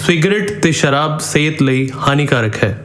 Cigarette ਤੇ ਸ਼ਰਾਬ ਸਿਹਤ ਲਈ ਹਾਨੀਕਾਰਕ ਹੈ।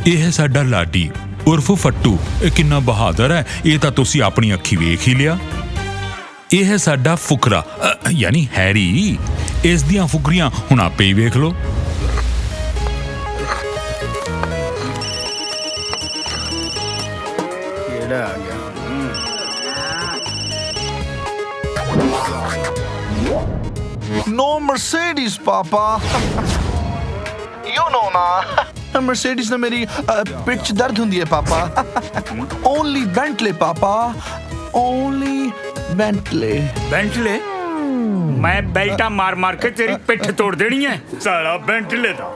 ਇਹ ਹੈ ਸਾਡਾ ਲਾਡੀ ਉਰਫ ਫੱਟੂ। ਇਹ ਕਿੰਨਾ ਬਹਾਦਰ ਹੈ, ਇਹ ਤਾਂ ਤੁਸੀਂ ਆਪਣੀ ਅੱਖੀ ਵੇਖ ਹੀ ਲਿਆ। ਇਹ ਹੈ ਸਾਡਾ ਫੁਕਰਾ ਯਾਨੀ ਹੈਰੀ। ਇਸ ਦੀਆਂ ਫੁਕਰੀਆਂ ਹੁਣ ਆਪੇ ਹੀ ਵੇਖ ਲਓ। ਕਿਹੜਾ ਆ ਗਿਆ? No Mercedes, Papa. You know ना, Mercedes ने मेरी पिठ च दर्द हुंदी है पापा। Only Bentley, Papa. Only Bentley. Bentley? मैं बेल्टा मार मार के तेरी पिठ तोड़ देनी है साला बेंटले दा।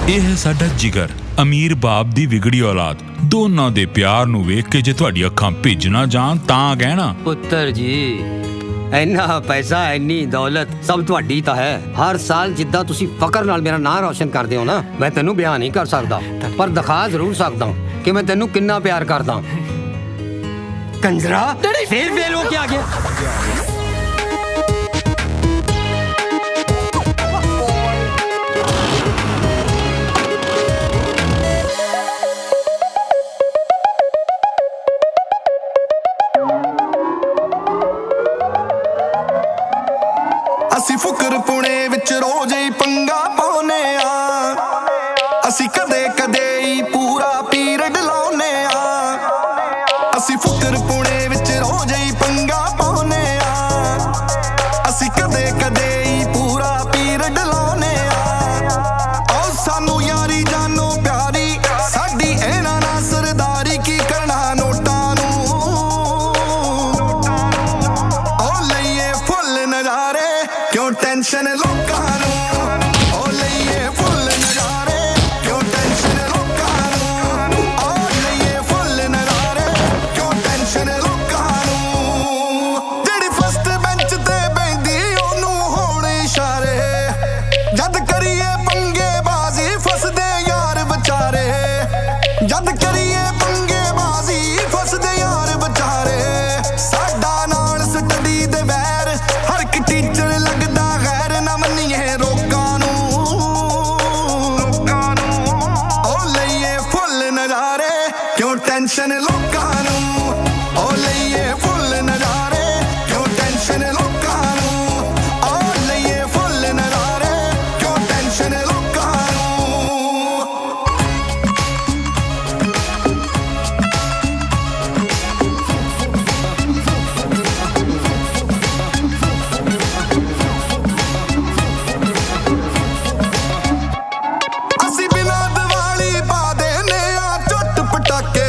ਇਹ ਹੈ ਸਾਡਾ ਜਿਗਰ, ਅਮੀਰ ਬਾਪ ਦੀ ਵਿਗੜੀ ਔਲਾਦ। ਦੋਨਾਂ ਦੇ ਪਿਆਰ ਨੂੰ ਵੇਖ ਕੇ ਜੇ ਤੁਹਾਡੀ ਅੱਖਾਂ ਭਿੱਜ ਨਾ ਜਾਣ ਤਾਂ ਕਹਿਣਾ। ਪੁੱਤਰ ਜੀ ਇੰਨਾ ਪੈਸਾ ਇੰਨੀ ਦੌਲਤ ਸਭ ਤੁਹਾਡੀ ਤਾਂ ਹੈ। ਹਰ ਸਾਲ ਜਿੱਦਾਂ ਤੁਸੀਂ ਫਕਰ ਨਾਲ ਮੇਰਾ ਨਾਂ ਰੌਸ਼ਨ ਕਰਦੇ ਹੋ ਨਾ, ਮੈਂ ਤੈਨੂੰ ਬਿਆਨ ਨਹੀਂ ਕਰ ਸਕਦਾ, ਪਰ ਦਿਖਾ ਜ਼ਰੂਰ ਸਕਦਾ ਕਿ ਮੈਂ ਤੈਨੂੰ ਕਿੰਨਾ ਪਿਆਰ ਕਰਦਾ। ਕੰਜਰਾ ਫੇਰ ਫੇਲ ਹੋ ਕੇ ਆ ਗਿਆ। ਅਸੀਂ ਫੁਕਰ ਪੁਣੇ ਵਿੱਚ ਰੋਜ਼ ਹੀ ਪੰਗਾ ਪਾਉਨੇ ਆ। ਅਸੀਂ ਕਦੇ ਕਦੇ ਹੀ ਪੂਰਾ ਪੀਰੀਅਡ ਲਾਉਨੇ ਆ। ਅਸੀਂ ਫੁਕਰ ਪੁਣੇ ਵਿੱਚ ਰੋਜ਼ ਹੀ ਪੰਗਾ ਪਾਉਨੇ ਆ। ਅਸੀਂ ਕਦੇ ਕਦੇ ਹੀ ਪੂਰਾ ਪੀਰੀਅਡ ਲਾਉਨੇ ਆ। ਉਹ ਸਾਨੂੰ ਯਾਰੀ ਜਾਨੋ ਪਿਆਰੀ ਸਾਡੀ ਇਹਨਾਂ ਨਾਲ ਸਰਦਾਰੀ ਕੀ ਕਰਨਾ ਨੋਟਾਂ ਨੂੰ। ਟੈਨਸ਼ਨ ਲੋਕਾਂ ਨੂੰ ਉਹ ਲਈਏ ਫੁੱਲ ਨਜ਼ਾਰੇ ਕਿਉਂ ਟੈਨਸ਼ਨ ਲੋਕਾਂ ਨੂੰ ਉਹ ਲਈਏ ਫੁੱਲ ਨਜ਼ਾਰੇ ਕਿਉਂ ਟੈਨਸ਼ਨ ਲੋਕਾਂ ਨੂੰ ਜਿਹੜੀ ਫਸਟ ਬੈਂਚ ਤੇ ਬੈਂਦੀ ਉਹਨੂੰ ਹੋਣ ਇਸ਼ਾਰੇ ਜਦ ਕਰੀਏ ਪੰਗੇ ਬਾਜ਼ੀ ਫਸਦੇ ਯਾਰ ਵਿਚਾਰੇ ਜਦ ਕਰੀਏ ਪੰਗੇ ਬਾਜ਼ੀ ਫਸਦੇ ਯਾਰ ਵਿਚਾਰੇ ਸਾਡਾ ਨਾਲ ਸਟੱਡੀ ਦੇ ਵੈਰ ਹਰ ਇੱਕ ਟੀਚਰ ਲੱਗਦਾ ਗੈਰ ਨਾ ਮੰਨੀਏ ਰੋਕਾਂ ਨੂੰ ਉਹ ਲਈਏ ਫੁੱਲ ਨਜ਼ਾਰੇ ਕਿਉਂ ਟੈਨਸ਼ਨ ਲੋਕਾਂ ਨੂੰ ਉਹ ਲਈਏ ਫੁੱਲ ਨਜ਼ਾਰੇ ਕਿਉਂ ਟੈਨਸ਼ਨ ਲੋਕਾਂ ਨੂੰ ਉਹ ਲਈਏ ਫੁੱਲ ਨਜ਼ਾਰੇ ਕਿਉਂ ਟੈਨਸ਼ਨ ਲੋਕਾਂ ਨੂੰ ਅਸੀਂ ਬਿਨਾਂ ਦੀਵਾਲੀ ਪਾ ਦੇਨੇ ਆ ਝੁੱਟ ਪਟਾਕੇ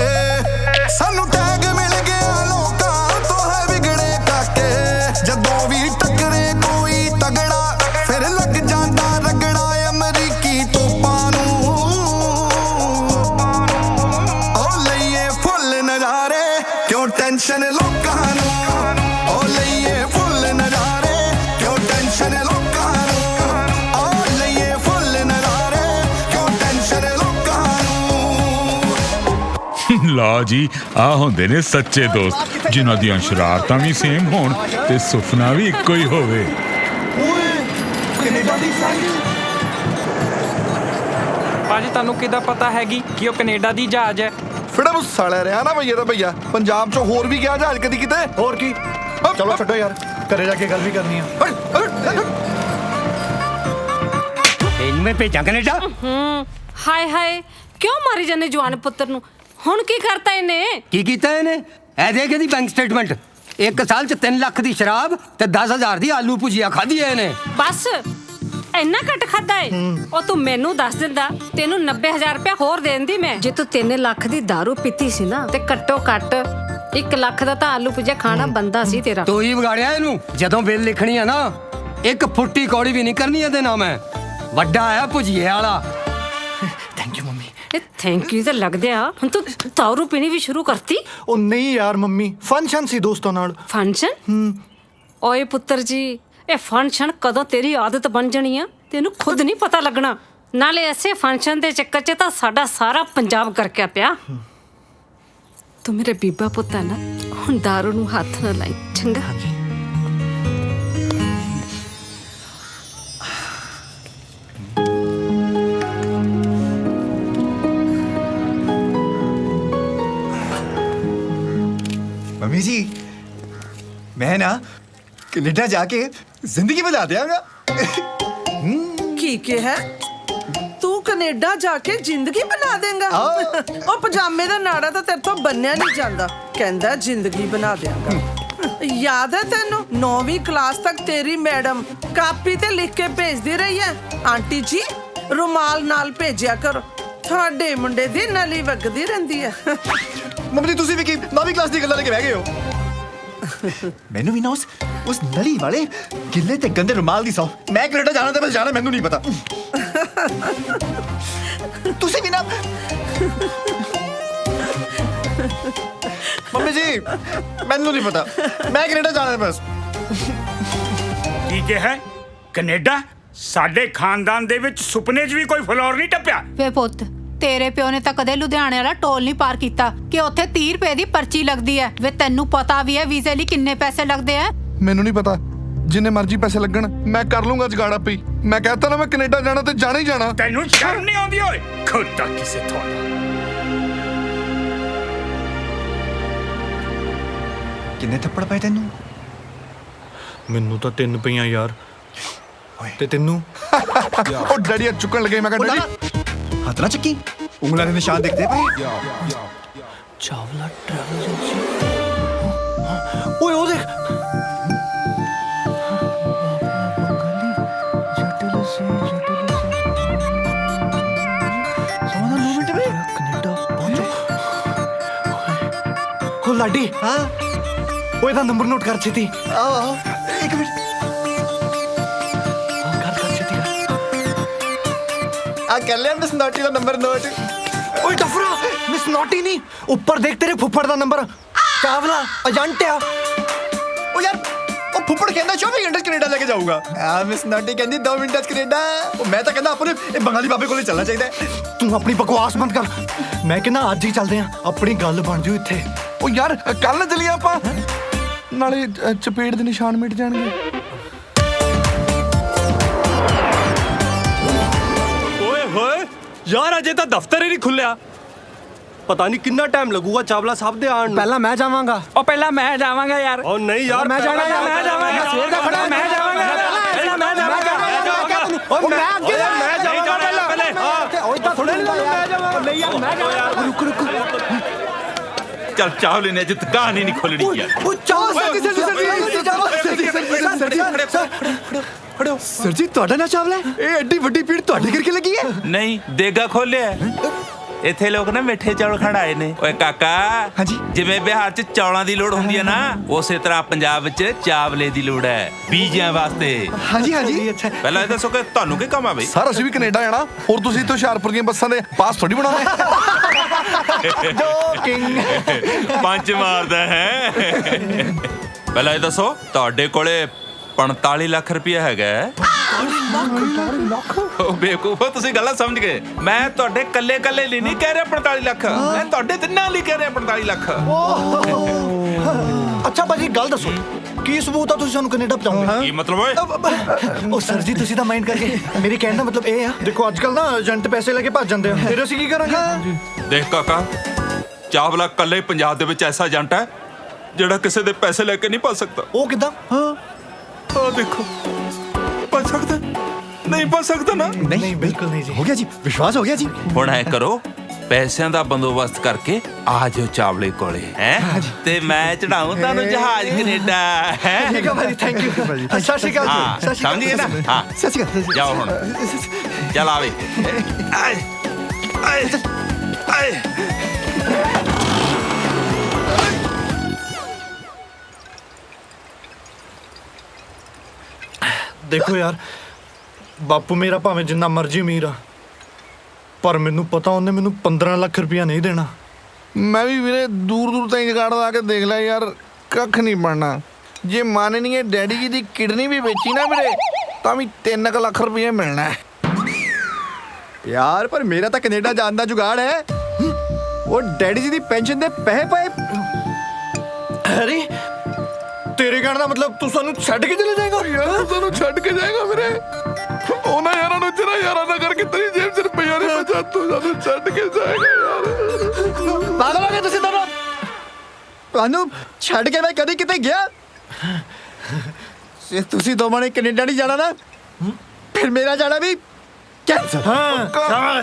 ਸਾਨੂੰ ਟੈਗ ਮਿਲ ਗਿਆ ਲੋਕਾਂ ਤੋਂ ਹੈ ਵਿਗੜੇ ਕਾਕੇ ਜਦੋਂ ਵੀ ਟੱਕਰੇ ਕੋਈ ਤਗੜਾ ਫਿਰ ਲੱਗ ਜਾਂਦਾ ਰਗੜਾ ਅਮਰੀਕੀ ਤੋਪਾਂ ਨੂੰ ਉਹ ਲਈਏ ਫੁੱਲ ਨਜ਼ਾਰੇ ਕਿਉਂ ਟੈਨਸ਼ਨ ਲੋਕਾਂ ਨੂੰ ਉਹ ਲਈਏ ਫੁੱਲ ਨਜ਼ਾਰੇ ਕਿਉਂ ਟੈਨਸ਼ਨ ਲੋਕਾਂ ਨੂੰ ਉਹ ਲਈਏ ਫੁੱਲ ਨਜ਼ਾਰੇ ਕਿਉਂ ਟੈਨਸ਼ਨ ਲੋਕਾਂ ਨੂੰ ਲਓ ਜੀ ਆ ਹੁੰਦੇ ਨੇ ਸੱਚੇ ਦੋਸਤ ਜਿਨ੍ਹਾਂ ਦੀਆਂ ਸ਼ਰਾਰਤਾਂ ਵੀ ਸੇਮ ਹੋਣ ਤੇ ਸੁਪਨਾ ਵੀ ਇੱਕੋ ਹੀ ਹੋਵੇ। ਭਾਜੀ ਤੁਹਾਨੂੰ ਕਿੱਦਾਂ ਪਤਾ ਹੈਗੀ ਕਿ ਉਹ ਕੈਨੇਡਾ ਦੀ ਜਹਾਜ਼ ਹੈ? ਫਿੜਾ ਨੂੰ ਸਾਲਿਆ ਰਿਹਾ ਨਾ ਭਈਆ ਦਾ ਭਈਆ ਪੰਜਾਬ ਚੋਂ ਹੋਰ ਵੀ ਗਿਆ ਜਹਾਜ਼ ਕਦੀ ਕਿਤੇ ਹੋਰ ਕੀ ਚਲੋ ਛੱਡੋ ਯਾਰ ਘਰੇ ਜਾ ਕੇ ਗੱਲ ਵੀ ਕਰਨੀ ਆ ਇਹਨੂੰ ਮੈਂ ਭੇਜਾਂ ਕੈਨੇਡਾ। ਹਾਏ ਹਾਏ ਕਿਉਂ ਮਾਰੀ ਜਾਂਦੇ ਜਵਾਨ ਪੁੱਤਰ ਨੂੰ? ਹੁਣ ਕੀ ਕਰਤਾ ਇਹਨੇ? ਕੀ ਕੀਤਾ ਇਹਨੇ? ਇਹ ਦੇਖ ਇਹਦੀ ਬੈਂਕ ਸਟੇਟਮੈਂਟ। 1 ਸਾਲ ਚ 3 ਲੱਖ ਦੀ ਸ਼ਰਾਬ ਤੇ 10,000 ਦੀ ਆਲੂ ਭੁਜੀਆ ਖਾਧੀ ਐ ਇਹਨੇ। ਬਸ ਇੰਨਾ ਘੱਟ ਖਾਦਾ ਏ? ਉਹ ਤੂੰ ਮੈਨੂੰ ਦੱਸ ਦਿੰਦਾ ਤੈਨੂੰ 90,000 ਰੁਪਇਆ ਹੋਰ ਦੇ ਦਿੰਦੀ ਮੈਂ। ਜੇ ਤੂੰ 3 ਲੱਖ ਦੀ ਦਾਰੂ ਪੀਤੀ ਸੀ ਨਾ ਤੇ ਘੱਟੋ ਘੱਟ 1 ਲੱਖ ਦਾ ਤਾਂ ਆਲੂ ਭੁਜੀਆ ਖਾਣਾ ਬੰਦਾ ਸੀ ਤੇਰਾ। ਤੂੰ ਹੀ ਵਿਗਾੜਿਆ ਇਹਨੂੰ। ਜਦੋਂ ਬਿੱਲ ਲਿਖਣੀ ਆ ਨਾ ਇੱਕ ਫੁੱਟੀ ਕੌੜੀ ਵੀ ਨਹੀਂ ਕਰਨੀ ਇਹਦੇ ਨਾਲ ਮੈਂ। ਵੱਡਾ ਆਇਆ ਭੁਜੀਏ ਵਾਲਾ। Thank you mummy. ਇਹ ਥੈਂਕ ਯੂ ਤਾਂ ਲੱਗਦੇ ਆ। ਹੁਣ ਤੂੰ ਦਾਰੂ ਪੀਣੀ ਵੀ ਸ਼ੁਰੂ ਕਰਤੀ? ਉਹ ਨਹੀਂ ਯਾਰ ਮੰਮੀ ਫੰਕਸ਼ਨ ਸੀ ਦੋਸਤਾਂ ਨਾਲ। ਫੰਕਸ਼ਨ? ਓਏ ਪੁੱਤਰ ਜੀ ਇਹ ਫੰਕਸ਼ਨ ਕਦੋਂ ਤੇਰੀ ਆਦਤ ਬਣ ਜਾਣੀ ਆ ਤੈਨੂੰ ਖੁਦ ਨਹੀਂ ਪਤਾ ਲੱਗਣਾ। ਨਾਲੇ ਐਸੇ ਫੰਕਸ਼ਨ ਦੇ ਚੱਕਰ 'ਚ ਤਾਂ ਸਾਡਾ ਸਾਰਾ ਪੰਜਾਬ ਕਰਕਿਆ ਪਿਆ। ਤੂੰ ਮੇਰੇ ਬੀਬਾ ਪੁੱਤ ਆ ਨਾ ਹੁਣ ਦਾਰੂ ਨੂੰ ਹੱਥ ਨਾ ਲਾਈ ਚੰਗਾ। मम्मी जी मैं ना कनेडा जाके जिंदगी बना दियांगा। ਕੀ ਕਿਹਾ? ਤੂੰ ਕੈਨੇਡਾ ਜਾ ਕੇ ਜ਼ਿੰਦਗੀ ਬਣਾ ਦੇਂਗਾ? ਉਹ ਪਜਾਮੇ ਦਾ ਨਾੜਾ ਤਾਂ ਤੇਰੇ ਤੋਂ ਬੰਨਿਆ ਨਹੀਂ ਜਾਂਦਾ। ਕਹਿੰਦਾ ਜ਼ਿੰਦਗੀ ਬਣਾ ਦਿਆਂਗਾ। ਯਾਦ ਹੈ ਤੈਨੂੰ 9ਵੀਂ ਕਲਾਸ ਤੱਕ ਤੇਰੀ ਮੈਡਮ ਕਾਪੀ ਤੇ ਲਿਖ ਕੇ ਭੇਜਦੀ ਰਹੀ ਹੈ ਆਂਟੀ ਜੀ ਰੁਮਾਲ ਨਾਲ ਭੇਜਿਆ ਕਰੋ। ਤੁਹਾਡੇ ਮੁੰਡੇ ਦੀ ਨਲੀ ਵਗਦੀ ਰਹਿੰਦੀ ਹੈ। मम्मी जी तुसी भी की 9वीं क्लास दी गल्लां लेके बह गए हो। मैनू भी ना उस नली वाले गिल्ले ते गंदे रुमाल दी सौ मैं कनेडा जाना ते बस जाना मैनू नहीं पता। तुसी भी ना मम्मी जी मैनू नहीं पता मैं कनेडा जाना है बस। ਕੀ ਕਿਹਾ? ਕੈਨੇਡਾ? ਸਾਡੇ ਖਾਨਦਾਨ ਦੇ ਵਿੱਚ ਸੁਪਨੇ 'ਚ ਵੀ ਕੋਈ ਫਲੋਰ ਨਹੀਂ ਟੱਪਿਆ। ਵੇ ਪੁੱਤ ਤੇਰੇ ਪਿਓ ਨੇ ਤਾਂ ਕਦੇ ਲੁਧਿਆਣੇ ਵਾਲਾ ਟੋਲ ਨਹੀਂ ਪਾਰ ਕੀਤਾ ਕਿ ਉੱਥੇ 30 ਰੁਪਏ ਦੀ ਪਰਚੀ ਲੱਗਦੀ ਹੈ। ਵੇ ਤੈਨੂੰ ਪਤਾ ਵੀ ਹੈ ਵੀਜ਼ੇ ਲਈ ਕਿੰਨੇ ਪੈਸੇ ਲੱਗਦੇ ਆ? ਮੈਨੂੰ ਨਹੀਂ ਪਤਾ ਜਿੰਨੇ ਮਰਜ਼ੀ ਪੈਸੇ ਲੱਗਣ ਮੈਂ ਕਰ ਲੂੰਗਾ ਜਗਾੜਾ ਪਈ। ਮੈਂ ਕਹਤਾ ਨਾ ਮੈਂ ਕੈਨੇਡਾ ਜਾਣਾ ਤੇ ਜਾਣਾ ਹੀ ਜਾਣਾ। ਤੈਨੂੰ ਸ਼ਰਮ ਨਹੀਂ ਆਉਂਦੀ ਓਏ? ਖੁਦਾ ਕਿਸੇ ਤੁਹਾਡਾ किन्ने थप्पड़ पाए तेनू? ਮੈਨੂੰ ਤਾਂ 3 ਪਈਆਂ ਯਾਰ ਤੇ ਤੈਨੂੰ ਉਹ ਡੈਡੀ ਚੁੱਕਣ ਲੱਗੇ। ਮੈਂ ਕਹਿੰਦਾ हाथ ना चक्की उंगला के निशान देखते भाई। Chawla travel agency. ओए ओ देख ਉਹ ਲਾਡੀ हाँ ਉਹ ਇਹਦਾ ਨੰਬਰ ਨੋਟ ਕਰ ਛੇਤੀ। आओ एक मिनट ਆ ਕਰ ਲਿਆ ਮਿਸ ਨੋਟੀ ਦਾ ਨੰਬਰ ਨੋਟ। ਓਏ ਡਫਰਾ, ਮਿਸ ਨੋਟੀ ਨਹੀਂ, ਉੱਪਰ ਦੇਖ ਤੇਰੇ ਫੁੱਫੜ ਦਾ ਨੰਬਰ। ਚਾਵਲਾ ਏਜੰਟ ਆ। ਉਹ ਯਾਰ ਉਹ ਫੁੱਫੜ ਕਹਿੰਦਾ 24 ਘੰਟੇ 'ਚ ਕੈਨੇਡਾ ਲੈ ਕੇ ਜਾਊਗਾ। ਆ ਮਿਸ ਨੋਟੀ ਕਹਿੰਦੀ 2 ਮਿੰਟਾਂ 'ਚ ਕੈਨੇਡਾ। ਉਹ ਮੈਂ ਤਾਂ ਕਹਿੰਦਾ ਆਪਣੇ ਇਹ ਬੰਗਾਲੀ ਬਾਬੇ ਕੋਲੇ ਚੱਲਣਾ ਚਾਹੀਦਾ ਹੈ। ਤੂੰ ਆਪਣੀ ਬਕਵਾਸ ਬੰਦ ਕਰ। ਮੈਂ ਕਹਿੰਦਾ ਅੱਜ ਹੀ ਚੱਲਦੇ ਆਂ, ਆਪਣੀ ਗੱਲ ਬਣ ਜੂ ਇੱਥੇ। ਉਹ ਯਾਰ ਕੱਲ ਨਾ ਚੱਲੀਏ ਆਪਾਂ, ਨਾਲੇ ਚਪੇੜ ਦੇ ਨਿਸ਼ਾਨ ਮਿਟ ਜਾਣਗੇ। ਓਏ ਹੋਏ ਯਾਰ, ਅਜੇ ਤਾਂ ਦਫ਼ਤਰ ਹੀ ਨਹੀਂ ਖੁੱਲਿਆ। ਪਤਾ ਨਹੀਂ ਕਿੰਨਾ ਟਾਈਮ ਲੱਗੂਗਾ ਚਾਵਲਾ ਸਾਹਿਬ ਦੇ ਆਉਣ ਨੂੰ। ਪਹਿਲਾਂ ਮੈਂ ਜਾਵਾਂਗਾ। ਉਹ ਪਹਿਲਾਂ ਮੈਂ ਜਾਵਾਂਗਾ ਯਾਰ। ਉਹ ਨਹੀਂ ਯਾਰ, ਮੈਂ ਜਾਣਾ ਯਾਰ, ਮੈਂ ਜਾਵਾਂਗਾ। ਸਵੇਰ ਦਾ ਖੜਾ ਮੈਂ ਜਾਵਾਂਗਾ। ਪਹਿਲਾਂ ਮੈਂ ਜਾਵਾਂਗਾ। ਉਹ ਮੈਂ ਅੱਗੇ ਮੈਂ ਜਾਵਾਂਗਾ ਪਹਿਲੇ। ਓਏ ਤਾਂ ਸੁਣ ਲੈ ਯਾਰ। ਨਹੀਂ ਯਾਰ ਮੈਂ ਜਾਵਾਂਗਾ। ਰੁਕ ਰੁਕ। ਚੱਲ ਚਾਵਲੇ ਨੇ ਅਜੇ ਤੱਕ ਕਹਾਣੀ ਨਹੀਂ ਖੋਲਣੀ ਯਾਰ। ਉਹ ਚਾਵਲ ਸਰ ਜੀ ਤੁਹਾਡਾ ਨਾ ਚਾਵਲਾ ਹੈ? ਇਹ ਐਡੀ ਵੱਡੀ ਭੀੜ ਤੁਹਾਡੇ ਕਰਕੇ ਲੱਗੀ ਹੈ? ਨਹੀਂ, ਦੇਗਾ ਖੋਲਿਆ। ਇੱਥੇ ਲੋਕ ਨਾ ਮਿੱਠੇ ਚੌਲ ਖਾਣ ਆਏ ਨੇ। ਓਏ ਕਾਕਾ, ਹਾਂਜੀ। ਜਿਵੇਂ ਬਿਹਾਰ 'ਚ ਚੌਲਾਂ ਦੀ ਲੋੜ ਹੁੰਦੀ ਹੈ ਨਾ, ਉਸੇ ਤਰ੍ਹਾਂ ਪੰਜਾਬ ਵਿੱਚ ਚਾਵਲੇ ਦੀ ਲੋੜ ਹੈ ਬੀਜਾਂ ਵਾਸਤੇ। ਹਾਂਜੀ ਹਾਂਜੀ। ਪਹਿਲਾਂ ਇਹ ਦੱਸੋ ਕਿ ਤੁਹਾਨੂੰ ਕੀ ਕੰਮ ਆ ਬਈ? ਸਰ ਅਸੀਂ ਵੀ ਕੈਨੇਡਾ ਜਾਣਾ, ਹੋਰ ਤੁਸੀਂ ਇੱਥੋਂ ਹੁਸ਼ਿਆਰਪੁਰ ਦੀਆਂ ਬੱਸਾਂ ਦੇ ਪਾਸ ਥੋੜੀ ਬਣਾਉਣੇ। ਪੰਜ ਮਾਰਦਾ ਹੈ। ਪਹਿਲਾਂ ਇਹ ਦੱਸੋ ਤੁਹਾਡੇ ਕੋਲੇ 45 ਲੱਖ ਰੁਪਇਆ ਹੈਗਾ? ਉਹ ਬੇਵਕੂਫੋ, ਤੁਸੀਂ ਗੱਲਾਂ ਸਮਝ ਗਏ। ਮੈਂ ਤੁਹਾਡੇ ਕੱਲੇ ਲਈ ਨਹੀਂ ਕਹਿ ਰਿਹਾ 45 ਲੱਖ, ਮੈਂ ਤੁਹਾਡੇ ਤਿੰਨਾਂ ਲਈ ਕਹਿ ਰਿਹਾ 45 ਲੱਖ। ਅੱਛਾ ਭਾਜੀ ਗੱਲ ਦੱਸੋ, ਕੀ ਸਬੂਤ ਆ ਤੁਸੀਂ ਸਾਨੂੰ ਕੈਨੇਡਾ ਪਹੁੰਚਾਓਗੇ? ਕੀ ਮਤਲਬ ਓਏ? ਉਹ ਸਰ ਜੀ ਤੁਸੀਂ ਤਾਂ ਮਾਈਂਡ ਕਰਕੇ, ਮੇਰੇ ਕਹਿਣ ਦਾ ਮਤਲਬ ਇਹ ਆ, ਦੇਖੋ ਅੱਜ ਕੱਲ ਨਾ ਏਜੰਟ ਪੈਸੇ ਲੈ ਕੇ ਭੱਜ ਜਾਂਦੇ ਆ, ਫਿਰ ਅਸੀਂ ਕੀ ਕਰਾਂਗੇ? ਦੇਖ ਕਾਕਾ, ਚਾਵਲਾ ਕੱਲੇ ਪੰਜਾਬ ਦੇ ਵਿੱਚ ਐਸਾ ਏਜੰਟ ਹੈ ਜਿਹੜਾ ਕਿਸੇ ਦੇ ਪੈਸੇ ਲੈ ਕੇ ਨਹੀਂ ਭੱਜ ਸਕਦਾ। ਉਹ ਕਿਦਾਂ? ਆ ਦੇਖੋ, ਭੱਜ ਸਕਦਾ ਨਹੀਂ, ਭੱਜ ਸਕਦਾ ਨਾ। ਨਹੀਂ ਬਿਲਕੁਲ ਨਹੀਂ ਜੀ। ਹੋ ਗਿਆ ਜੀ, ਵਿਸ਼ਵਾਸ ਹੋ ਗਿਆ ਜੀ। ਹੁਣ ਐ ਕਰੋ, ਪੈਸਿਆਂ ਦਾ ਬੰਦੋਬਸਤ ਕਰਕੇ ਆ ਜਾਓ ਚਾਵਲੇ ਕੋਲੇ ਹੈ, ਤੇ ਮੈਂ ਚੜਾਉਂ ਤੁਹਾਨੂੰ ਜਹਾਜ਼ ਕੈਨੇਡਾ ਹੈ। ਠੀਕ ਹੈ ਭਾਜੀ, ਥੈਂਕ ਯੂ। ਸਤਿ ਸ਼੍ਰੀ ਅਕਾਲ ਜੀ। ਸਤਿ ਸ਼੍ਰੀ ਅਕਾਲ। ਸਮਝ ਗਏ ਨਾ? ਹਾਂ, ਸਤਿ ਸ਼੍ਰੀ ਅਕਾਲ। ਜਾਓ ਹੁਣ, ਚੱਲ ਆਵੇ। ਆਏ ਆਏ ਆਏ। ਦੇਖੋ ਯਾਰ, ਬਾਪੂ ਮੇਰਾ ਭਾਵੇਂ ਜਿੰਨਾ ਮਰਜ਼ੀ ਅਮੀਰ ਆ, ਪਰ ਮੈਨੂੰ ਪਤਾ ਉਹਨੇ ਮੈਨੂੰ 15 ਲੱਖ ਰੁਪਇਆ ਨਹੀਂ ਦੇਣਾ। ਮੈਂ ਵੀ ਵੀਰੇ ਦੂਰ ਦੂਰ ਤਾਈਂ ਜਗਾੜ ਲਾ ਕੇ ਦੇਖ ਲਿਆ ਯਾਰ, ਕੱਖ ਨਹੀਂ ਬਣਨਾ। ਜੇ ਮਨ ਨਹੀਂ ਹੈ ਡੈਡੀ ਜੀ ਦੀ ਕਿਡਨੀ ਵੀ ਵੇਚੀ ਨਾ ਵੀਰੇ, ਤਾਂ ਵੀ 3 ਲੱਖ ਰੁਪਏ ਮਿਲਣਾ ਹੈ। ਯਾਰ ਪਰ ਮੇਰਾ ਤਾਂ ਕੈਨੇਡਾ ਜਾਣ ਦਾ ਜੁਗਾੜ ਹੈ। ਉਹ ਡੈਡੀ ਜੀ ਦੀ ਪੈਨਸ਼ਨ ਦੇ ਪੈਸੇ ਪਏ। ਅਰੇ ਤੇਰੇ ਕਹਿਣ ਦਾ ਮਤਲਬ ਤੂੰ ਸਾਨੂੰ ਛੱਡ ਕੇ ਚਲੇ ਜਾਏਗਾ? ਯਾਰ ਤੁਹਾਨੂੰ ਛੱਡ ਕੇ ਜਾਏਗਾ ਵੀਰੇ? ਉਹਨਾਂ ਯਾਰਾਂ ਨੂੰ ਤੇਰਾ ਯਾਰਾਂ ਨਾ ਕਰਕੇ ਤੇਰੀ ਜੇਬ 'ਚ ਰੁਪਈਆ ਨਹੀਂ ਬਚਾ, ਤੂੰ ਸਾਨੂੰ ਛੱਡ ਕੇ ਜਾਏਗਾ ਯਾਰ। ਪਾਗਲ ਹੋ ਗਏ ਤੁਸੀਂ ਦੋਨੋਂ? ਤੁਹਾਨੂੰ ਛੱਡ ਕੇ ਮੈਂ ਕਦੀ ਕਿਤੇ ਗਿਆ? ਜੇ ਤੁਸੀਂ ਦੋਵਾਂ ਨੇ ਕੈਨੇਡਾ ਨਹੀਂ ਜਾਣਾ ਨਾ, ਫਿਰ ਮੇਰਾ ਜਾਣਾ ਵੀ ਕੈਂਸਲ।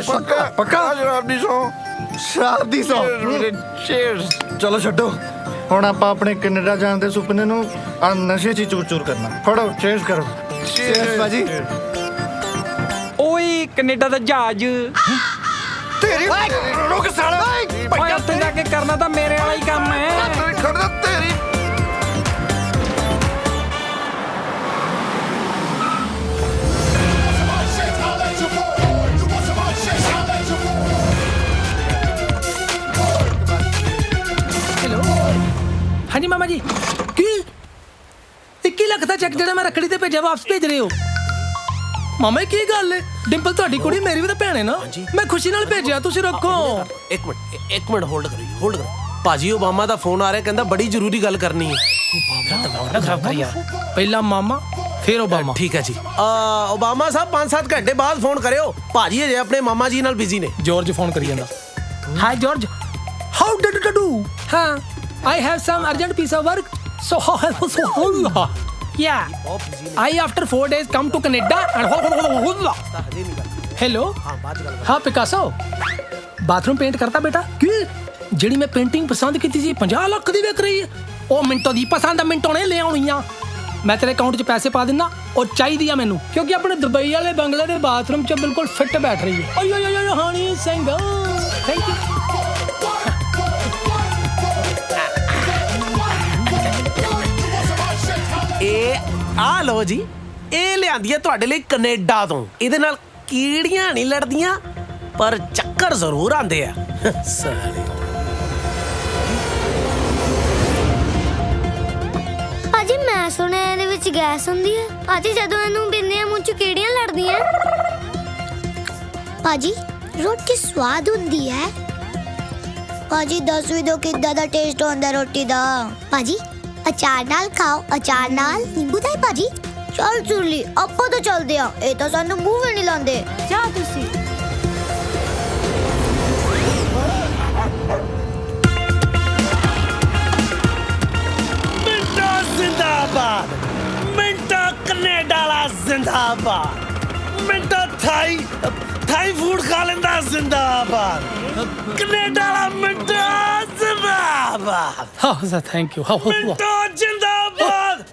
ਪੱਕਾ ਪੱਕਾ ਜਵਾਬ ਦੀ ਸੌ। ਸ਼ਰਾਬ ਦੀ ਸੌ। ਚੀਅਰਸ। ਚਲੋ ਛੱਡੋ, ਹੁਣ ਆਪਾਂ ਆਪਣੇ ਕੈਨੇਡਾ ਜਾਣ ਦੇ ਸੁਪਨੇ ਨੂੰ ਆ ਨਸ਼ੇ 'ਚ ਚੂਰ ਚੂਰ ਕਰਨਾ। ਫੜੋ, ਚੀਅਰਸ ਕਰੋ। ਚੀਅਰਸ ਭਾਜੀ। ਓਏ ਕੈਨੇਡਾ ਦਾ ਜਹਾਜ਼। ਤੇਰੀ ਰੁਕ ਸਾਲਾ। ਓਏ ਉੱਥੇ ਜਾ ਕੇ ਕਰਨਾ ਤਾਂ ਮੇਰੇ ਵਾਲਾ ਹੀ ਕੰਮ ਹੈ। ਖੜਦਾ ਤੇਰੀ। ਹੈਲੋ ਹਾਂਜੀ ਮਾਮਾ ਜੀ। ਕੀ 21 ਲੱਖ ਦਾ ਚੈੱਕ ਜਿਹੜਾ ਮੈਂ ਰੱਖੜੀ ਤੇ ਭੇਜਿਆ ਵਾਪਸ ਭੇਜ ਰਹੇ ਹੋ? ਮਾਮਾ ਕੀ ਗੱਲ ਹੈ? ਡਿੰਪਲ ਤੁਹਾਡੀ ਕੁੜੀ ਮੇਰੀ ਵੀ ਤਾਂ ਭੈਣ ਹੈ ਨਾ, ਮੈਂ ਖੁਸ਼ੀ ਨਾਲ ਭੇਜਿਆ, ਤੁਸੀਂ ਰੱਖੋ। ਇੱਕ ਮਿੰਟ ਹੋਲਡ ਕਰੋ। ਭਾਜੀ ਓਬਾਮਾ ਦਾ ਫੋਨ ਆ ਰਿਹਾ, ਕਹਿੰਦਾ ਬੜੀ ਜ਼ਰੂਰੀ ਗੱਲ ਕਰਨੀ ਹੈ। ਖਰਾਬ ਕਰ ਯਾਰ, ਪਹਿਲਾਂ ਮਾਮਾ ਫਿਰ ਓਬਾਮਾ। ਠੀਕ ਹੈ ਜੀ। ਓਬਾਮਾ ਸਾਹਿਬ 5-7 ਘੰਟੇ ਬਾਅਦ ਫੋਨ ਕਰਿਓ, ਭਾਜੀ ਅਜੇ ਆਪਣੇ ਮਾਮਾ ਜੀ ਨਾਲ ਬਿਜ਼ੀ ਨੇ। ਜॉर्ज ਫੋਨ ਕਰੀ ਜਾਂਦਾ। Hi George, how did you do? ਹਾਂ, I have some urgent piece of work. So yeah, I after 4 days come to Canada and hello. हाँ पिकासो, बाथरूम पेंट करता बेटा? की ਜਿਹੜੀ ਮੈਂ ਪੇਂਟਿੰਗ ਪਸੰਦ ਕੀਤੀ ਸੀ 50 ਲੱਖ ਦੀ ਵਿਕ ਰਹੀ ਹੈ। ਉਹ ਮਿੰਟੋ ਦੀ ਪਸੰਦ ਆ, ਮਿੰਟੋ ਨੇ ਲੈ ਆਉਣੀ ਆ। ਮੈਂ ਤੇਰੇ ਅਕਾਊਂਟ 'ਚ ਪੈਸੇ ਪਾ ਦਿੰਦਾ, ਉਹ ਚਾਹੀਦੀ ਆ ਮੈਨੂੰ, ਕਿਉਂਕਿ ਆਪਣੇ ਦੁਬਈ ਵਾਲੇ ਬੰਗਲੇ ਦੇ ਬਾਥਰੂਮ 'ਚ ਬਿਲਕੁਲ ਫਿੱਟ ਬੈਠ ਰਹੀ ਹੈ। ਓਏ ਓਏ ਓਏ ਹਾਨੀ ਸਿੰਘ, ਥੈਂਕ ਯੂ। ਇਹ ਆ ਲਓ ਜੀ, ਇਹ ਲਿਆਂਦੀ ਹੈ ਤੁਹਾਡੇ ਲਈ ਕੈਨੇਡਾ ਤੋਂ। ਇਹਦੇ ਨਾਲ ਕੀੜੀਆਂ ਨਹੀਂ ਲੜਦੀਆਂ ਪਰ ਚੱਕਰ ਜ਼ਰੂਰ ਆਉਂਦੇ ਆ ਸਾਲੇ। ਭਾਜੀ ਮੈਂ ਸੁਣਿਆ ਇਹਦੇ ਵਿੱਚ ਗੈਸ ਹੁੰਦੀ ਹੈ। ਭਾਜੀ ਜਦੋਂ ਇਹਨੂੰ ਪੀਂਦੇ ਆ ਮੂੰਹ ਚ ਕੀੜੀਆਂ ਲੜਦੀਆਂ। ਭਾਜੀ ਰੋਟੀ ਸਵਾਦ ਹੁੰਦੀ ਹੈ। ਭਾਜੀ ਦੱਸ ਵੀ ਦਿਓ ਕਿੱਦਾਂ ਦਾ ਟੇਸਟ ਹੁੰਦਾ ਰੋਟੀ ਦਾ। ਭਾਜੀ ਅਚਾਰ ਨਾਲ ਖਾਓ, ਅਚਾਰ ਨਾਲ ਨਿੰਬੂ ਦਾ। ਭਾਜੀ ਚੱਲ ਚੁਰਲੀ ਆਪਾਂ ਤਾਂ ਚੱਲਦੇ ਆ, ਇਹ ਤਾਂ ਸਾਨੂੰ ਮੂੰਹ ਵੀ ਨਹੀਂ ਲਾਉਂਦੇ। ਜਾ ਤੁਸੀਂ। ਮਿੰਟੋ ਜ਼ਿੰਦਾਬਾਦ, ਮਿੰਟੋ ਕੈਨੇਡਾ ਵਾਲਾ ਜ਼ਿੰਦਾਬਾਦ, ਮਿੰਟੋ थाई फूड खा लेंदा जिंदाबाद, कनेडा वाला मिंटो जिंदाबाद। हाँ थैंक यू। हाँ मिंटो जिंदाबाद,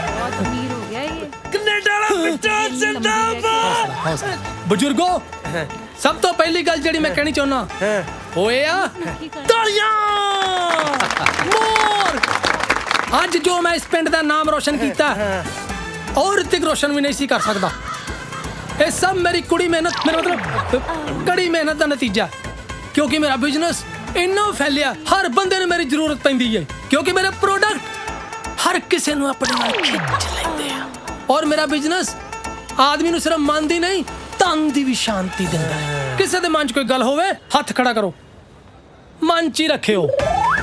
बहुत अमीर हो गया ये। कनेडा वाला मिंटो जिंदाबाद। ਬਜ਼ੁਰਗੋ ਸਭ ਤੋਂ ਪਹਿਲੀ ਗੱਲ ਜਿਹੜੀ ਮੈਂ ਕਹਿਣੀ ਚਾਹੁੰਦਾ ਹੋਏ ਆ ਤਾਲੀਆਂ ਮੋਰ। ਅੱਜ ਜੋ ਮੈਂ ਇਸ ਪਿੰਡ ਦਾ ਨਾਮ ਰੋਸ਼ਨ ਕੀਤਾ ਔਰ ਰਿਤਿਕ ਰੋਸ਼ਨ ਵੀ ਨਹੀਂ ਸੀ ਕਰ ਸਕਦਾ। ਇਹ ਸਭ ਮੇਰੀ ਕੁੜੀ ਮਿਹਨਤ, ਮੇਰਾ ਮਤਲਬ ਕੜੀ ਮਿਹਨਤ ਦਾ ਨਤੀਜਾ। ਕਿਉਂਕਿ ਮੇਰਾ ਬਿਜ਼ਨਸ ਇੰਨਾ ਫੈਲਿਆ, ਹਰ ਬੰਦੇ ਨੂੰ ਮੇਰੀ ਜ਼ਰੂਰਤ ਪੈਂਦੀ ਹੈ ਕਿਉਂਕਿ ਮੇਰੇ ਪ੍ਰੋਡਕਟ ਹਰ ਕਿਸੇ ਨੂੰ ਆਪਣੇ ਨਾਲ ਖਿੱਚ ਲੈਂਦੇ ਆ। ਔਰ ਮੇਰਾ ਬਿਜ਼ਨਸ ਆਦਮੀ ਨੂੰ ਸਿਰਫ ਮਨ ਦੀ ਨਹੀਂ ਤਨ ਦੀ ਵੀ ਸ਼ਾਂਤੀ ਦਿੰਦਾ ਹੈ। ਕਿਸੇ ਦੇ ਮਨ 'ਚ ਕੋਈ ਗੱਲ ਹੋਵੇ ਹੱਥ ਖੜਾ ਕਰੋ, ਮਨ 'ਚ ਹੀ ਰੱਖਿਓ।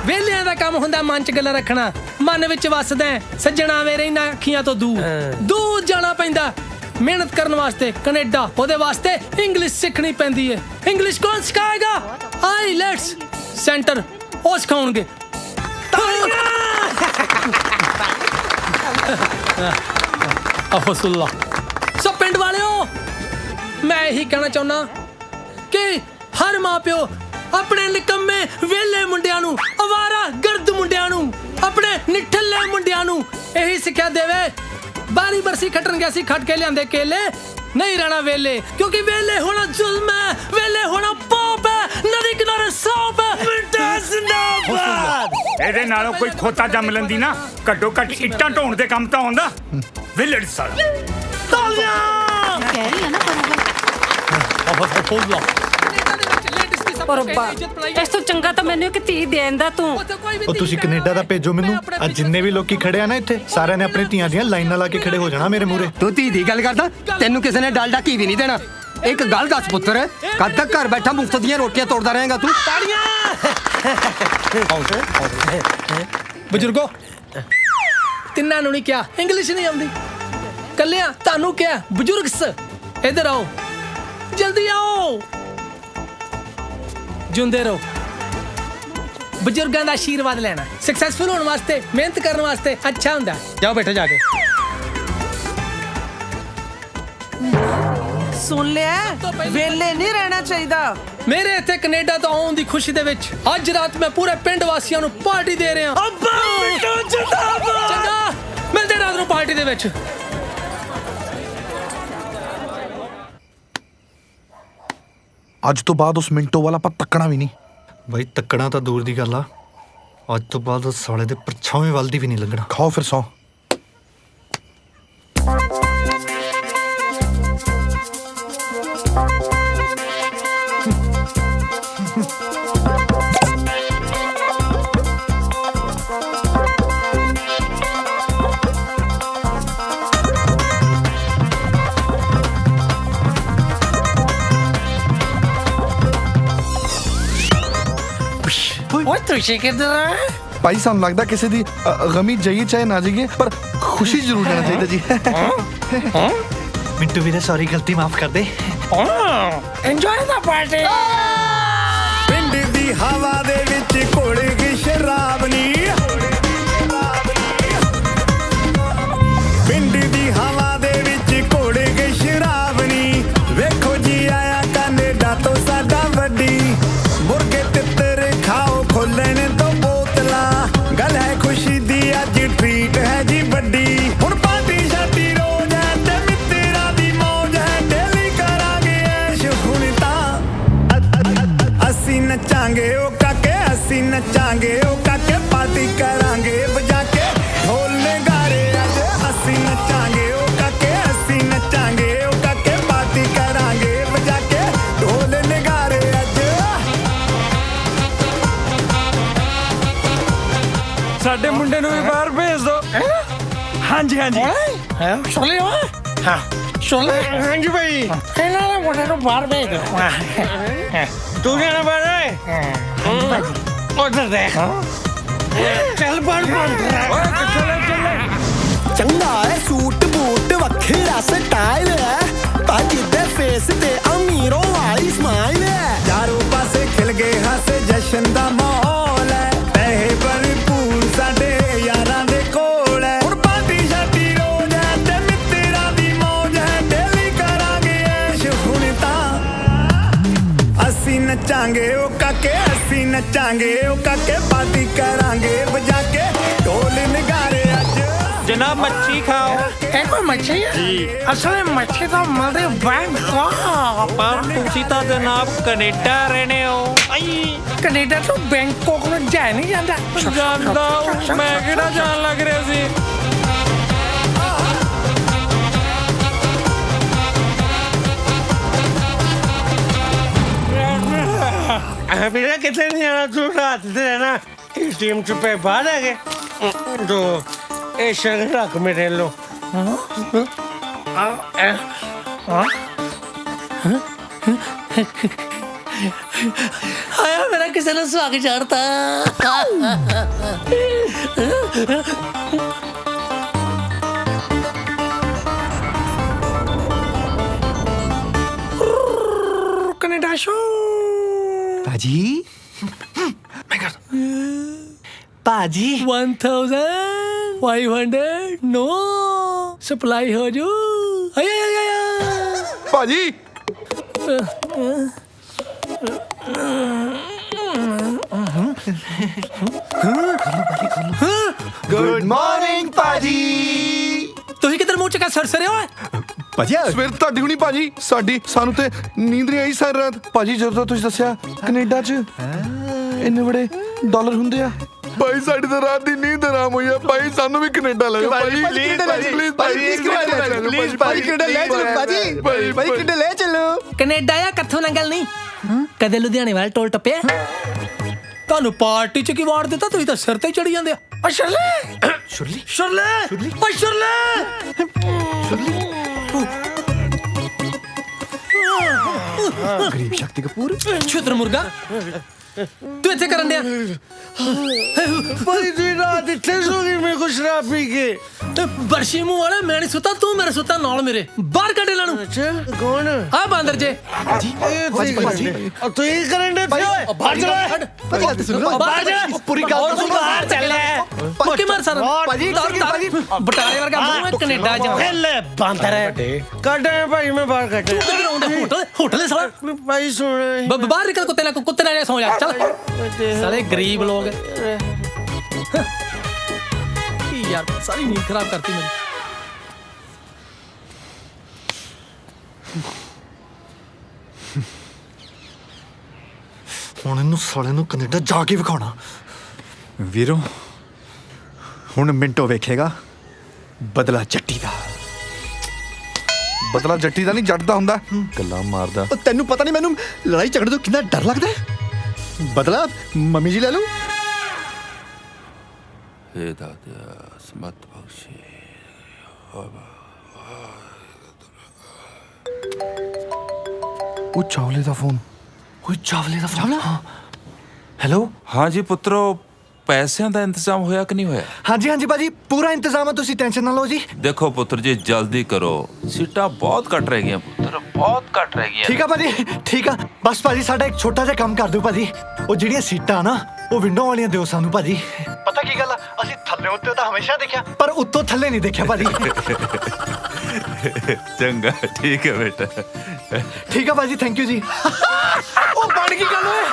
ਵੇਲਿਆਂ ਦਾ ਕੰਮ ਹੁੰਦਾ ਮਨ 'ਚ ਗੱਲਾਂ ਰੱਖਣਾ। ਮਨ ਵਿੱਚ ਵਸਦਾ ਸੱਜਣਾ ਮੇਰੇ ਇਹਨਾਂ ਅੱਖੀਆਂ ਤੋਂ ਦੂਰ ਜਾਣਾ ਪੈਂਦਾ। ਮਿਹਨਤ ਕਰਨ ਵਾਸਤੇ ਕੈਨੇਡਾ, ਉਹਦੇ ਵਾਸਤੇ ਇੰਗਲਿਸ਼ ਸਿੱਖਣੀ ਪੈਂਦੀ ਹੈ। ਇੰਗਲਿਸ਼ ਕੌਣ ਸਿਖਾਏਗਾ? ਆਈਲੈਟਸ ਸੈਂਟਰ ਉਹ ਸਿਖਾਉਣਗੇ। ਆਹੋ ਸੁੱਲਾ। ਸੋ ਪਿੰਡ ਵਾਲਿਓ ਮੈਂ ਇਹੀ ਕਹਿਣਾ ਚਾਹੁੰਦਾ ਕਿ ਹਰ ਮਾਂ ਪਿਓ ਆਪਣੇ ਨਿਕੰਮੇ ਵਿਹਲੇ ਮੁੰਡਿਆਂ ਨੂੰ, ਅਵਾਰਾ ਗਰਦ ਮੁੰਡਿਆਂ ਨੂੰ, ਆਪਣੇ ਨਿਠੱਲੇ ਮੁੰਡਿਆਂ ਨੂੰ ਇਹੀ ਸਿੱਖਿਆ ਦੇਵੇ। 12 ਬਰਸੀ ਖੱਟਣ ਗਿਆ ਸੀ, ਖੱਟ ਕੇ ਲਿਆਂਦੇ ਕੇਲੇ, ਨਹੀਂ ਰਹਿਣਾ ਵੇਲੇ ਕਿਉਂਕਿ ਵੇਲੇ ਹੋਣਾ ਜ਼ੁਲਮ ਹੈ, ਵੇਲੇ ਹੋਣਾ ਪਾਪ ਹੈ, ਨਦੀ ਕਿਨਾਰੇ ਸੌਂਪ ਹੈ। ਮਿੰਟੋ ਜ਼ਿੰਦਾਬਾਦ। ਇਹਦੇ ਨਾਲੋਂ ਕੋਈ ਖੋਤਾ ਜੰਮ ਲੈਂਦੀ ਨਾ, ਘੱਟੋ ਘੱਟ ਇੱਟਾਂ ਢੋਣ ਦੇ ਕੰਮ ਤਾਂ ਆਉਂਦਾ। ਵਿਲੜ ਸਾਲਾ। ਤਾਲੀਆਂ ਕਹਿ ਰਹੀ ਆ ਨਾ ਪਰ ਇਸ ਤੋਂ ਚੰਗਾ ਤਾਂ ਮੈਨੂੰ ਇੱਕ ਧੀ ਦੇਂਦਾ ਤੂੰ। ਉਹ ਤੁਸੀਂ ਕੈਨੇਡਾ ਦਾ ਭੇਜੋ ਮੈਨੂੰ। ਅੱਜ ਜਿੰਨੇ ਵੀ ਲੋਕੀ ਖੜੇ ਆ ਨਾ ਇੱਥੇ, ਸਾਰਿਆਂ ਨੇ ਆਪਣੀ ਧੀਆਂ ਦੀਆਂ ਲਾਈਨਾਂ ਲਾ ਕੇ ਖੜੇ ਹੋ ਜਾਣਾ ਮੇਰੇ ਮੂਹਰੇ। ਤੂੰ ਧੀ ਦੀ ਗੱਲ ਕਰਦਾ? ਤੈਨੂੰ ਕਿਸੇ ਨੇ ਡਾਲਡਾ ਘੀ ਵੀ ਨਹੀਂ ਦੇਣਾ। ਇੱਕ ਗੱਲ ਦੱਸ ਪੁੱਤਰ, ਕਦ ਤੱਕ ਘਰ ਬੈਠਾ ਮੁਫਤ ਦੀਆਂ ਰੋਟੀਆਂ ਤੋੜਦਾ ਰਹੇਗਾ ਤੂੰ? ਬਜ਼ੁਰਗੋ ਤਿੰਨਾਂ ਨੂੰ ਨਹੀਂ ਕਿਹਾ ਇੰਗਲਿਸ਼ ਨਹੀਂ ਆਉਂਦੀ, ਕੱਲਿਆਂ ਤੁਹਾਨੂੰ ਕਿਹਾ ਬਜ਼ੁਰਗਸ। ਇੱਧਰ ਆਓ, ਜਲਦੀ ਆਓ, ਜਿਉਂਦੇ ਰਹੋ। ਬਜ਼ੁਰਗਾਂ ਦਾ ਆਸ਼ੀਰਵਾਦ ਲੈਣਾ ਸਕਸੈਸਫੁਲ ਹੋਣ ਵਾਸਤੇ, ਮਿਹਨਤ ਕਰਨ ਵਾਸਤੇ ਅੱਛਾ ਹੁੰਦਾ। ਜਾਓ ਬੈਠੋ ਜਾ ਕੇ। ਸੁਣ ਲਿਆ, ਵੇਲੇ ਨਹੀਂ ਰਹਿਣਾ ਚਾਹੀਦਾ। ਮੇਰੇ ਇੱਥੇ ਕੈਨੇਡਾ ਤੋਂ ਆਉਣ ਦੀ ਖੁਸ਼ੀ ਦੇ ਵਿੱਚ ਅੱਜ ਰਾਤ ਮੈਂ ਪੂਰੇ ਪਿੰਡ ਵਾਸੀਆਂ ਨੂੰ ਪਾਰਟੀ ਦੇ ਰਿਹਾ। ਚੰਗਾ, ਮਿਲਦੇ ਰਾਤ ਨੂੰ ਪਾਰਟੀ ਦੇ ਵਿੱਚ। ਅੱਜ ਤੋਂ ਬਾਅਦ ਉਸ ਮਿੰਟੋ ਵਾਲਾ ਆਪਾਂ ਤੱਕਣਾ ਵੀ ਨਹੀਂ। ਬਾਈ ਤੱਕਣਾ ਤਾਂ ਦੂਰ ਦੀ ਗੱਲ ਆ, ਅੱਜ ਤੋਂ ਬਾਅਦ ਉਸ ਸਾਲੇ ਦੇ ਪਰਛਾਵੇਂ ਵੱਲ ਦੀ ਵੀ ਨਹੀਂ ਲੰਘਣਾ। ਖਾਓ ਫਿਰ ਸੌ। ਓਏ ਤੁਸੀਂ ਕਿੱਧਰ? ਭਾਈ ਸਾਨੂੰ ਲੱਗਦਾ ਕਿਸੇ ਦੀ ਗਮੀ ਜਾਈਏ ਚਾਹੇ ਨਾ ਜਾਈਏ, ਪਰ ਖੁਸ਼ੀ ਜ਼ਰੂਰ ਜਾਣਾ ਚਾਹੀਦਾ ਜੀ। ਮਿੰਟੂ ਵੀਰੇ ਸੌਰੀ, ਗਲਤੀ ਮਾਫ ਕਰ ਦੇ। ਇੰਜੋਏ ਦਾ ਪਾਰਟੀ। ਪਿੰਡ ਦੀ ਹਵਾ ਦੇ ਵਿੱਚ ਘੁਲ ਗਈ ਸ਼ਰਾਬ ਨੀ, ਪਿੰਡ ਦੀ ਹਵਾ ਦੇ ਵਿੱਚ ਘੁਲ ਗਈ ਸ਼ਰਾਬ ਨੀ। ਵੇਖੋ ਜੀ ਆਇਆ ਕੈਨੇਡਾ ਤੋਂ ਸਾਡਾ ਵੱਡੀ, ਮੁਰਗੇ ਤਿੱਤਰ ਖਾਓ ਖੋਲਣ ਤੋਂ ਬੋਤਲਾਂ। ਗੱਲ ਹੈ ਖੁਸ਼ੀ ਦੀ ਅੱਜ ਟ੍ਰੀਟ ਹੈ ਜੀ ਵੱਡੀ। ਹੁਣ ਪਾਰਟੀ ਸ਼ਾਟੀ ਰੋਜ਼ ਹੈ ਤੇ ਮਿੱਤਰਾਂ ਦੀ ਮੌਜ ਹੈ, ਡੇਲੀ ਕਰਾਂਗੇ ਐਸ਼ ਹੁਣ ਤਾਂ। ਅਸੀਂ ਨੱਚਾਂਗੇ ਉਹ ਕਾਕੇ, ਅਸੀਂ ਨੱਚਾਂਗੇ। ਬਾਹਰ ਭੇਜ ਦੋ। ਹਾਂਜੀ ਹਾਂਜੀ ਹੈ ਛੋਲੇ ਓਏ ਹਾਂ ਛੋਲੇ ਹਾਂਜੀ ਭਾਈ। ਇਹਨਾਂ ਨੇ ਮੁੰਡੇ ਨੂੰ ਬਾਹਰ ਭੇਜ ਦਿਓ ਤੂੰ ਜਾਣਾ ਬਾਹਰ ਉਧਰ ਦੇਖ ਚੱਲ ਬਾਹਰ ਚੰਗਾ ਹੈ ਸੂਟ ਬੂਟ ਵੱਖਰਾ ਸਟਾਈਲ ਹੈ ਭਾਜੀ ਦੇ ਫੇਸ ਤੇ ਅਮੀਰੋਂ ਵਾਲੀ ਸਮਾਈਲ ਹੈ ਚਾਰੋਂ ਪਾਸੇ ਖਿਲ ਗਏ ਹਾਸੇ ਜਸ਼ਨ ਦਾ ਮਾਹੌਲ ਹੈ ਪੈਸੇ ਭਰਪੂਰ ਸਾਡੇ ਯਾਰਾਂ ਦੇ ਕੋਲ ਹੈ ਹੁਣ ਪਾਰਟੀ ਸ਼ਾਦੀ ਰੋਜ਼ ਹੈ ਤੇ ਮਿੱਤਰਾਂ ਦੀ ਮੌਜ ਹੈ ਡੇਲੀ ਕਰਾਂਗੇ ਐਸ਼ ਹੁਣ ਤਾਂ ਅਸੀਂ ਨੱਚਾਂਗੇ ਉਹ ਕਾਕੇ ਅਸੀਂ ਨੱਚਾਂਗੇ ਉਹ ਕਾਕੇ ਪਾਰਟੀ ਕਰਾਂਗੇ ਵਜਾ ਕੇ ਢੋਲ ਨਗਾਰੇ ਅੱਜ जनाब मच्छी खाओ। कोई मच्छी है जी असल में मच्छी तो मिलती बैंकॉक पर तुसी तो जनाब कनेडा रहने हो। कनेडा तो बैंकॉक में जा नहीं जाता जानदा मैं किहड़ा जान लग रहा सी। बेटा कितने नहीं आना तू रात से रहना टीम चुपे बाहर आ गए तो ए शर्ट रख मेरे लो आया मेरा किसी ने स्वागत चाहता कनाडा शो पाजी मैं कर पाजी 1500 नो सप्लाई हो जो ਭਾਜੀ गुड मॉर्निंग पाजी ਤੁਸੀਂ ਕਿੱਧਰ ਮੂੰਹ ਚੱਕਾ ਸਰਸਰੇ ਓਏ पाजी ਸਵੇਰ ਤੁਹਾਡੀ ਹੁਣੀ ਭਾਜੀ ਸਾਡੀ ਸਾਨੂੰ ਤੇ ਨੀਂਦ ਨਹੀਂ ਆਈ ਸਾਰੀ ਰਾਤ ਭਾਜੀ ਜਦੋਂ ਤੁਸੀਂ ਦੱਸਿਆ ਕੈਨੇਡਾ 'ਚ ਇੰਨੇ ਬੜੇ ਡਾਲਰ ਹੁੰਦੇ ਆ ਭਾਈ ਸਾਡੀ ਤਾਂ ਰਾਤ ਦੀ ਨੀਂਦ ਆਰਾਮ ਹੋਈ ਆ ਭਾਈ ਸਾਨੂੰ ਵੀ ਕੈਨੇਡਾ ਲੈ ਜਾਓ ਭਾਜੀ ਪਲੀਜ਼ ਭਾਜੀ ਕੈਨੇਡਾ ਲੈ ਚਲੋ ਭਾਜੀ ਕੈਨੇਡਾ ਲੈ ਚਲੋ ਕੈਨੇਡਾ ਆ ਕਿੱਥੋਂ ਲੰਗਲ ਨਹੀਂ ਕਦੇ ਲੁਧਿਆਣੇ ਵਾਲ ਟੋਲ ਟੱਪਿਆ ਤੁਹਾਨੂੰ ਪਾਰਟੀ 'ਚ ਕੀ ਵਾਰ ਦਿੱਤਾ ਤੁਸੀਂ ਤਾਂ ਸਿਰ ਤੇ ਚੜੀ ਜਾਂਦੇ ਆ ਸ਼ਰਲੇ ਸ਼ਰਲੇ ਸ਼ਰਲੇ ਓ ਸ਼ਰਲੇ गरीब शक्ति कपूर ਛੁੱਤਰ ਮੁਰਗਾ ਤੂੰ ਇੱਥੇ ਕਰਨ ਡਿਆ ਭਾਈ ਦੀ ਰਾਤ ਇੱਥੇ ਸੋ ਗਈ ਮੇਰੇ ਕੋ ਸ਼ਰਾਬ ਪੀ ਕੇ ਤੇ ਬਰਸ਼ੀ ਮੂੰਹ ਵਾਲਾ ਮੈਂ ਨਹੀਂ ਸੁੱਤਾ ਤੂੰ ਮੇਰੇ ਸੁੱਤਾ ਨਾਲ ਮੇਰੇ ਬਾਹਰ ਕੱਢ ਇਹਨਾਂ ਨੂੰ ਅੱਛਾ ਕੌਣ ਆ ਬਾਂਦਰ ਜੇ पाजी ਤੂੰ ਇਹ ਕਰਨ ਦੇ ਓਏ ਬਾਹਰ ਚਲਾ पाजी गल सुन लो ਬਾਹਰ ਜਾ पूरी गल ਤੂੰ ਬਾਹਰ ਚੱਲ ਮੁੱਕੇ ਮਾਰ ਸਾਰਾ ਭਾਜੀ, ਬਟਾਲੇ ਵਰਗਾ ਮੂੰਹ ਹੈ ਕੈਨੇਡਾ ਜਾ ਲੈ ਬਾਂਦਰ ਹੈ ਕੱਢ ਭਾਈ ਮੈਂ ਬਾਹਰ ਕੱਢ ਤੂੰ ਕਿੱਧਰ ਆਉਂਦਾ ਹੋਟਲ ਸਾਲਾ ਭਾਈ ਸੁਣ ਬਾਹਰ ਨਿਕਲ ਕੁੱਤੇ ਨਾਲ ਸੌ ਜਾ ਚੱਲ साले गरीब लोग यार सारी नींद खराब करती मेरी ਹੁਣ ਇਹਨੂੰ ਸਾਲੇ ਨੂੰ ਕੈਨੇਡਾ ਜਾ ਕੇ ਵਿਖਾਉਣਾ ਵੀਰੋ ਹੁਣ ਮਿੰਟੋ ਵੇਖੇਗਾ ਬਦਲਾ ਜੱਟੀ ਦਾ ਬਦਲਾ ਜੱਟੀ ਦਾ ਨਹੀਂ ਜੱਟ ਦਾ ਹੁੰਦਾ ਗੱਲਾਂ ਮਾਰਦਾ ਉਹ ਤੈਨੂੰ ਪਤਾ ਨਹੀਂ ਮੈਨੂੰ ਲੜਾਈ ਝਗੜੇ ਤੋਂ ਕਿੰਨਾ ਡਰ ਲੱਗਦਾ ਹੈ ਬਦਲਾ ਮੰਮੀ ਜੀ ਲੈ ਲਓ हे दादा समत बख्शे ਉਹ ਚਾਵਲੇ ਦਾ ਫੋਨ ਹੈਲੋ हाँ जी पुत्रो पैसों का इंतजाम होया कि नहीं होया ਹਾਂਜੀ ਹਾਂਜੀ ਭਾਜੀ ਪੂਰਾ ਇੰਤਜ਼ਾਮ ਹੈ ਤੁਸੀਂ ਟੈਨਸ਼ਨ ਨਾ ਲਓ ਜੀ देखो पुत्र जी जल्दी करो सीटा बहुत कट रह गई पुत्र बहुत कट रह गई ਠੀਕ ਆ ਭਾਜੀ ਠੀਕ ਆ ਬਸ ਭਾਜੀ ਸਾਡਾ ਇੱਕ ਛੋਟਾ ਜਿਹਾ ਕੰਮ ਕਰ ਦਿਓ ਭਾਜੀ ਉਹ ਜਿਹੜੀਆਂ ਸੀਟਾਂ ਨਾ ਉਹ ਵਿੰਡੋ ਵਾਲੀਆਂ ਦਿਓ ਸਾਨੂੰ ਭਾਜੀ ਪਤਾ ਕੀ ਗੱਲ ਆ ਅਸੀਂ ਥੱਲੇ ਉੱਤੇ ਤਾਂ ਹਮੇਸ਼ਾ ਦੇਖਿਆ ਪਰ ਉੱਤੋਂ ਥੱਲੇ ਨਹੀਂ ਦੇਖਿਆ ਭਾਜੀ चंगा ठीक है बेटा ਠੀਕ ਆ ਭਾਜੀ ਥੈਂਕ ਯੂ ਜੀ ਉਹ ਬਣ ਗਈ ਗੱਲ ਓਏ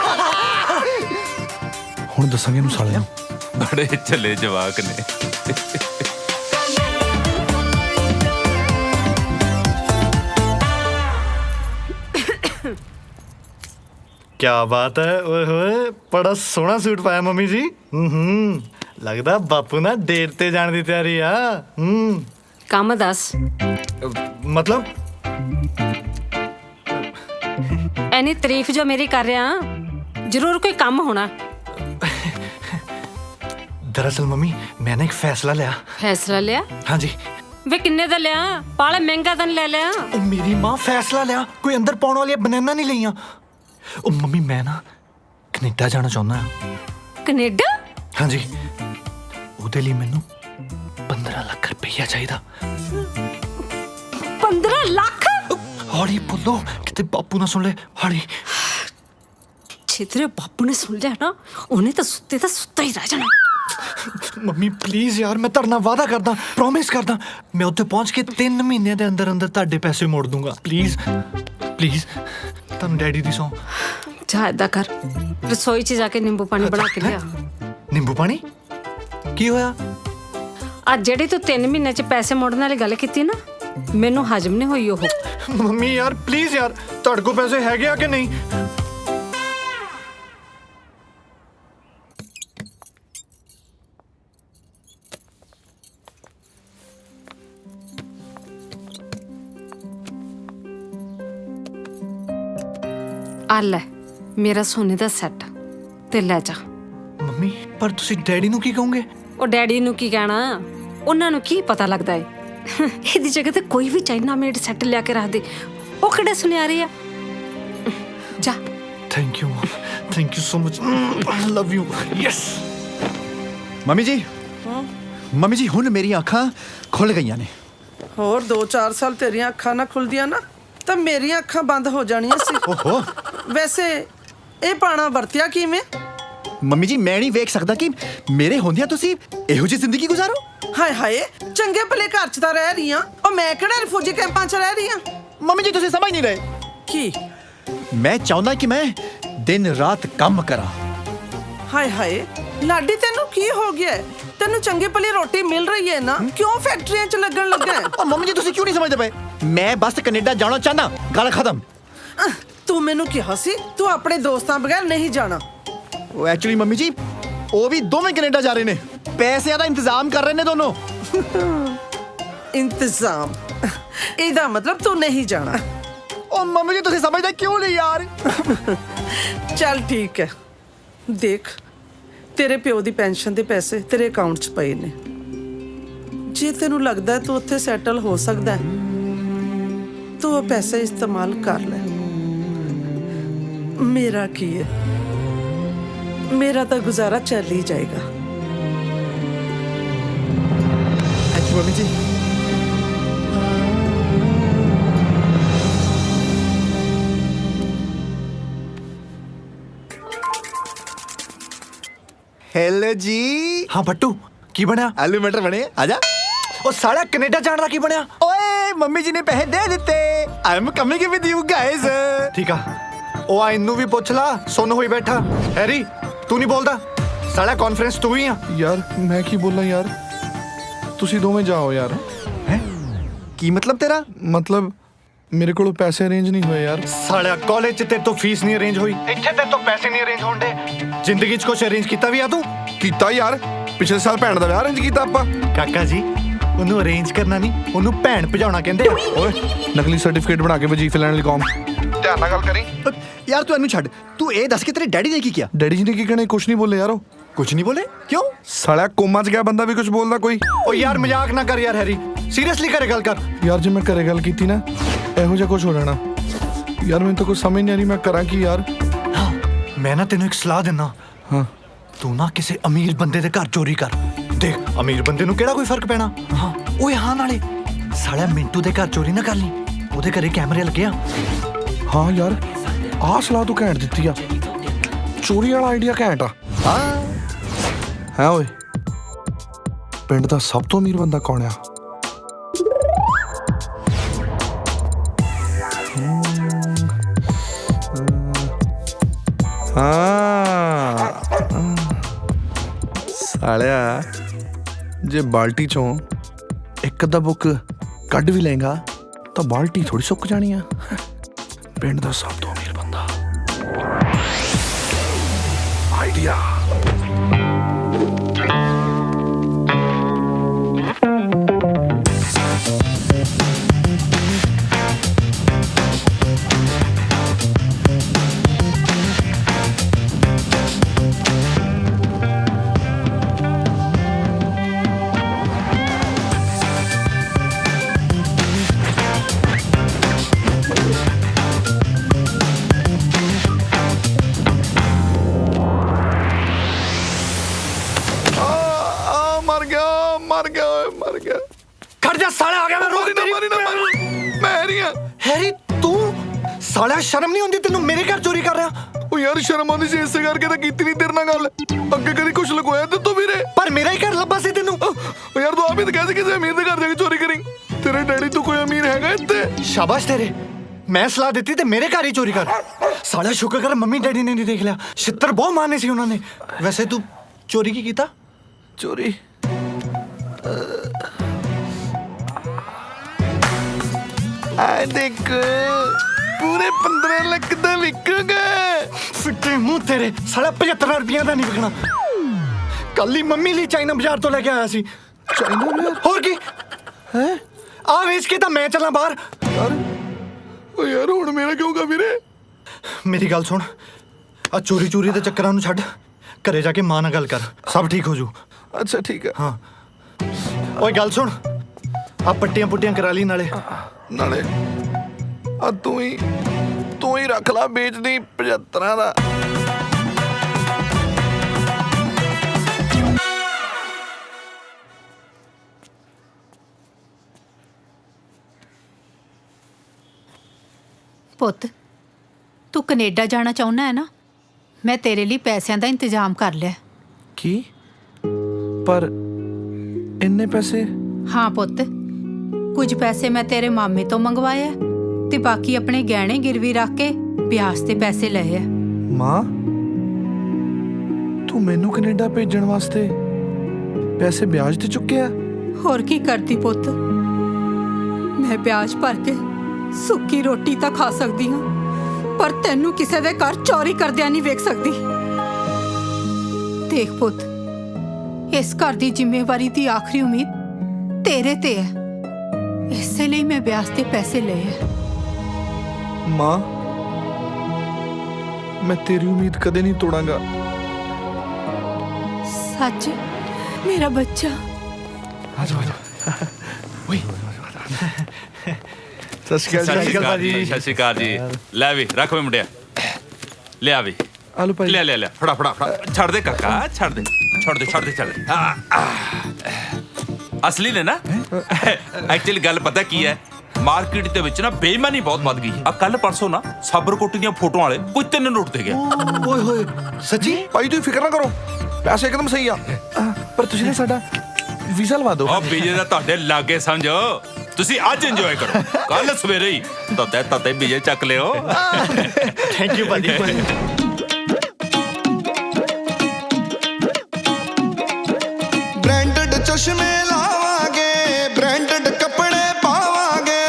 ਹੁਣ ਦੱਸਾਂਗੇ ਇਹਨੂੰ ਸਾਲਿਆਂ बड़े चले जवाक ने क्या बात है ओए होए बड़ा सोहना सूट पाया मम्मी जी लगदा बापू ना डेट ते जाने दी तैयारी आ ਕੰਮ ਦੱਸ मतलब ਐਨੀ ਤਾਰੀਫ ਜੋ ਮੇਰੀ ਕਰ ਰਿਹਾ ਜ਼ਰੂਰ ਕੋਈ ਕੰਮ ਹੋਣਾ दरअसल मम्मी मैंने एक फैसला लिया। फैसला लिया? हाँ जी। वे किन्ने दा लिया? पाले महंगा तन ले लिया। ओ मेरी माँ फैसला लिया, कोई अंदर पाने वाली बनाना नहीं लिया। ओ मम्मी मैं ना कनेडा जाना चाहना। कनेडा? हाँ जी। ਉਹਦੇ ਲਈ ਮੈਨੂੰ 15 ਲੱਖ ਰੁਪਈਆ ਚਾਹੀਦਾ। 15 ਲੱਖ? ਹੌਲੀ ਬੋਲੋ ਕਿਤੇ ਬਾਪੂ ਨਾ ਸੁਣ ਲੈ। ਹੌਲੀ। ਜੇ ਤੇਰੇ ਬਾਪੂ ਨੇ ਸੁਣ ਲਿਆ ਨਾ ਉਹਨੇ ਤਾਂ ਸੁੱਤਾ ਹੀ ਰਹਿ ਜਾਣਾ। ਮੰਮੀ ਪਲੀਜ਼ ਯਾਰ ਮੈਂ ਤੁਹਾਡੇ ਨਾਲ ਵਾਅਦਾ ਕਰਦਾ, ਪ੍ਰੋਮਿਸ ਕਰਦਾ ਮੈਂ ਉੱਥੇ ਪਹੁੰਚ ਕੇ 3 ਮਹੀਨਿਆਂ ਦੇ ਅੰਦਰ ਅੰਦਰ ਤੁਹਾਡੇ ਪੈਸੇ ਮੋੜ ਦੂੰਗਾ। ਪਲੀਜ਼ ਪਲੀਜ਼ ਤੁਹਾਨੂੰ ਡੈਡੀ ਦੀ ਸੌਂ। ਜਾ ਏਦਾਂ ਕਰ ਰਸੋਈ 'ਚ ਜਾ ਕੇ ਨਿੰਬੂ ਪਾਣੀ ਬਣਾ ਕੇ ਲਿਆ। ਨਿੰਬੂ ਪਾਣੀ? ਕੀ ਹੋਇਆ? ਅੱਜ ਜਿਹੜੀ ਤੂੰ 3 ਮਹੀਨੇ 'ਚ ਪੈਸੇ ਮੋੜਨ ਵਾਲੀ ਗੱਲ ਕੀਤੀ ਨਾ ਮੈਨੂੰ ਹਜਮ ਨਹੀਂ ਹੋਈ ਉਹ। ਮੰਮੀ ਯਾਰ ਪਲੀਜ਼ ਯਾਰ ਤੁਹਾਡੇ ਕੋਲ ਪੈਸੇ ਹੈਗੇ ਆ ਕਿ ਨਹੀਂ? ਆ ਲੈ ਮੇਰਾ ਸੋਨੇ ਦਾ ਸੈੱਟ ਤੇ ਲੈ ਜਾ। ਮੰਮੀ ਪਰ ਤੁਸੀਂ ਡੈਡੀ ਨੂੰ ਕੀ ਕਹੋਗੇ? ਉਹ ਡੈਡੀ ਨੂੰ ਕੀ ਕਹਿਣਾ, ਉਹਨਾਂ ਨੂੰ ਕੀ ਪਤਾ ਲੱਗਦਾ ਏ। ਇਹਦੀ ਜਗ੍ਹਾ ਤੇ ਕੋਈ ਵੀ ਚਾਈਨਾ ਮੇਡ ਸੈੱਟ ਲਿਆ ਕੇ ਰੱਖ ਦੇ, ਉਹ ਕਿਹੜੇ ਸੁਨਿਆਰੇ ਆ। ਜਾ। Thank you thank you so much, I love you. Yes mummy ਜੀ ਹੁਣ ਮੇਰੀਆਂ ਅੱਖਾਂ ਖੁੱਲ ਗਈਆਂ ਨੇ। ਹੋਰ 2-4 ਸਾਲ ਤੇਰੀਆਂ ਅੱਖਾਂ ਨਾ ਖੁੱਲਦੀਆਂ ਨਾ ਤਾਂ ਮੇਰੀਆਂ ਅੱਖਾਂ ਬੰਦ ਹੋ ਜਾਣੀਆਂ ਸੀ। ਓਹੋ ਵੈਸੇ ਇਹ ਪਾਣਾ ਵਰਤਿਆ ਕਿਵੇਂ? ਮੰਮੀ ਜੀ ਮੈਂ ਨਹੀਂ ਵੇਖ ਸਕਦਾ ਕਿ ਮੇਰੇ ਹੁੰਦਿਆਂ ਤੁਸੀਂ ਇਹੋ ਜਿਹੀ ਜ਼ਿੰਦਗੀ ਗੁਜ਼ਾਰੋ। ਹਾਏ ਹਾਏ ਚੰਗੇ ਭਲੇ ਘਰ 'ਚ ਤਾਂ ਰਹਿ ਰਹੀ ਆ, ਉਹ ਮੈਂ ਕਿਹੜਾ ਰਿਫਿਊਜੀ ਕੈਂਪਾਂ 'ਚ ਰਹਿ ਰਹੀ ਆ। ਮੰਮੀ ਜੀ ਤੁਸੀਂ ਸਮਝ ਨਹੀਂ ਰਹੇ। ਕੀ? ਮੈਂ ਚਾਹੁੰਦਾ ਕਿ ਮੈਂ ਦਿਨ ਰਾਤ ਕੰਮ ਕਰਾਂ। ਹਾਏ ਹਾਏ ਲਾਡੀ ਤੈਨੂੰ ਕੀ ਹੋ ਗਿਆ? ਤੈਨੂੰ ਚੰਗੀ ਭਲੀ ਰੋਟੀ ਮਿਲ ਰਹੀ ਹੈ ਨਾ, ਕਿਉਂ ਫੈਕਟਰੀਆਂ 'ਚ ਲੱਗਣ ਲੱਗਾ? ਉਹ ਮੰਮੀ ਜੀ ਤੁਸੀਂ ਕਿਉਂ ਨਹੀਂ ਸਮਝਦੇ ਪਏ? ਮੈਂ ਬਸ ਕੈਨੇਡਾ ਜਾਣਾ ਚਾਹੁੰਦਾ, ਗੱਲ ਖਤਮ। ਤੂੰ ਮੈਨੂੰ ਕਿਹਾ ਸੀ ਤੂੰ ਆਪਣੇ ਦੋਸਤਾਂ ਬਗੈਰ ਨਹੀਂ ਜਾਣਾ। ਉਹ ਐਕਚੁਅਲੀ ਮੰਮੀ ਜੀ ਉਹ ਵੀ ਦੋਵੇਂ ਕੈਨੇਡਾ ਜਾ ਰਹੇ ਨੇ, ਪੈਸਿਆਂ ਦਾ ਇੰਤਜ਼ਾਮ ਕਰ ਰਹੇ ਨੇ ਦੋਨੋਂ। ਇੰਤਜ਼ਾਮ? ਇਹਦਾ ਮਤਲਬ ਤੂੰ ਨਹੀਂ ਜਾਣਾ। ਉਹ ਮੰਮੀ ਜੀ ਤੁਸੀਂ ਸਮਝਦੇ ਕਿਉਂ ਨਹੀਂ ਯਾਰ? ਚੱਲ ਠੀਕ ਹੈ, ਦੇਖ ਤੇਰੇ ਪਿਓ ਦੀ ਪੈਨਸ਼ਨ ਦੇ ਪੈਸੇ ਤੇਰੇ ਅਕਾਊਂਟ 'ਚ ਪਏ ਨੇ। ਜੇ ਤੈਨੂੰ ਲੱਗਦਾ ਤੂੰ ਉੱਥੇ ਸੈਟਲ ਹੋ ਸਕਦਾ ਤੂੰ ਉਹ ਪੈਸੇ ਇਸਤੇਮਾਲ ਕਰ ਲੈ। ਮੇਰਾ ਕੀ ਹੈ, ਮੇਰਾ ਤਾਂ ਗੁਜ਼ਾਰਾ ਚੱਲ ਹੀ ਜਾਏਗਾ। ਮੰਮੀ ਜੀ हेलो जी। हाँ भट्टू की बनया? आलू मटर बने आजा। ओ साला कनाडा जाने का की बनया? ओए मम्मी जी ने पैसे दे दिते। I am coming with you guys. ठीक है ओ आ इन्नू भी पूछ ला, सुन होई बैठा। हैरी तू नहीं बोलदा? साला कॉन्फ्रेंस तू ही आ। यार मैं की बोलना यार, ਤੁਸੀਂ ਦੋਵੇਂ ਜਾਓ ਯਾਰ। हैं की मतलब तेरा? मतलब मेरे को पैसे अरेंज नहीं हुए यार। साला कॉलेज च तेरे तो फीस नहीं अरेंज हुई, ਇੱਥੇ ਤੇ ਤੋਂ ਪੈਸੇ ਨਹੀਂ ਅਰੇਂਜ ਹੋਣ ਦੇ। ਜ਼ਿੰਦਗੀ 'ਚ ਕੁਛ ਅਰੇਂਜ ਕੀਤਾ ਵੀ ਆ ਤੂੰ? ਕੀਤਾ ਯਾਰ, ਪਿਛਲੇ ਸਾਲ ਭੈਣ ਦਾ ਵਿਆਹ ਅਰੇਂਜ ਕੀਤਾ ਆਪਾਂ। ਕਾਕਾ ਜੀ ਉਹਨੂੰ ਅਰੇਂਜ ਕਰਨਾ ਨਹੀਂ, ਉਹਨੂੰ ਭੈਣ ਭਜਾਉਣਾ ਕਹਿੰਦੇ ਆ। ਓਏ ਨਕਲੀ ਸਰਟੀਫਿਕੇਟ ਬਣਾ ਕੇ ਵਜੀਫੇ ਲੈਣ ਲਈ ਕੌਮ। ਧਿਆਨ ਨਾਲ ਗੱਲ ਕਰੀ यार। तू ਇਹਨੂੰ ਛੱਡ, ਤੂੰ ਇਹ ਦੱਸ ਕਿ ਤੇਰੇ ਡੈਡੀ ਨੇ ਕੀ ਕੀਤਾ? ਡੈਡੀ ਜੀ ਨੇ ਕੀ ਕਹਿਣਾ? ਕੁਛ ਨਹੀਂ ਬੋਲੇ ਯਾਰ। ਉਹ ਕੁਝ ਨਹੀਂ ਬੋਲੇ? ਕਿਉਂ? ਸਾਲਾ ਕੋਮਾ 'ਚ ਗਿਆ ਬੰਦਾ ਵੀ ਕੁਝ ਬੋਲਦਾ ਕੋਈ? ਓ ਯਾਰ ਮਜ਼ਾਕ ਨਾ ਕਰ ਯਾਰ ਹੈਰੀ, ਸੀਰੀਅਸਲੀ ਘਰੇ ਗੱਲ ਕਰ। ਯਾਰ ਜੇ ਮੈਂ ਘਰੇ ਗੱਲ ਕੀਤੀ ਨਾ ਇਹੋ ਜਿਹਾ ਕੁਝ ਹੋ ਜਾਣਾ ਯਾਰ। ਮੈਨੂੰ ਤਾਂ ਕੁਝ ਸਮਝ ਨਹੀਂ ਆ ਰਹੀ ਮੈਂ ਕਰਾਂ ਕੀ ਯਾਰ। ਮੈਂ ਨਾ ਤੈਨੂੰ ਇੱਕ ਸਲਾਹ ਦਿੰਦਾ। ਹਾਂ ਤੂੰ ਨਾ ਕਿਸੇ ਅਮੀਰ ਬੰਦੇ ਦੇ ਘਰ ਚੋਰੀ ਕਰ। ਦੇਖ ਅਮੀਰ ਬੰਦੇ ਨੂੰ ਕਿਹੜਾ ਕੋਈ ਫਰਕ ਪੈਣਾ। ਹਾਂ ਓਏ ਹਾਂ ਨਾਲੇ ਸਾਲਿਆ ਮਿੰਟੂ ਦੇ ਘਰ ਚੋਰੀ ਨਾ ਕਰ ਲਈ, ਉਹਦੇ ਘਰੇ ਕੈਮਰੇ ਲੱਗੇ ਆ। ਹਾਂ ਯਾਰ ਆਹ ਸਲਾਹ ਤੂੰ ਘੈਂਟ ਦਿੱਤੀ ਆ, ਚੋਰੀ ਵਾਲਾ ਆਈਡੀਆ ਘੈਂਟ ਆ। ਹਾਂ ਹੈ ਓਏ ਪਿੰਡ ਦਾ ਸਭ ਤੋਂ ਅਮੀਰ ਬੰਦਾ ਕੌਣ ਆ? ਹਾਂ ਸਾਲਿਆ ਜੇ ਬਾਲਟੀ ਚੋਂ ਇੱਕ ਅੱਧਾ ਬੁੱਕ ਕੱਢ ਵੀ ਲਏਗਾ ਤਾਂ ਬਾਲਟੀ ਥੋੜੀ ਸੁੱਕ ਜਾਣੀ ਆ। ਪਿੰਡ ਦਾ ਸਭ ਤੋਂ ਅਮੀਰ ਬੰਦਾ ਆਈਡੀਆ। मर गया खड़ जा साले आ गया मैं रोक तेरी मैं हैरी हां हैरी तू साला शर्म नहीं आਉਂਦੀ ਤੈਨੂੰ ਮੇਰੇ ਘਰ ਚੋਰੀ ਕਰ ਰਿਹਾ ਉਹ ਯਾਰ ਸ਼ਰਮ ਆਉਂਦੀ ਸੀ ਇਸੇ ਕਰਕੇ ਤਾਂ ਕੀਤੀ ਨਹੀਂ ਤੇਰੇ ਨਾਲ ਗੱਲ ਅੱਗੇ ਕਦੀ ਕੁਝ ਲਗਵਾਇਆ ਤੇ ਤੂੰ ਵੀਰੇ ਪਰ ਮੇਰਾ ਹੀ ਘਰ ਲੱਭਾ ਸੀ ਤੈਨੂੰ ਉਹ ਯਾਰ ਤੂੰ ਆਪ ਹੀ ਤਾਂ ਕਹਿੰਦਾ ਕਿਸੇ ਅਮੀਰ ਦੇ ਘਰ ਜਾ ਕੇ ਚੋਰੀ ਕਰੀ ਤੇਰੇ ਡੈਡੀ ਤੋਂ ਕੋਈ ਅਮੀਰ ਹੈਗਾ ਇੱਥੇ ਸ਼ਾਬਾਸ਼ ਤੇਰੇ ਮੈਂ ਸਲਾਹ ਦਿੱਤੀ ਤੇ ਮੇਰੇ ਘਰ ਹੀ ਚੋਰੀ ਕਰ ਸਾਲਾ ਸ਼ੁਕਰ ਕਰ ਮੰਮੀ ਡੈਡੀ ਨੇ ਨਹੀਂ ਦੇਖ ਲਿਆ ਛਿੱਤਰ ਬਹੁਤ ਮਾਰਨੇ ਸੀ ਉਹਨਾਂ ਨੇ ਵੈਸੇ ਤੂੰ ਚੋਰੀ ਕੀ ਕੀਤਾ ਚੋਰੀ ਆ ਦੇਖ ਪੂਰੇ 15 ਲੱਖ ਦਾ ਵਿਕੂਗਾ ਫਿੱਟੇ ਮੂੰਹ ਤੇਰੇ ਸਾਲਾ 75 ਰੁਪਈਆ ਦਾ ਨਹੀਂ ਵਿਕਣਾ ਕੱਲ ਹੀ ਮੰਮੀ ਲਈ ਚਾਈਨਾ ਬਾਜ਼ਾਰ ਤੋਂ ਲੈ ਕੇ ਆਇਆ ਸੀ ਚਾਈਨਾ ਬਾਜ਼ਾਰ ਹੋਰ ਕੀ ਹੈ ਆ ਵੇਚ ਕੇ ਤਾਂ ਮੈਂ ਚੱਲਾਂ ਬਾਹਰ ਓ ਯਾਰ ਹੁਣ ਮੇਰਾ ਕਿਉਂਗਾ ਵੀਰੇ ਮੇਰੀ ਗੱਲ ਸੁਣ ਆ ਚੋਰੀ ਚੋਰੀ ਦੇ ਚੱਕਰਾਂ ਨੂੰ ਛੱਡ ਘਰੇ ਜਾ ਕੇ ਮਾਂ ਨਾਲ ਗੱਲ ਕਰ ਸਭ ਠੀਕ ਹੋ ਜੂ ਅੱਛਾ ਠੀਕ ਹੈ ਹਾਂ ਓਏ ਗੱਲ ਸੁਣ ਆ ਪੱਟੀਆਂ ਪੁੱਟੀਆਂ ਕਰਾ ਲਈ ਨਾਲੇ ਆ ਤੂੰ ਹੀ ਰੱਖ ਲਾ ਵੇਚਦੀ 75 ਦਾ ਪੁੱਤ ਤੂੰ ਕੈਨੇਡਾ ਜਾਣਾ ਚਾਹੁੰਦਾ ਹੈ ਨਾ ਮੈਂ ਤੇਰੇ ਲਈ ਪੈਸਿਆਂ ਦਾ ਇੰਤਜ਼ਾਮ ਕਰ ਲਿਆ ਕੀ ਪਰ ਇੰਨੇ ਪੈਸੇ ਹਾਂ ਪੁੱਤ ਕੁਝ ਪੈਸੇ ਮੈਂ ਤੇਰੇ ਮਾਮੇ ਤੋਂ ਮੰਗਵਾਏ ਆ ਤੇ ਬਾਕੀ ਆਪਣੇ ਗਹਿਣੇ ਗਿਰਵੀ ਰੱਖ ਕੇ ਵਿਆਜ ਤੇ ਪੈਸੇ ਲਏ ਆ ਮਾਂ ਤੂੰ ਮੈਨੂੰ ਕੈਨੇਡਾ ਭੇਜਣ ਵਾਸਤੇ ਪੈਸੇ ਵਿਆਜ ਤੇ ਚੁੱਕਿਆ ਹੋਰ ਕੀ ਕਰਦੀ ਪੁੱਤ ਮੈਂ ਵਿਆਜ ਭਰ ਕੇ ਸੁੱਕੀ ਰੋਟੀ ਤਾਂ ਖਾ ਸਕਦੀ ਹਾਂ ਪਰ ਤੈਨੂੰ ਕਿਸੇ ਦੇ ਘਰ ਚੋਰੀ ਕਰਦਿਆਂ ਨਹੀਂ ਵੇਖ ਸਕਦੀ ਦੇਖ ਪੁੱਤ ਇਸ ਘਰ ਦੀ ਜ਼ਿੰਮੇਵਾਰੀ ਦੀ ਆਖਰੀ ਉਮੀਦ ਤੇਰੇ ਤੇ ਹੈ ਇਸੇ ਲਈ ਮੈਂ ਵਿਆਜ ਤੇ ਪੈਸੇ ਲਏ ਆ ਮਾਂ ਮੈਂ ਤੇਰੀ ਉਮੀਦ ਕਦੇ ਨਹੀਂ ਤੋੜਾਂਗਾ ਸੱਚ ਮੇਰਾ ਬੱਚਾ ਆਜੋ ਓਏ ਸਤਿ ਸ਼੍ਰੀ ਅਕਾਲ ਜੀ ਸਤਿ ਸ਼੍ਰੀ ਅਕਾਲ ਜੀ ਲੈ ਵੀ ਰੱਖ ਵੇ ਮੁੰਡਿਆ ਲਿਆ ਵੀ ਆਲੂ ਭਾਈ ਲੈ ਫੜਾ ਛੱਡ ਦੇ ਕਾਕਾ ਛੱਡ ਦੇ ਅਸਲੀ ਨੇ ਨਾ ਐਕਚੁਅਲੀ ਗੱਲ ਪਤਾ ਕੀ ਹੈ ਮਾਰਕੀਟ ਦੇ ਵਿੱਚ ਨਾ ਬੇਈਮਾਨੀ ਬਹੁਤ ਵੱਧ ਗਈ ਆ ਕੱਲ ਪਰਸੋਂ ਨਾ ਸਾਬਰਕੋਟੀ ਦੀਆਂ ਫੋਟੋਆਂ ਵਾਲੇ ਕੋਈ 3 ਨੋਟ ਦੇ ਗਿਆ ਓਏ ਹੋਏ ਸੱਚੀ ਭਾਈ ਤੁਸੀਂ ਫਿਕਰ ਨਾ ਕਰੋ ਪੈਸੇ ਇੱਕਦਮ ਸਹੀ ਆ ਪਰ ਤੁਸੀਂ ਨਾ ਸਾਡਾ ਵੀਜ਼ਾ ਲਵਾ ਦਿਓ ਉਹ ਵੀਜ਼ੇ ਦਾ ਤੁਹਾਡੇ ਲਾਗੇ ਸਮਝੋ ਤੁਸੀਂ ਅੱਜ ਇੰਜੋਏ ਕਰੋ ਕੱਲ ਸਵੇਰੇ ਹੀ ਤਤੇ ਵੀਜ਼ੇ ਚੱਕ ਲਿਓ ਥੈਂਕ ਯੂ ਭਾਜੀ ਬ੍ਰਾਂਡਡ ਚਸ਼ਮੇ ਲਾਵਾਂਗੇ ਬ੍ਰਾਂਡਡ ਕੱਪੜੇ ਪਾਵਾਂਗੇ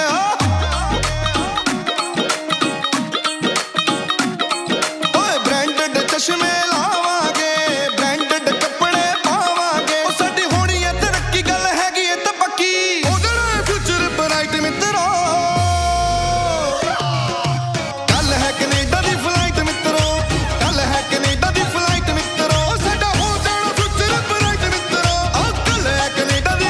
ਓਏ ਬ੍ਰਾਂਡਡ ਚਸ਼ਮੇ ਲਾਵਾਂਗੇ ਬ੍ਰਾਂਡਡ ਕੱਪੜੇ ਪਾਵਾਂਗੇ ਉਹ ਸਾਡੀ ਹੋਣੀ ਐ ਤਰੱਕੀ ਗੱਲ ਹੈਗੀ ਐ ਤਾਂ ਪੱਕੀ ਉਹ ਜਿਹੜਾ ਫਿਊਚਰ ਬ੍ਰਾਈਟ ਮਿੱਤਰੋ ਕੱਲ ਹੈ ਕੈਨੇਡਾ ਦੀ ਫਲਾਈਟ ਮਿੱਤਰੋ ਕੱਲ ਹੈ ਕੈਨੇਡਾ ਦੀ ਫਲਾਈਟ ਮਿੱਤਰੋ ਸਾਡਾ ਹੋ ਜਾਣਾ ਫਿਊਚਰ ਬ੍ਰਾਈਟ ਮਿੱਤਰੋ ਕੱਲ ਹੈ ਕੈਨੇਡਾ ਦੀ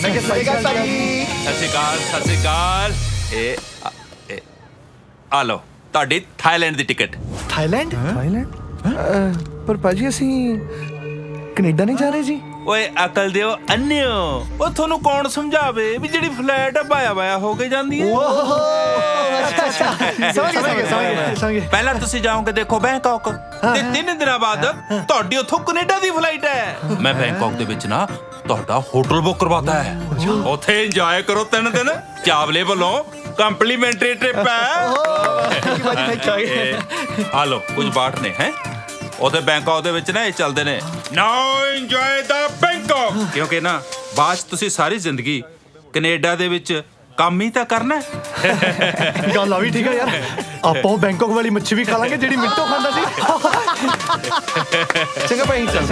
ਸਤਿ ਸ਼੍ਰੀ ਅਕਾਲ ਇਹ ਆ ਲਓ ਤੁਹਾਡੀ ਥਾਈਲੈਂਡ ਦੀ ਟਿਕਟ। ਥਾਈਲੈਂਡ? ਪਰ ਭਾਜੀ ਅਸੀਂ ਕੈਨੇਡਾ ਨਹੀਂ ਜਾ ਰਹੇ ਜੀ। ਓਏ ਅਕਲ ਦਿਓ ਅੰਨਿਓ, ਉਹ ਤੁਹਾਨੂੰ ਕੌਣ ਸਮਝਾਵੇ ਵੀ ਜਿਹੜੀ ਫਲਾਈਟ ਆ ਬਾਇਆ ਹੋ ਕੇ ਜਾਂਦੀ ਹੈ। ਪਹਿਲਾਂ ਤੁਸੀਂ ਜਾਓਗੇ ਦੇਖੋ ਬੈਂਕਾਕ ਤੇ 3 ਦਿਨਾਂ ਬਾਅਦ ਤੁਹਾਡੀ ਉੱਥੋਂ ਕੈਨੇਡਾ ਦੀ ਫਲਾਈਟ ਹੈ। ਮੈਂ ਬੈਂਕਾਕ ਦੇ ਵਿੱਚ ਨਾ ਤੁਹਾਡਾ ਹੋਟਲ ਬੁੱਕ ਕਰਵਾਤਾ ਹੈ, ਉੱਥੇ ਇੰਜੋਏ ਕਰੋ 3 ਦਿਨ। ਚਾਵਲੇ ਵੱਲੋਂ ਕੰਪਲੀਮੈਂਟਰੀ ਟ੍ਰਿਪ ਹੈ। ਆ ਲਓ ਕੁਝ ਬਾਟ ਨੇ ਹੈ ਉਹਦੇ ਬੈਂਕਾਕ ਦੇ ਵਿੱਚ ਨਾ ਇਹ ਚੱਲਦੇ ਨੇ ਨਾਓ ਇੰਜੋਏ ਦਾ ਬੈਂਕਾਕ, ਕਿਉਂਕਿ ਨਾ ਬਾਅਦ 'ਚ ਤੁਸੀਂ ਸਾਰੀ ਜ਼ਿੰਦਗੀ ਕੈਨੇਡਾ ਦੇ ਵਿੱਚ ਕੰਮ ਹੀ ਤਾਂ ਕਰਨਾ। ਗੱਲ ਆ ਵੀ ਠੀਕ ਆ ਯਾਰ, ਆਪਾਂ ਬੈਂਕਾਕ ਵਾਲੀ ਮੱਛੀ ਵੀ ਖਾ ਲਾਂਗੇ ਜਿਹੜੀ ਮਿੰਟੋ ਖਾਂਦਾ ਸੀ। ਚੰਗਾ ਭਾਈ ਚੱਲ।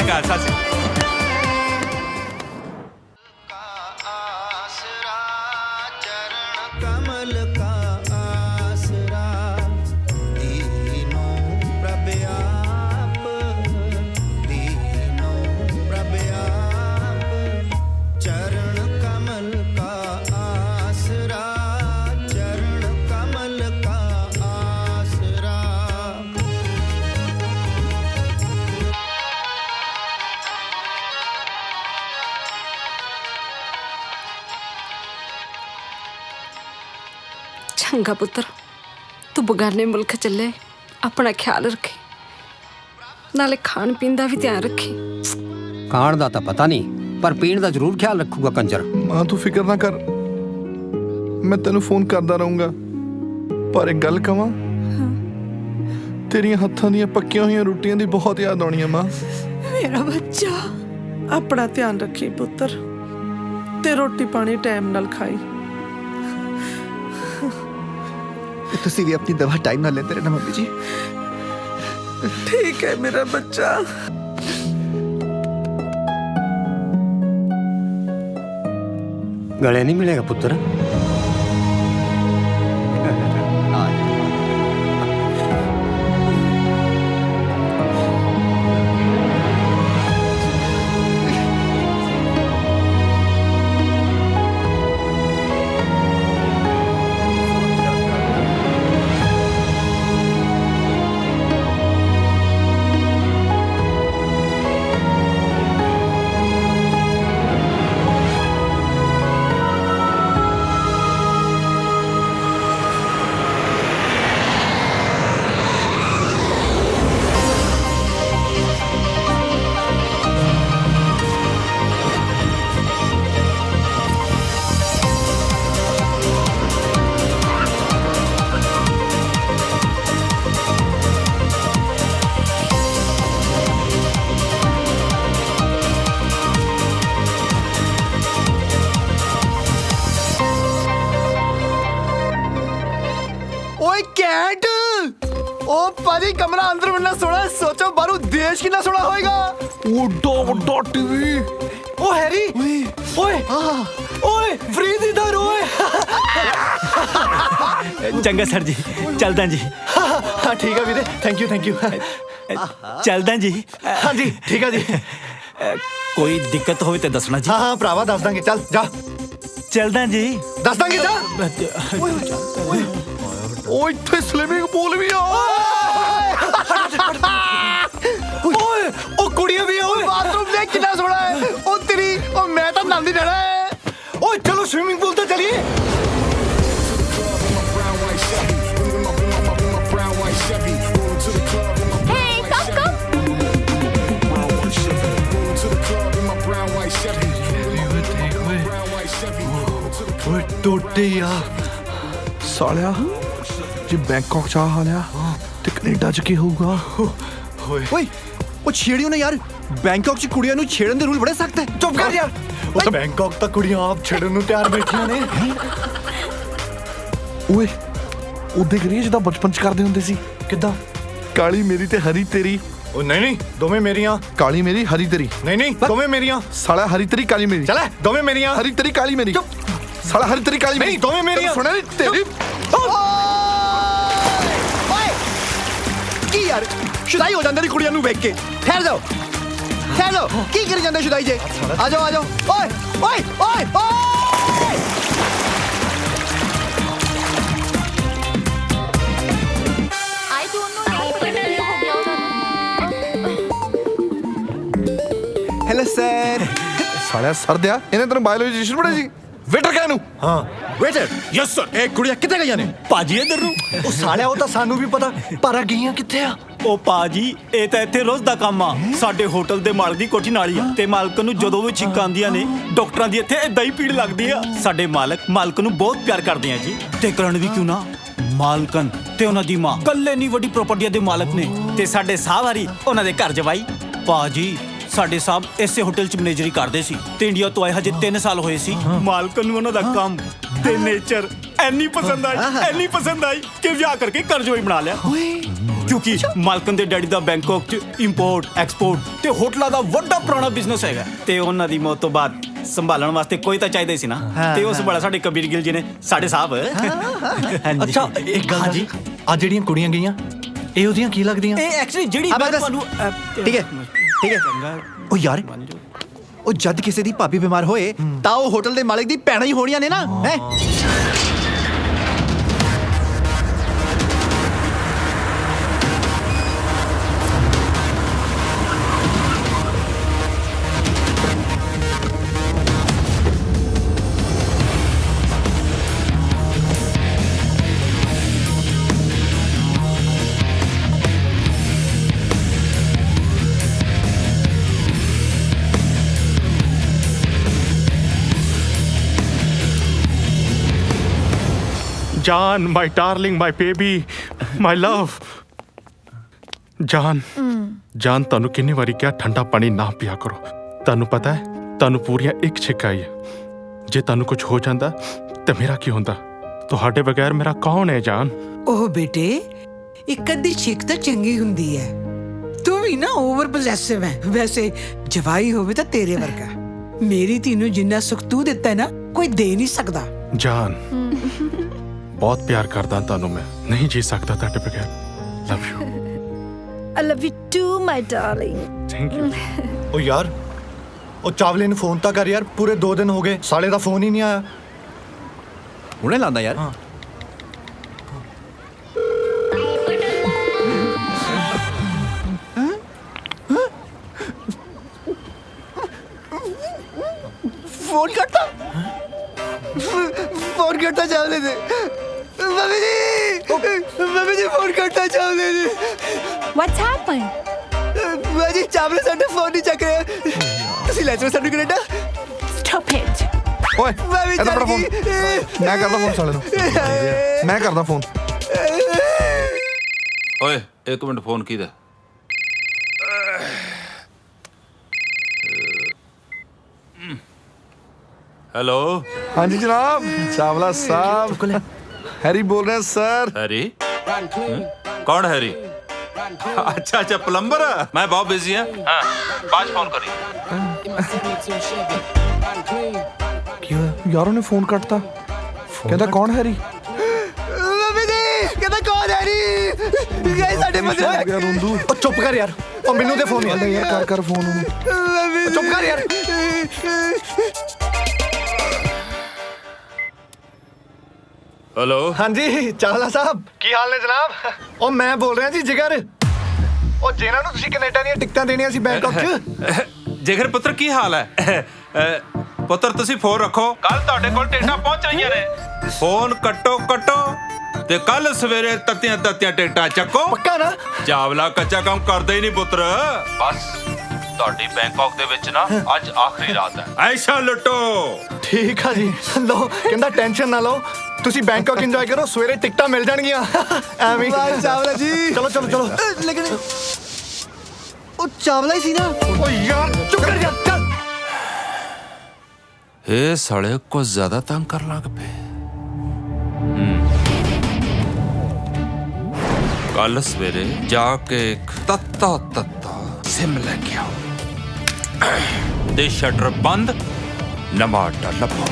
ਚੰਗਾ ਪੁੱਤਰ, ਤੂੰ ਬਗਾਨੇ ਮੁਲਕ ਚੱਲੇ, ਆਪਣਾ ਖਿਆਲ ਰੱਖੀ, ਨਾਲੇ ਖਾਣ ਪੀਣ ਦਾ ਵੀ ਧਿਆਨ ਰੱਖੀ। ਖਾਣ ਦਾ ਤਾਂ ਪਤਾ ਨਹੀਂ, ਪਰ ਪੀਣ ਦਾ ਜ਼ਰੂਰ ਖਿਆਲ ਰੱਖੂਗਾ ਕੰਜਰ। ਮਾਂ ਤੂੰ ਫਿਕਰ ਨਾ ਕਰ, ਮੈਂ ਤੈਨੂੰ ਫੋਨ ਕਰਦਾ ਰਹੂੰਗਾ। ਪਰ ਇੱਕ ਗੱਲ ਕਵਾਂ, ਤੇਰੀਆਂ ਹੱਥਾਂ ਦੀਆਂ ਪੱਕੀਆਂ ਹੋਈਆਂ ਰੋਟੀਆਂ ਦੀ ਬਹੁਤ ਯਾਦ ਆਉਣੀ ਆ ਮਾਂ। ਮੇਰਾ ਬੱਚਾ, ਆਪਣਾ ਧਿਆਨ ਰੱਖੀ ਪੁੱਤਰ, ਤੇ ਰੋਟੀ ਪਾਣੀ ਟਾਈਮ ਨਾਲ ਖਾਈ। ਤੁਸੀਂ ਵੀ ਆਪਣੀ ਦਵਾ ਟਾਈਮ ਨਾਲ ਲੈਂਦੇ ਰਹਿਣਾ ਮੰਮੀ ਜੀ। ਠੀਕ ਹੈ ਮੇਰਾ ਬੱਚਾ। ਗਲੇ ਨਹੀਂ ਮਿਲੇਗਾ ਪੁੱਤਰ। ਭਾਜੀ ਕਮਰਾ ਅੰਦਰ ਬੰਨਾ ਸੋਹਣਾ, ਸੋਚੋ ਬਾਹਰੋਂ ਦੇਸ਼ ਕਿੰਨਾ ਸੋਹਣਾ ਹੋਏਗਾ। ਓਡਾ ਵੱਡਾ ਟੀਵੀ। ਓ ਹੈਰੀ, ਓਏ ਓਏ ਫਰੀਦੀਦਾਰ ਓਏ। ਚੰਗਾ ਸਰ ਜੀ, ਚੱਲਦਾ ਜੀ। ਹਾਂ ਠੀਕ ਆ ਵੀਰੇ, ਥੈਂਕ ਯੂ। ਚੱਲਦਾ ਜੀ। ਹਾਂਜੀ ਠੀਕ ਆ ਜੀ। ਕੋਈ ਦਿੱਕਤ ਹੋਵੇ ਤੇ ਦੱਸਣਾ ਜੀ। ਹਾਂ ਭਰਾਵਾ ਦੱਸ ਦਾਂਗੇ, ਚੱਲ ਜਾ। ਚੱਲਦਾ ਜੀ, ਦੱਸ ਦਾਂਗੇ ਜਾ। ਓ ਇੱਥੇ ਸਵਿਮਿੰਗ ਪੂਲ ਵੀ ਆ। ਓਏ ਉਹ ਕੁੜੀਆਂ ਵੀ ਆ। ਓਏ ਬਾਥਰੂਮ ਦੇਖ ਕਿੰਨਾ ਸੋਹਣਾ ਹੈ। ਉਹ ਤੇਰੀ ਉਹ ਮੈਂ ਤਾਂ ਨਾਂਦੀ ਰਹਿਣਾ ਹੈ। ਓਏ ਚਲੋ ਸਵਿਮਿੰਗ ਪੂਲ ਤੇ ਚਲੀਏ। ਓਏ ਟੋਟੇ ਆ ਸਾਲਿਆ, ਜੇ ਬੈਂਕਾਕ ਚ ਹਾਲਿਆ ਤੇ ਕੈਨੇਡਾ ਚ ਕੀ ਹੋਊਗਾ? ਓਏ ਉਹ ਛੇੜਿਓ ਨਾ ਯਾਰ, ਬੈਂਕਾਕ ਚ ਕੁੜੀਆਂ ਨੂੰ ਛੇੜਨ ਦੇ ਰੂਲ ਬੜੇ ਸਖਤ ਹੈ। ਚੁੱਪ ਕਰ ਯਾਰ। ਉਹ ਤਾਂ ਬੈਂਕਾਕ ਤਾਂ ਕੁੜੀਆਂ ਆਪ ਛੇੜਨ ਨੂੰ ਤਿਆਰ ਬੈਠੀਆਂ ਨੇ। ਓਏ ਉਹਦੇ ਕਰੀਏ ਜਿੱਦਾਂ ਬਚਪਨ ਚ ਕਰਦੇ ਹੁੰਦੇ ਸੀ। ਕਿੱਦਾਂ? ਕਾਲੀ ਮੇਰੀ ਤੇ ਹਰੀ ਤੇਰੀ। ਉਹ ਨਹੀਂ ਦੋਵੇਂ ਮੇਰੀਆਂ। ਕਾਲੀ ਮੇਰੀ ਹਰੀ ਤੇਰੀ। ਨਹੀਂ ਦੋਵੇਂ ਮੇਰੀਆਂ। ਸਾਲਾ ਹਰੀ ਤੇਰੀ ਕਾਲੀ ਮੇਰੀ। ਚੱਲ ਦੋਵੇਂ ਮੇਰੀਆਂ। ਹਰੀ ਤੇਰੀ ਕਾਲੀ ਮੇਰੀ। ਸਾਲਾ ਹਰੀ ਤੇਰੀ ਕਾਲੀ ਮੇਰੀ। ਨਹੀਂ ਦੋਵੇਂ ਮੇਰੀਆਂ। ਸੁਣਿਆ ਨਹੀਂ ਤੇਰੀ। ਓਏ ਕੀ ਯਾਰ, ਸ਼ੁਦਾਈ ਹੋ ਜਾਂਦੇ ਨੇ ਕੁੜੀਆਂ ਨੂੰ ਵੇਖ ਕੇ। ਠਹਿਰ ਜਾਓ। ਠਹਿਰ ਲੋ ਕੀ ਕਰੀ ਜਾਂਦੇ ਸ਼ੁਦਾਈ ਜੇ ਆ ਜਾਓ ਓਏ ਓਏ ਓਏ ਓਏ हेलो सर ਸਾਲਿਆ ਸਰ ਦਿਆ ਇਹਨੇ ਤੈਨੂੰ ਬਾਇਓਲੋਜੀ ਰਜਿਸਟਰ ਪੜਿਆ ਸੀ ਵੇਟਰ ਕਹਿ ਨੂੰ ਹਾਂ वेटर ਯੈਸ ਸਰ ਇਹ ਕੁੜੀਆਂ ਕਿੱਥੇ ਗਈਆਂ ਨੇ ਭਾਜੀ ਇਧਰ ਨੂੰ ਉਹ ਸਾਲਿਆ ਉਹ ਤਾਂ ਸਾਨੂੰ ਵੀ ਪਤਾ ਪਰ ਆ ਗਈਆਂ ਕਿੱਥੇ ਆ ਉਹ ਭਾਜੀ ਇਹ ਤਾਂ ਇੱਥੇ ਰੋਜ਼ ਦਾ ਕੰਮ ਆ ਸਾਡੇ ਹੋਟਲ ਦੇ ਮਾਲਕ ਦੀ ਕੋਠੀ ਨਾਲ ਹੀ ਆ ਤੇ ਮਾਲਕ ਨੂੰ ਜਦੋਂ ਵੀ ਛਿੱਕਾਂ ਆਉਂਦੀਆਂ ਨੇ ਡਾਕਟਰਾਂ ਦੀ ਇੱਥੇ ਇਦਾਂ ਹੀ ਪੀੜ ਲੱਗਦੀ ਆ ਸਾਡੇ ਮਾਲਕ ਨੂੰ ਬਹੁਤ ਪਿਆਰ ਕਰਦੇ ਆ ਜੀ ਤੇ ਕਰਨ ਵੀ ਕਿਉਂ ਨਾ ਮਾਲਕਨ ਤੇ ਉਹਨਾਂ ਦੀ ਮਾਂ ਕੱਲੇ ਨਹੀਂ ਵੱਡੀ ਪ੍ਰਾਪਰਟੀ ਦੇ ਮਾਲਕ ਨੇ ਤੇ ਸਾਡੇ ਸਾਹਵਾਰੀ ਉਹਨਾਂ ਦੇ ਘਰ ਜਵਾਈ ਭਾਜੀ ਸਾਡੇ ਸਾਹਿਬ ਇਸੇ ਹੋਟਲ 'ਚ ਮੈਨੇਜਰੀ ਕਰਦੇ ਸੀ ਤੇ ਇੰਡੀਆ ਤੋਂ ਆਏ ਹਜੇ 3 ਸਾਲ ਹੋਏ ਸੀ ਮਾਲਕਨ ਨੂੰ ਉਹਨਾਂ ਦਾ ਕੰਮ ਤੇ ਨੇਚਰ ਇੰਨੀ ਪਸੰਦ ਆਈ ਕਿ ਵਿਆਹ ਕਰਕੇ ਘਰ ਜਵਾਈ ਬਣਾ ਲਿਆ ਕਿਉਂਕਿ ਮਾਲਕਨ ਦੇ ਡੈਡੀ ਦਾ ਬੈਂਕਾਕ 'ਚ ਇੰਪੋਰਟ ਐਕਸਪੋਰਟ ਤੇ ਹੋਟਲਾਂ ਦਾ ਵੱਡਾ ਪੁਰਾਣਾ ਬਿਜ਼ਨਸ ਹੈਗਾ ਤੇ ਉਹਨਾਂ ਦੀ ਮੌਤ ਤੋਂ ਬਾਅਦ ਸੰਭਾਲਣ ਵਾਸਤੇ ਕੋਈ ਤਾਂ ਚਾਹੀਦਾ ਸੀ ਨਾ ਤੇ ਉਸ ਬੜਾ ਸਾਡੇ ਕਬੀਰ ਗਿੱਲ ਜੀ ਨੇ ਸਾਡੇ ਸਾਹਿਬ ਅੱਛਾ ਇੱਕ ਗੱਲ ਜੀ ਆ ਜਿਹੜੀਆਂ ਕੁੜੀਆਂ ਗਈਆਂ ਇਹ ਉਹਦੀਆਂ ਕੀ ਲੱਗਦੀਆਂ ਇਹ ਐਕਚੁਅਲੀ ਜਿਹੜੀ ਮੈਂ ਤੁਹਾਨੂੰ ਠੀਕ ਹੈ ਉਹ ਯਾਰ ਉਹ ਜਦ ਕਿਸੇ ਦੀ ਭਾਬੀ ਬਿਮਾਰ ਹੋਏ ਤਾਂ ਉਹ ਹੋਟਲ ਦੇ ਮਾਲਕ ਦੀ ਭੈਣਾਂ ਹੀ ਹੋਣੀਆਂ ਨੇ ਨਾ ਹੈ जान my darling my baby my love जान ਤੁਹਾਨੂੰ ਕਿੰਨੀ ਵਾਰੀ ਕਿਹਾ ਠੰਡਾ ਪਾਣੀ ਨਾ ਪੀਆ ਕਰੋ ਤੁਹਾਨੂੰ ਪਤਾ ਹੈ ਤੁਹਾਨੂੰ ਪੂਰੀਆਂ ਇੱਕ ਛਿੱਕ ਆਈ ਹੈ ਜੇ ਤੁਹਾਨੂੰ ਕੁਝ ਹੋ ਜਾਂਦਾ ਤਾਂ ਮੇਰਾ ਕੀ ਹੁੰਦਾ ਤੁਹਾਡੇ ਬਗੈਰ ਮੇਰਾ ਕੌਣ ਹੈ ਜਾਨ ਉਹ ਬੇਟੇ ਇੱਕ ਅੱਧੀ ਛਿੱਕ ਤਾਂ ਚੰਗੀ ਹੁੰਦੀ ਹੈ ਤੂੰ ਵੀ ਨਾ ਓਵਰ ਪੋਸੈਸਿਵ ਹੈ ਵੈਸੇ ਜਵਾਈ ਹੋਵੇ ਤਾਂ ਤੇਰੇ ਵਰਗਾ ਮੇਰੀ ਧੀ ਨੂੰ ਜਿੰਨਾ ਸੁੱਖ ਤੂੰ ਦਿੱਤਾ ਨਾ ਕੋਈ ਦੇ ਨਹੀਂ ਸਕਦਾ ਜਾਨ ਬਹੁਤ ਪਿਆਰ ਕਰਦਾ ਤੁਹਾਨੂੰ ਮੈਂ ਨਹੀਂ ਜੀ ਸਕਦਾ ਤੁਹਾਡੇ ਬਗੈਰ love you I love you too, my darling. Thank you ਉਹ ਯਾਰ ਉਹ ਚਾਵਲੇ ਨੂੰ ਫੋਨ ਤਾਂ ਕਰ ਯਾਰ ਪੂਰੇ 2 ਦਿਨ ਹੋ ਗਏ ਸਾਲੇ ਦਾ ਫੋਨ ਹੀ ਨਹੀਂ ਆਇਆ ਹੁਣੇ ਲਾਂਦਾ ਯਾਰ फोन करता चावले दे मम्मी जी फोन करता चावले दे What's happened? जी चावले साडे फोन नहीं चक रहे ਤੁਸੀਂ ਲੈ ਚਲੋ ਸਾਨੂੰ ਕੈਨੇਡਾ Stop it. ਓਏ ਇਹਦਾ ਬੜਾ ਫੋਨ ਮੈਂ ਕਰਦਾ ਫੋਨ ਸਾਲੇ ਨੂੰ ਮੈਂ ਕਰਦਾ ਫੋਨ ਓਏ 1 ਮਿੰਟ ਫੋਨ ਕੀਦਾ हेलो हाँ जी जनाब चावला साहब हैरी बोल रहे हैं सर हैरी कौन हैरी अच्छा अच्छा प्लम्बर मैं बहुत बिजी है हाँ बाद फोन करी क्यों यारों ने फोन काटता कहता कौन हैरी कहता कौन हैरी गए साडे बंदे यार रुंदू ਉਹ ਚੁੱਪ ਕਰ ਯਾਰ ਉਹ ਮੈਨੂੰ ਤੇ ਫੋਨ नहीं यार कर फोन उन्हें ਚੁੱਪ ਕਰ ਯਾਰ हेलो हाँ जी ਚਾਵਲਾ ਸਾਹਿਬ ਕੀ ਹਾਲ ਨੇ ਜਨਾਬ ਉਹ ਮੈਂ ਬੋਲ ਰਿਹਾ ਜੀ ਜਿਗਰ ਉਹ ਜਿਹਨਾਂ ਨੂੰ ਤੁਸੀਂ ਕੈਨੇਡਾ ਦੀਆਂ ਟਿਕਟਾਂ ਦੇਣੀਆਂ ਸੀ ਬੈਂਕਾਕ 'ਚ ਜਿਗਰ ਪੁੱਤਰ ਕੀ ਹਾਲ ਹੈ ਪੁੱਤਰ ਤੁਸੀਂ ਫੋਨ ਰੱਖੋ ਕੱਲ ਤੁਹਾਡੇ ਕੋਲ ਟਿਕਟਾਂ ਪਹੁੰਚ ਰਹੀਆਂ ਨੇ ਫੋਨ ਕੱਟੋ ਤੇ ਕੱਲ ਸਵੇਰੇ ਤੱਤੀਆਂ ਟਿਕਟਾਂ ਚੱਕੋ ਪੱਕਾ ਨਾ ਚਾਵਲਾ ਕੱਚਾ ਕੰਮ ਕਰਦਾ ਹੀ ਨਹੀਂ ਪੁੱਤਰ ਬਸ ਤੁਹਾਡੀ ਬੈਂਕਾਕ ਦੇ ਵਿੱਚ ਨਾ ਅੱਜ ਆਖਰੀ ਰਾਤ ਹੈ ਐਸ਼ਾ ਲੁੱਟੋ ਠੀਕ ਆ ਜੀ ਲਓ ਕਹਿੰਦਾ ਟੈਨਸ਼ਨ ਨਾ ਲਓ ਤੁਸੀਂ ਬੈਂਕਾਕ ਇੰਜੋਏ ਕਰੋ ਸਵੇਰੇ ਟਿਕਟਾਂ ਮਿਲ ਜਾਣਗੀਆਂ ਐਵੇਂ ਵਾਹ ਚਾਵਲਾ ਜੀ ਚਲੋ ਲੇਕਿਨ ਉਹ ਚਾਵਲਾ ਹੀ ਸੀ ਨਾ ਓ ਯਾਰ ਚੁੱਪ ਕਰ ਜਾ ਚੱਲ ਇਹ ਸਾਲੇ ਕੁਝ ਜ਼ਿਆਦਾ ਤੰਗ ਕਰਨ ਲੱਗ ਪਏ ਕੱਲ ਸਵੇਰੇ ਜਾ ਕੇ ਇੱਕ ਤੱਤਾ ਸਿਮ ਲੈ ਕੇ ਆਓ ਤੇ ਸ਼ਟਰ ਬੰਦ ਨਮਾਟਾ ਲੱਭੋ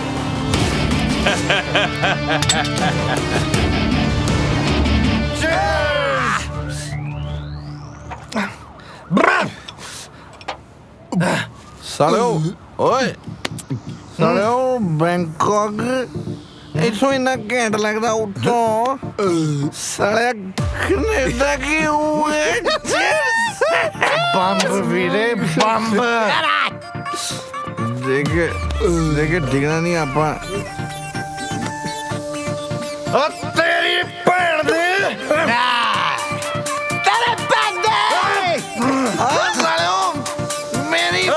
ਸਾਲਿਓ ਓਏ ਸਾਲਿਓ ਬੈਂਕਾਕ ਇੱਥੋਂ ਇੰਨਾ ਘੈਂਟ ਲੱਗਦਾ ਉੱਤੋਂ ਸਾਲਿਆ ਕੈਨੇਡਾ ਕੀ ਹੋਏ ਬੰਬ ਵੀਰੇ ਬੰਬ ਦੇਖ ਡਿਗਣਾ ਨਹੀਂ ਆਪਾਂ ਓ ਤੇਰੀ ਭੈਣ ਦੇ ਤੇਰੇ ਭੈਣ ਦੇ ਆ ਸਾਲਿਓ ਮੇਰੀ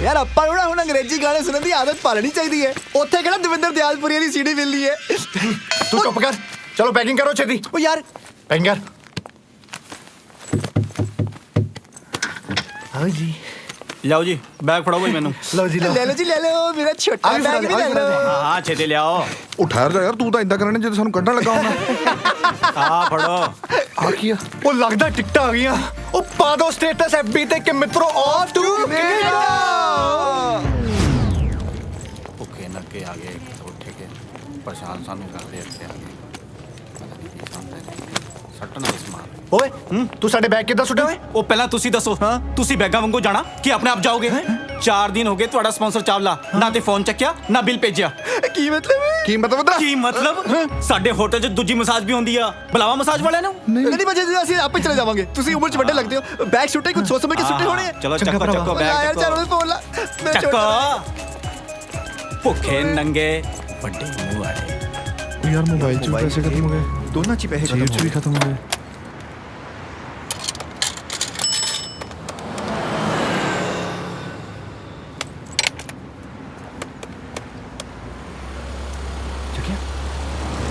ਯਾਰ ਆਪਾਂ ਨੂੰ ਨਾ ਹੁਣ ਅੰਗਰੇਜ਼ੀ ਗਾਣੇ ਸੁਣਨ ਦੀ ਆਦਤ ਪਾ ਲੈਣੀ ਚਾਹੀਦੀ ਹੈ। ਉੱਥੇ ਕਿਹੜਾ ਦਵਿੰਦਰ ਦਿਆਲਪੁਰੀ ਦੀ ਸੀਡੀ ਮਿਲਣੀ ਹੈ। ਤੂੰ ਚੁੱਪ ਕਰ ਚਲੋ ਪੈਕਿੰਗ ਕਰੋ ਛੇਤੀ ਉਹ ਯਾਰ ਪੈਕਿੰਗ ਕਰ ਆਓ ਜੀ ਲਿਆਓ ਜੀ ਬੈਗ ਫੜਾਓ ਬਈ ਮੈਨੂੰ ਲਓ ਜੀ ਲੈ ਲਓ ਜੀ ਲੈ ਲਓ ਮੇਰਾ ਛੋਟਾ ਬੈਗ ਵੀ ਲੈ ਲਓ। ਹਾਂ ਛੇਤੀ ਲਿਆਓ ਉਹ ਠਹਿਰ ਜਾ ਯਾਰ ਤੂੰ ਤਾਂ ਇਦਾਂ ਕਰਨੇ ਜਦੋਂ ਸਾਨੂੰ ਕੱਢਣ ਲੱਗਾ ਹੋਣਾ ਆ ਫੜੋ ਆ ਕੀ ਆ ਉਹ ਲੱਗਦਾ ਟਿਕਟਾਂ ਆ ਗਈਆਂ ਉਹ ਪਾ ਦੋ ਸਟੇਟਸ ਐਫਬੀ ਤੇ ਕਿ ਮਿੱਤਰੋ ਆਫ ਟੂ ਕੈਨੇਡਾ ਭੁੱਖੇ ਨੱਕੇ ਆ ਗਏ ਉੱਠ ਕੇ ਪਰੇਸ਼ਾਨ ਸਾਨੂੰ ਕਰਦੇ ਇੱਥੇ ਆ ਗਏ ਪਤਾ ਨਹੀਂ ਕੀ ਸਮਝਦੇ ਸੱਟਣਾ ਸਮਾਨ ਓਏ ਤੂੰ ਸਾਡੇ ਬੈਗ ਕਿੱਦਾਂ ਸੁੱਟਿਆ ਓਏ ਉਹ ਪਹਿਲਾਂ ਤੁਸੀਂ ਦੱਸੋ ਹਾਂ ਤੁਸੀਂ ਬੈਗਾਂ ਵਾਂਗੂ ਜਾਣਾ ਕਿ ਆਪਣੇ ਆਪ ਜਾਓਗੇ 4 ਦਿਨ ਹੋ ਗਏ ਤੁਹਾਡਾ ਸਪਾਂਸਰ ਚਾਵਲਾ ਨਾ ਤੇ ਫੋਨ ਚੱਕਿਆ ਨਾ ਬਿੱਲ ਭੇਜਿਆ ਕੀ ਮਤਲਬ ਕੀ ਮਤਲਬ ਸਾਡੇ ਹੋਟਲ 'ਚ ਦੂਜੀ ਮਸਾਜ ਵੀ ਹੁੰਦੀ ਆ ਬੁਲਾਵਾ ਮਸਾਜ ਵਾਲਿਆਂ ਨੂੰ ਨਹੀਂ ਬਜੇ ਅਸੀਂ ਆਪੇ ਚਲੇ ਜਾਵਾਂਗੇ ਤੁਸੀਂ ਉਮਰ 'ਚ ਵੱਡੇ ਲੱਗਦੇ ਹੋ ਬੈਗ ਸੁੱਟੇ ਕੁਝ ਸੋਚ ਸਮਝ ਕੇ ਸੁੱਟੇ ਹੋਣੇ ਚਲੋ ਚੱਕੋ ਬੈਗ ਯਾਰ ਚਲੋ ਫੋਨ ਲਾ ਚੱਕੋ ਭੁੱਖੇ ਨੰਗੇ ਵੱਡੇ ਮੂੰਹ ਵਾਲੇ ਯਾਰ ਮੋਬਾਈਲ 'ਚ ਵੀ ਪੈਸੇ ਖਤਮ ਹੋ ਗਏ ਦੋਨਾਂ 'ਚ ਹੀ ਪੈਸੇ ਜੇਬ 'ਚ ਵੀ ਖਤਮ ਹੋ ਗਏ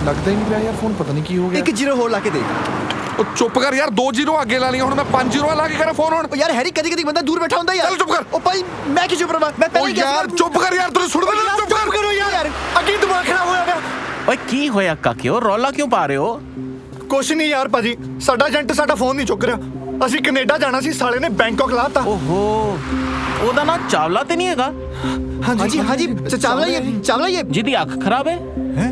ਲੱਗਦਾ ਹੀ ਨਹੀਂ ਪਿਆ ਯਾਰ ਫੋਨ ਪਤਾ ਨਹੀਂ ਕੀ ਹੋ ਗਿਆ ਇੱਕ ਜ਼ੀਰੋ ਹੋਰ ਲਾ ਕੇ ਦੇਖ ਉਹ ਚੁੱਪ ਕਰ ਯਾਰ 2 ਜ਼ੀਰੋ ਅੱਗੇ ਲਾ ਲਈਆਂ ਹੁਣ ਮੈਂ 5 ਜ਼ੀਰੋ ਲਾ ਕੇ ਕਰਾਂ ਫੋਨ ਹੁਣ ਉਹ ਯਾਰ ਹੈਰੀ ਕਦੀ ਬੰਦਾ ਦੂਰ ਬੈਠਾ ਹੁੰਦਾ ਯਾਰ ਚੱਲ ਚੁੱਪ ਕਰ ਉਹ ਭਾਈ ਮੈਂ ਕੀ ਚੁੱਪ ਰਵਾਂ ਮੈਂ ਪਹਿਲਾਂ ਹੀ ਯਾਰ ਚੁੱਪ ਕਰ ਯਾਰ ਤੈਨੂੰ ਸੁਣਦਾ ਨਹੀਂ ਚੁੱਪ ਕਰੋ ਯਾਰ ਅੱਗੇ ਦਿਮਾਗ ਖਰਾਬ ਹੋਇਆ ਪਿਆ ਓਏ ਕੀ ਹੋਇਆ ਕਾਕਿਓ ਰੌਲਾ ਕਿਉਂ ਪਾ ਰਹੇ ਹੋ ਕੁਛ ਨਹੀਂ ਯਾਰ ਭਾਜੀ ਸਾਡਾ ਏਜੰਟ ਸਾਡਾ ਫੋਨ ਨਹੀਂ ਚੁੱਕ ਰਿਹਾ ਅਸੀਂ ਕੈਨੇਡਾ ਜਾਣਾ ਸੀ ਸਾਲੇ ਨੇ ਬੈਂਕਾਕ ਲਾਤਾ ਓਹੋ ਉਹਦਾ ਨਾਂ ਚਾਵਲਾ ਤੇ ਨਹੀਂ ਹੈਗਾ ਹਾਂਜੀ ਚਾਵਲਾ ਹੀ ਹੈ ਜਿਹਦੀ ਅੱਖ ਖਰਾਬ ਹੈ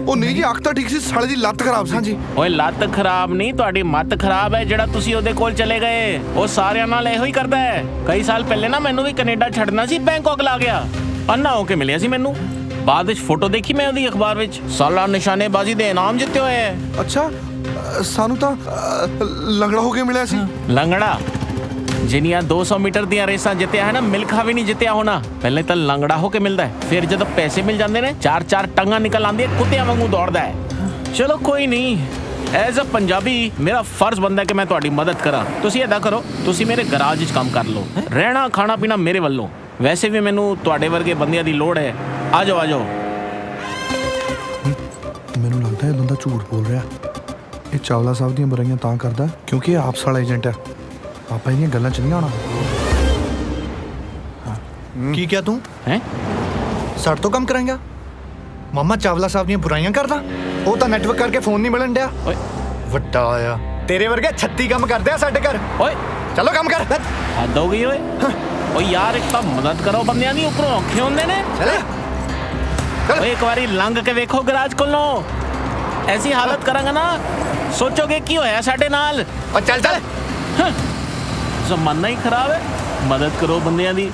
ਉਹ ਨਹੀਂ ਜੀ ਅੱਖ ਤਾਂ ਠੀਕ ਸੀ ਸਾਲੇ ਦੀ ਲੱਤ ਖਰਾਬ ਸੀ ਹਾਂਜੀ ਓਏ ਲੱਤ ਖਰਾਬ ਨਹੀਂ ਤੁਹਾਡੀ ਮੱਤ ਖਰਾਬ ਹੈ ਜਿਹੜਾ ਤੁਸੀਂ ਉਹਦੇ ਕੋਲ ਚਲੇ ਗਏ ਉਹ ਸਾਰਿਆਂ ਨਾਲ ਇਹੋ ਹੀ ਕਰਦਾ ਹੈ ਕਈ ਸਾਲ ਪਹਿਲੇ ਨਾ ਮੈਨੂੰ ਵੀ ਕੈਨੇਡਾ ਛੱਡਣਾ ਸੀ ਬੈਂਕਾਕ ਲਾ ਗਿਆ ਅੰਨਾ ਹੋ ਕੇ ਮਿਲਿਆ ਸੀ ਮੈਨੂੰ ਬਾਅਦ ਵਿੱਚ ਫੋਟੋ ਦੇਖੀ ਮੈਂ ਉਹਦੀ ਅਖਬਾਰ ਵਿੱਚ ਸਾਲਾ ਨਿਸ਼ਾਨੇਬਾਜ਼ੀ ਦੇ ਇਨਾਮ ਜਿੱਤੇ ਹੋਏ ਹੈ ਅੱਛਾ ਸਾਨੂੰ ਤਾਂ ਲੰਗੜਾ ਹੋ ਕੇ ਮਿਲਿਆ ਸੀ ਲੰਗੜਾ ਜਿੰਨੀਆਂ 200 ਮੀਟਰ ਦੀਆਂ ਰੇਸਾਂ ਜਿੱਤਿਆ ਹੈ ਨਾ ਮਿਲਖਾ ਵੀ ਨਹੀਂ ਜਿੱਤਿਆ ਹੋਣਾ ਪਹਿਲੇ ਤਾਂ ਲੰਗੜਾ ਹੋ ਕੇ ਮਿਲਦਾ ਹੈ ਫਿਰ ਜਦੋਂ ਪੈਸੇ ਮਿਲ ਜਾਂਦੇ ਨੇ 4-4 ਟੰਗਾਂ ਨਿਕਲ ਆਉਂਦੀਆਂ ਕੁੱਤਿਆਂ ਵਾਂਗੂ ਦੌੜਦਾ ਹੈ ਚਲੋ ਕੋਈ ਨਹੀਂ ਐਜ਼ ਅ ਪੰਜਾਬੀ ਮੇਰਾ ਫਰਜ਼ ਬਣਦਾ ਕਿ ਮੈਂ ਤੁਹਾਡੀ ਮਦਦ ਕਰਾਂ ਤੁਸੀਂ ਏਦਾਂ ਕਰੋ ਤੁਸੀਂ ਮੇਰੇ ਗਰਾਜ ਵਿੱਚ ਕੰਮ ਕਰ ਲਓ ਰਹਿਣਾ ਖਾਣਾ ਪੀਣਾ ਮੇਰੇ ਵੱਲੋਂ ਵੈਸੇ ਵੀ ਮੈਨੂੰ ਤੁਹਾਡੇ ਵਰਗੇ ਬੰਦਿਆਂ ਦੀ ਲੋੜ ਹੈ ਆ ਜਾਓ ਮੈਨੂੰ ਲੱਗਦਾ ਇਹ ਬੰਦਾ ਝੂਠ ਬੋਲ ਰਿਹਾ ਇਹ ਚਾਵਲਾ ਸਾਹਿਬ ਦੀਆਂ ਬੁਰਾਈਆਂ ਤਾਂ ਕਰਦਾ ਕਿਉਂਕਿ ਇਹ ਆਪਸ ਵਾਲਾ ਏਜੰਟ ਆ ਆਪਾਂ ਇਹਦੀਆਂ ਗੱਲਾਂ ਚ ਨਹੀਂ ਆਉਣਾ ਕੀ ਕਿਹਾ ਤੂੰ ਹੈ ਸਾਡੇ ਤੋਂ ਕੰਮ ਕਰਾਂਗਾ ਮਾਮਾ ਚਾਵਲਾ ਸਾਹਿਬ ਦੀਆਂ ਬੁਰਾਈਆਂ ਕਰਦਾ ਉਹ ਤਾਂ ਨੈਟਵਰਕ ਕਰਕੇ ਫੋਨ ਨਹੀਂ ਮਿਲਣ ਡਿਆ ਓਏ ਵੱਡਾ ਆਇਆ ਤੇਰੇ ਵਰਗੇ 36 ਕੰਮ ਕਰਦੇ ਆ ਸਾਡੇ ਘਰ ਓਏ ਚਲੋ ਕੰਮ ਕਰ ਹੱਦ ਹੋ ਗਈ ਓਏ ਓ ਯਾਰ ਇੱਕ ਤਾਂ ਮਦਦ ਕਰੋ ਬੰਦਿਆਂ ਦੀ ਉੱਪਰੋਂ ਔਖੇ ਹੁੰਦੇ ਨੇ ਓਏ ਇੱਕ ਵਾਰੀ ਲੰਘ ਕੇ ਵੇਖੋ ਗਰਾਜ ਕੋਲੋਂ ਐਸੀ ਹਾਲਤ ਕਰਾਂਗਾ ਨਾ ਸੋਚੋਗੇ ਕੀ ਹੋਇਆ ਸਾਡੇ ਨਾਲ ਓ ਚੱਲ ਜ਼ਮਾਨਾ ਹੀ ਖਰਾਬ ਹੈ ਮਦਦ ਕਰੋ ਬੰਦਿਆਂ ਦੀ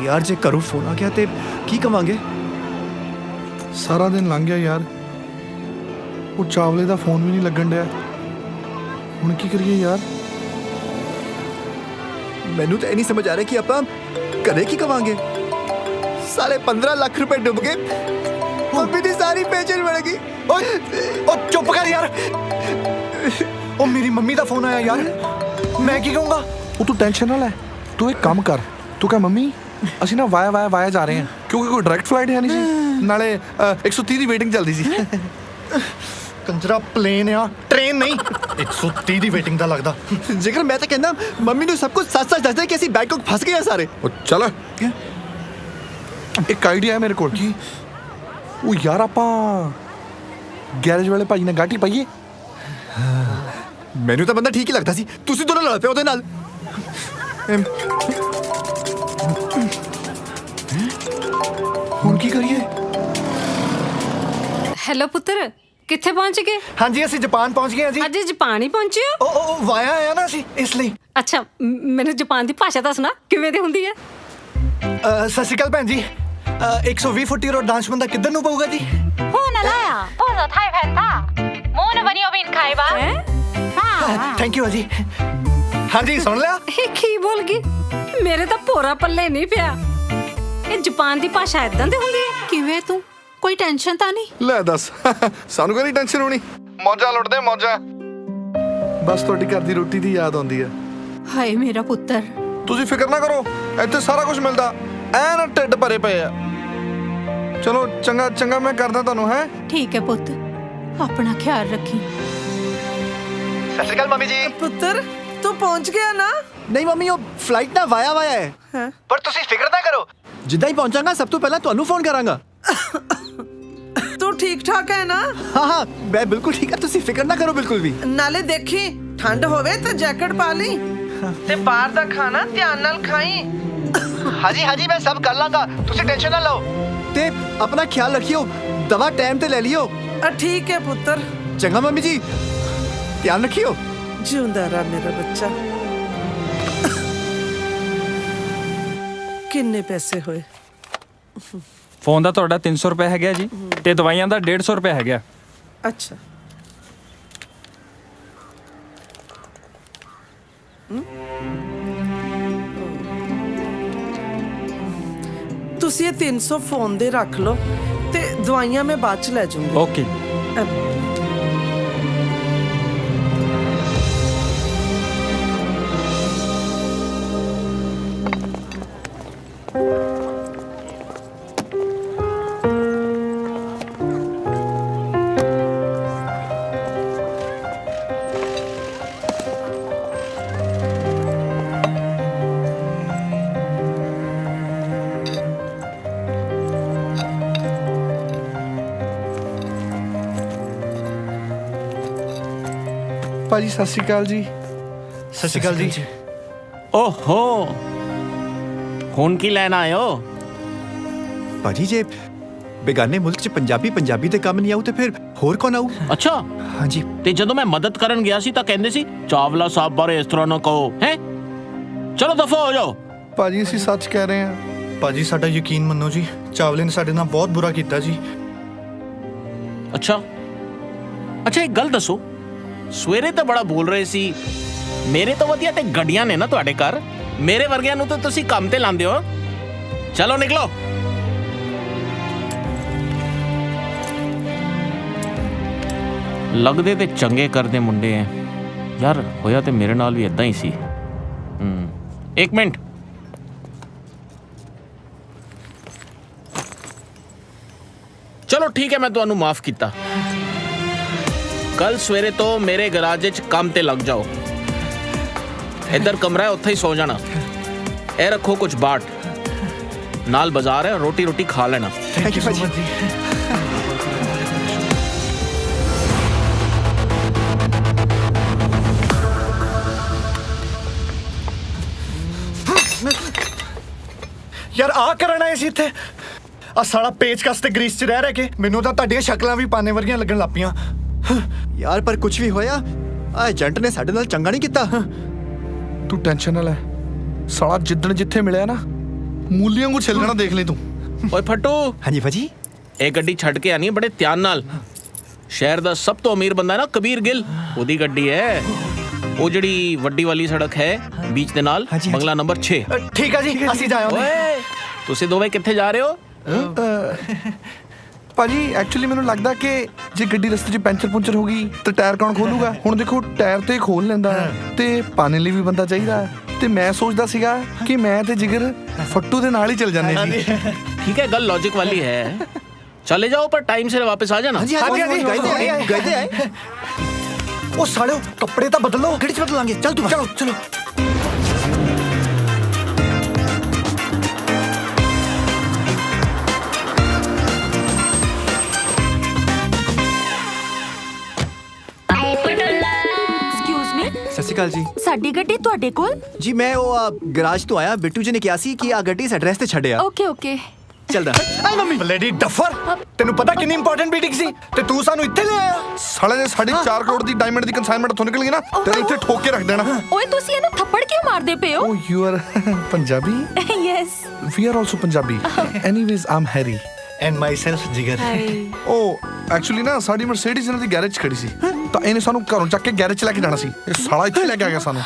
ਯਾਰ ਜੇ ਘਰੋਂ ਫੋਨ ਆ ਗਿਆ ਤੇ ਕੀ ਕਵਾਂਗੇ? ਸਾਰਾ ਦਿਨ ਲੰਘ ਗਿਆ ਯਾਰ, ਉਹ ਚਾਵਲੇ ਦਾ ਫੋਨ ਵੀ ਨਹੀਂ ਲੱਗਣ ਡਿਆ। ਹੁਣ ਕੀ ਕਰੀਏ ਯਾਰ? ਮੈਨੂੰ ਤਾਂ ਇਹ ਨਹੀਂ ਸਮਝ ਆ ਰਿਹਾ ਕਿ ਆਪਾਂ ਘਰੇ ਕੀ ਕਵਾਂਗੇ। ਸਾਰੇ 15 ਲੱਖ ਰੁਪਏ ਡੁੱਬ ਗਏ, ਮੰਮੀ ਦੀ ਸਾਰੀ ਪੈਨਸ਼ਨ ਮਿਲ ਗਈ। ਉਹ ਚੁੱਪ ਕਰ ਯਾਰ, ਉਹ ਮੇਰੀ ਮੰਮੀ ਦਾ ਫੋਨ ਆਇਆ ਯਾਰ, ਮੈਂ ਕੀ ਕਹੂੰਗਾ? ਉਹ ਤੂੰ ਟੈਨਸ਼ਨ ਨਾ ਲੈ, ਤੂੰ ਇੱਕ ਕੰਮ ਕਰ, ਤੂੰ ਕਹ ਮੰਮੀ ਅਸੀਂ ਨਾ ਵਾਇਆ ਜਾ ਰਹੇ ਹਾਂ, ਕਿਉਂਕਿ ਕੋਈ ਡਾਇਰੈਕਟ ਫਲਾਈਟ ਹੈ ਨਹੀਂ ਸੀ, ਨਾਲੇ 130 ਦੀ ਵੇਟਿੰਗ ਚੱਲਦੀ ਸੀ। ਕੰਜਰਾ ਪਲੇਨ ਆ, ਟ੍ਰੇਨ ਨਹੀਂ। 130 ਦੀ ਵੇਟਿੰਗ ਦਾ ਲੱਗਦਾ। ਜੇਕਰ ਮੈਂ ਤਾਂ ਕਹਿੰਦਾ ਮੰਮੀ ਨੂੰ ਸਭ ਕੁਝ ਸੱਚ ਦੱਸ ਦੇ ਕਿ ਅਸੀਂ ਬੈਂਕਾਕ ਫਸ ਗਏ ਆ ਸਾਰੇ। ਉਹ ਚੱਲ, ਇੱਕ ਆਈਡੀਆ ਹੈ ਮੇਰੇ ਕੋਲ। ਕੀ? ਉਹ ਯਾਰ ਆਪਾਂ ਗੈਰੇਜ ਵਾਲੇ ਭਾਈ ਨਾਲ ਗਾਟੀ ਪਾਈਏ। ਮੈਨੂੰ ਤਾਂ ਬੰਦਾ ਠੀਕ ਹੀ ਲੱਗਦਾ ਸੀ, ਤੁਸੀਂ ਦੋਨੋਂ ਲੜ ਪਏ ਉਹਦੇ ਨਾਲ। ਹੁਣ ਕੀ ਕਰੀਏ? ਹੈਲੋ ਪੁੱਤਰ, ਕਿੱਥੇ ਪਹੁੰਚ ਗਏ? ਹਾਂਜੀ ਅਸੀਂ ਜਾਪਾਨ ਪਹੁੰਚ ਗਏ ਹਾਂ ਜੀ। ਅੱਜ ਜਾਪਾਨ ਹੀ ਪਹੁੰਚੇ ਹੋ? ਉਹ ਵਾਇਆ ਆਇਆ ਨਾ ਅਸੀਂ, ਇਸ ਲਈ। ਅੱਛਾ, ਮੈਨੂੰ ਜਾਪਾਨ ਦੀ ਭਾਸ਼ਾ ਦੱਸਣਾ ਕਿਵੇਂ ਦੀ ਹੁੰਦੀ ਹੈ? ਸਤਿ ਸ਼੍ਰੀ ਅਕਾਲ ਭੈਣ ਜੀ। 120 ਫੁੱਟ ਰੋਡ ਡਾਂਸ ਬੰਦਾ ਕਿੱਧਰ ਨੂੰ ਪਊਗਾ ਜੀ? 不能来啊，不能太偏大。冇那么你要变开吧？ ਥੈਂਕ ਯੂ ਜੀ। ਹਾਂਜੀ ਸੁਣ ਲਿਆ? ਇਹ ਕੀ ਬੋਲ ਗਈ? ਮੇਰੇ ਤਾਂ ਭੋਰਾ ਪੱਲੇ ਨਹੀਂ ਪਿਆ। ਇਹ ਜਾਪਾਨ ਦੀ ਭਾਸ਼ਾ ਇਦਾਂ ਦੀ ਹੁੰਦੀ ਹੈ? ਕਿਵੇਂ ਤੂੰ? ਕੋਈ ਟੈਨਸ਼ਨ ਤਾਂ ਨਹੀਂ? ਲੈ ਦੱਸ, ਸਾਨੂੰ ਕੋਈ ਟੈਨਸ਼ਨ ਹੋਣੀ, ਮੌਜਾਂ ਲੁੱਟਦੇ ਮੌਜਾਂ। ਬਸ ਤੁਹਾਡੀ ਘਰ ਦੀ ਰੋਟੀ ਦੀ ਯਾਦ ਆਉਂਦੀ ਹੈ। ਹਾਏ ਮੇਰਾ ਪੁੱਤਰ। ਤੁਸੀਂ ਫਿਕਰ ਨਾ ਕਰੋ, ਇੱਥੇ ਸਾਰਾ ਕੁਝ ਮਿਲਦਾ, ਐਨ ਢਿੱਡ ਭਰੇ ਪਏ ਆ। ਚਲੋ ਚੰਗਾ ਚੰਗਾ, ਮੈਂ ਕਰਦਾ ਤੁਹਾਨੂੰ। ਹੈ ਠੀਕ ਹੈ ਪੁੱਤ, ਆਪਣਾ ਖਿਆਲ ਰੱਖੀ। ਸਤਿ ਸ਼੍ਰੀ ਅਕਾਲ ਮੰਮੀ ਜੀ। ਪੁੱਤਰ ਤੂੰ ਪਹੁੰਚ ਗਿਆ ਨਾ? ਨਹੀਂ ਮੰਮੀ, ਉਹ ਫਲਾਈਟ ਨਾ ਵਾਇਆ ਹੈ। ਪਰ ਤੁਸੀਂ ਫਿਕਰ ਨਾ ਕਰੋ, ਜਿੱਦਾਂ ਹੀ ਪਹੁੰਚਾਂਗਾ ਸਭ ਤੋਂ ਪਹਿਲਾਂ ਤੁਹਾਨੂੰ ਫੋਨ ਕਰਾਂਗਾ। ਤੂੰ ਠੀਕ ਠਾਕ ਹੈ ਨਾ? ਹਾਂ ਮੈਂ ਬਿਲਕੁਲ ਠੀਕ ਹਾਂ, ਤੁਸੀਂ ਫਿਕਰ ਨਾ ਕਰੋ ਬਿਲਕੁਲ ਵੀ। ਨਾਲੇ ਦੇਖੀ ਠੰਡ ਹੋਵੇ ਤਾਂ ਜੈਕਟ ਪਾ ਲਈ, ਤੇ ਬਾਹਰ ਦਾ ਖਾਣਾ ਧਿਆਨ ਨਾਲ ਖਾਈ। ਹਾਂਜੀ ਮੈਂ ਸਭ ਕਰ ਲਾਂਗਾ, ਤੁਸੀਂ ਟੈਨਸ਼ਨ ਨਾ ਲਓ। ਤੇ ਆਪਣਾ ਖਿਆਲ ਰੱਖਿਓ, ਦਵਾ ਟਾਈਮ ਤੇ ਲੈ ਲਿਓ। ਠੀਕ ਹੈ ਪੁੱਤਰ। ਚੰਗਾ ਮੰਮੀ ਜੀ, ਧਿਆਨ ਰੱਖਿਓ। ਜਿਉਂਦਾ ਰਹਿ ਮੇਰਾ ਬੱਚਾ। ਕਿੰਨੇ ਪੈਸੇ ਹੋਏ? ਫੋਨ ਦਾ ਤੁਹਾਡਾ 300 ਰੁਪਏ ਹੈਗਾ ਜੀ, ਤੇ ਦਵਾਈਆਂ ਦਾ 150 ਰੁਪਏ ਹੈਗਾ। ਅੱਛਾ। ਤੁਸੀਂ ਇਹ 300 ਫੋਨ ਦੇ ਰੱਖ ਲਓ, ਤੇ ਦਵਾਈਆਂ ਮੈਂ ਬਾਅਦ ਚ ਲੈ ਜਾਊਂਗੀ। ਓਕੇ। ਭਾਜੀ ਸਤਿ ਸ਼੍ਰੀ ਅਕਾਲ ਜੀ। ਸਤਿ ਸ਼੍ਰੀ ਅਕਾਲ ਜੀ। ਓਹੋ, ਹੁਣ ਕੀ ਲੈਣ ਆਏ ਹੋ? ਭਾਜੀ ਜੇ ਬੇਗਾਨੇ ਮੁਲਕ 'ਚ ਪੰਜਾਬੀ ਦੇ ਕੰਮ ਨਹੀਂ ਆਉ ਤੇ ਫਿਰ ਹੋਰ ਕੌਣ ਆਊ? ਅੱਛਾ ਹਾਂਜੀ। ਤੇ ਜਦੋਂ ਮੈਂ ਮਦਦ ਕਰਨ ਗਿਆ ਸੀ ਤਾਂ ਕਹਿੰਦੇ ਸੀ ਚਾਵਲਾ ਸਾਹਿਬ ਬਾਰੇ ਇਸ ਤਰ੍ਹਾਂ ਨਾ ਕਹੋ। ਹੈ ਚਲੋ ਦਫਾ ਹੋ ਜਾਓ। ਭਾਜੀ ਅਸੀਂ ਸੱਚ ਕਹਿ ਰਹੇ ਹਾਂ। ਭਾਜੀ ਸਾਡਾ ਯਕੀਨ ਮੰਨੋ ਜੀ, ਚਾਵਲੇ ਨੇ ਸਾਡੇ ਨਾਲ ਬਹੁਤ ਬੁਰਾ ਕੀਤਾ ਜੀ। ਅੱਛਾ ਇੱਕ ਗੱਲ ਦੱਸੋ, ਸਵੇਰੇ ਤਾਂ ਬੜਾ ਬੋਲ ਰਹੇ ਸੀ, ਮੇਰੇ ਤੋਂ ਵਧੀਆ ਤੇ ਗੱਡੀਆਂ ਨੇ ਨਾ ਤੁਹਾਡੇ ਘਰ, ਮੇਰੇ ਵਰਗਿਆਂ ਨੂੰ ਤਾਂ ਤੁਸੀਂ ਕੰਮ ਤੇ ਲਾਉਂਦੇ ਹੋ। ਚਲੋ ਨਿਕਲੋ। ਲੱਗਦੇ ਤੇ ਚੰਗੇ ਕਰਦੇ ਮੁੰਡੇ ਐ ਯਾਰ, ਹੋਇਆ ਤੇ ਮੇਰੇ ਨਾਲ ਵੀ ਇਦਾਂ ਹੀ ਸੀ। ਇੱਕ ਮਿੰਟ, ਚਲੋ ਠੀਕ ਹੈ, ਮੈਂ ਤੁਹਾਨੂੰ ਮਾਫ ਕੀਤਾ। ਕੱਲ ਸਵੇਰੇ ਤੋਂ ਮੇਰੇ ਗਰਾਜ 'ਚ ਕੰਮ ਤੇ ਲੱਗ ਜਾਓ। ਇੱਧਰ ਕਮਰਾ ਹੈ, ਉੱਥੇ ਹੀ ਸੋ ਜਾਣਾ। ਇਹ ਰੱਖੋ ਕੁਝ ਬਾਟ, ਨਾਲ ਬਾਜ਼ਾਰ ਹੈ, ਰੋਟੀ ਖਾ ਲੈਣਾ। ਥੈਂਕ ਯੂ ਭਾਜੀ। ਯਾਰ ਆ ਕਰਨ ਆਏ ਸੀ ਇੱਥੇ? ਆ ਸਾਲਾ ਪੇਚਕਸ ਤੇ ਗਰੀਸ 'ਚ ਰਹਿ ਕੇ ਮੈਨੂੰ ਤਾਂ ਤੁਹਾਡੀਆਂ ਸ਼ਕਲਾਂ ਵੀ ਪਾਨੇ ਵਰਗੀਆਂ ਲੱਗਣ ਲੱਪੀਆਂ। ਯਾਰ ਪਰ ਕੁਝ ਵੀ ਹੋਇਆ, ਆ ਏਜੰਟ ਨੇ ਸਾਡੇ ਨਾਲ ਚੰਗਾ ਨਹੀਂ ਕੀਤਾ। ਤੂੰ ਟੈਨਸ਼ਨ ਨਾ ਲੈ, ਸਾਲਾ ਜਿੱਦਣ ਜਿੱਥੇ ਮਿਲਿਆ ਨਾ ਮੂਲੀਆਂ ਨੂੰ ਛਿੱਲਣਾ ਦੇਖ ਲੈ ਤੂੰ। ਓਏ ਫੱਟੂ, ਹਾਂਜੀ ਭਾਜੀ। ਇਹ ਗੱਡੀ ਛੱਡ ਕੇ ਆਣੀ ਬੜੇ ਧਿਆਨ ਨਾਲ। ਸ਼ਹਿਰ ਦਾ ਸਭ ਤੋਂ ਅਮੀਰ ਬੰਦਾ ਨਾ ਕਬੀਰ ਗਿੱਲ, ਉਹਦੀ ਗੱਡੀ ਹੈ। ਉਹ ਜਿਹੜੀ ਵੱਡੀ ਵਾਲੀ ਸੜਕ ਹੈ ਬੀਚ ਦੇ ਨਾਲ, ਬੰਗਲਾ ਨੰਬਰ 6। ਠੀਕ ਆ ਜੀ, ਅਸੀਂ ਜਾ ਆਉਂਦੇ। ਓਏ ਤੁਸੀਂ ਦੋਵੇਂ ਕਿੱਥੇ ਜਾ ਰਹੇ ਹੋ? ਭਾਜੀ ਐਕਚੁਅਲੀ ਮੈਨੂੰ ਲੱਗਦਾ ਕਿ ਜੇ ਗੱਡੀ ਰਸਤੇ 'ਚ ਪੈਂਚਰ ਪੁੰਚਰ ਹੋ ਗਈ ਤਾਂ ਟਾਇਰ ਕੌਣ ਖੋਲੂਗਾ? ਹੁਣ ਦੇਖੋ ਟਾਇਰ ਤੇ ਖੋਲ ਲੈਂਦਾ ਤੇ ਪਾਣੇ ਲਈ ਵੀ ਬੰਦਾ ਚਾਹੀਦਾ, ਤੇ ਮੈਂ ਸੋਚਦਾ ਸੀਗਾ ਕਿ ਮੈਂ ਤੇ ਜਿਗਰ ਫੱਟੂ ਦੇ ਨਾਲ ਹੀ ਚੱਲ ਜਾਂਦੇ ਸੀ। ठीक है, गल लॉजिक वाली है। चले जाओ पर टाइम से वापस आ जाना। गए थे। ਉਹ ਸਾਲਿਓ ਕੱਪੜੇ ਤਾਂ ਬਦਲੋ। ਗੱਡੀ 'ਚ ਬਦਲਾਂਗੇ। ਚੱਲ ਤੂੰ ਚਲੋ ਚਲੋ। ਐਕਸਕਿਊਜ਼ ਮੀ, ਸਤਿ ਸ਼੍ਰੀ ਅਕਾਲ ਜੀ। ਸਾਡੀ ਗੱਡੀ ਤੁਹਾਡੇ ਕੋਲ? ਜੀ ਮੈਂ ਉਹ ਗਰਾਜ ਤੋਂ ਆਇਆ, ਬਿੱਟੂ ਜੀ ਨੇ ਕਿਹਾ ਸੀ ਕਿ ਆ ਗੱਡੀ ਇਸ ਐਡਰੈਸ ਤੇ ਛੱਡਿਆ। Okay okay. ਚੱਲਦਾ। ਆਈ ਮੰਮੀ ਬਲੇਡੀ ਡਫਰ, ਤੈਨੂੰ ਪਤਾ ਕਿੰਨੀ ਇੰਪੋਰਟੈਂਟ ਮੀਟਿੰਗ ਸੀ ਤੇ ਤੂੰ ਸਾਨੂੰ ਇੱਥੇ ਲੈ ਆਇਆ। ਸਾਲੇ ਜੇ 4.5 ਕਰੋੜ ਦੀ ਡਾਇਮੰਡ ਦੀ ਕਨਸਾਈਨਮੈਂਟ ਤੋਂ ਨਿਕਲ ਗਈ ਨਾ ਤੇ ਇੱਥੇ ਠੋਕ ਕੇ ਰੱਖ ਦੇਣਾ। ਓਏ ਤੁਸੀਂ ਇਹਨੂੰ ਥੱਪੜ ਕਿਉਂ ਮਾਰਦੇ ਪਏ ਹੋ? Oh you are Punjabi? Yes. We are also Punjabi. Anyways I'm Harry and myself Jigar. Oh actually ਨਾ ਸਾਡੀ ਮਰਸੀਡੀਜ਼ ਇਹਨਾਂ ਦੀ ਗੈਰੇਜ 'ਚ ਖੜੀ ਸੀ, ਤਾਂ ਇਹਨੇ ਸਾਨੂੰ ਘਰੋਂ ਚੱਕ ਕੇ ਗੈਰੇਜ 'ਚ ਲੈ ਕੇ ਜਾਣਾ ਸੀ। ਇਹ ਸਾਲਾ ਇੱਥੇ ਲੈ ਕੇ ਆ ਗਿਆ ਸਾਨੂੰ।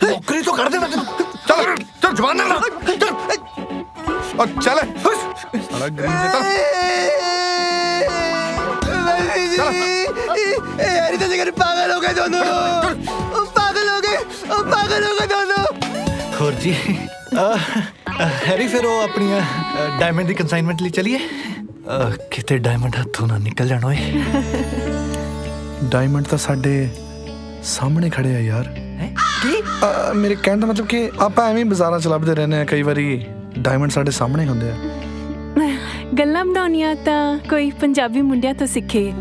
ਨੌਕਰੀ ਤੋਂ ਕੱਢ ਦੇਣਾ ਤੈਨੂੰ। ਚੱਲ ਚੱਲ ਜਵਾਨ ਨਾਲ ਚੱਲ ਸਾਲਾ ਗਰੀਬ ਦੇ ਤਾਂ यार तो जिगर पागल हो गए दोनों। पागल हो गए, पागल हो गए दोनों। ਹੋਰ ਜੀ ਹੈਰੀ, ਫਿਰ ਉਹ ਆਪਣੀਆਂ ਡਾਇਮੰਡ ਦੀ ਕਨਸਾਈਨਮੈਂਟ ਲਈ ਚਲੀਏ। ਕਿਤੇ ਡਾਇਮੰਡ ਹੱਥੋਂ ਨਾ ਨਿਕਲ ਜਾਣ ਓਏ। ਡਾਇਮੰਡ ਤਾਂ ਸਾਡੇ ਸਾਹਮਣੇ ਖੜੇ ਆ ਯਾਰ। ਕੀ? ਮੇਰੇ ਕਹਿਣ ਦਾ ਮਤਲਬ ਕਿ ਆਪਾਂ ਐਵੇਂ ਬਾਜ਼ਾਰਾਂ 'ਚ ਲੱਭਦੇ ਰਹਿੰਦੇ ਆ, ਕਈ ਵਾਰੀ ਡਾਇਮੰਡ ਸਾਡੇ ਸਾਹਮਣੇ ਹੁੰਦੇ ਆ। ਗੱਲਾਂ ਬਣਾਉਣੀਆਂ ਤਾਂ ਕੋਈ ਪੰਜਾਬੀ ਮੁੰਡਿਆਂ ਤੋਂ ਸਿੱਖੇ।